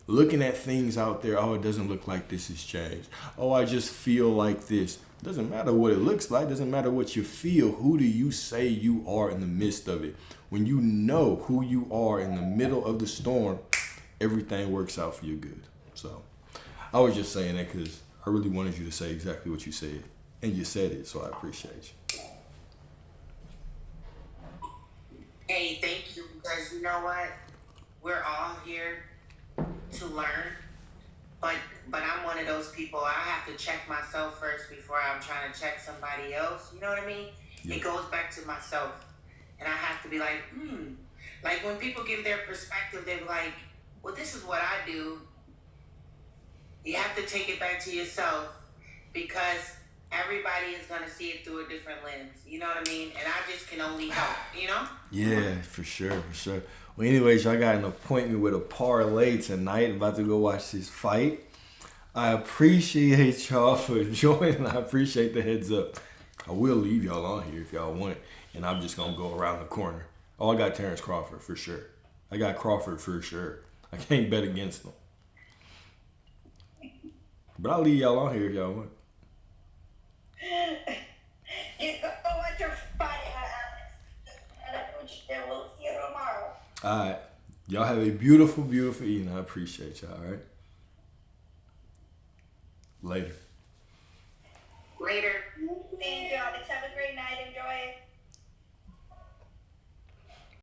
Looking at things out there, oh, it doesn't look like this has changed. Oh, I just feel like this. Doesn't matter what it looks like. Doesn't matter what you feel. Who do you say you are in the midst of it? When you know who you are in the middle of the storm, everything works out for you good. So I was just saying that because I really wanted you to say exactly what you said. And you said it, so I appreciate you. Hey, thank you, because you know what? We're all here to learn. But I'm one of those people, I have to check myself first before I'm trying to check somebody else. You know what I mean? Yeah. It goes back to myself. And I have to be like, Like when people give their perspective, they're like, well, this is what I do. You have to take it back to yourself because everybody is going to see it through a different lens. You know what I mean? And I just can only help, you know? Yeah, for sure. Well, anyways, y'all got an appointment with a parlay tonight. I'm about to go watch this fight. I appreciate y'all for joining. I appreciate the heads up. I will leave y'all on here if y'all want. And I'm just going to go around the corner. Oh, I got Terrence Crawford for sure. I got Crawford for sure. I can't bet against him. But I'll leave y'all on here if y'all want. You go watch your fight, Alex. And we'll see you tomorrow. All right. Y'all have a beautiful, beautiful evening. I appreciate y'all, all right? Later. Later. Thank you, Alex. Have a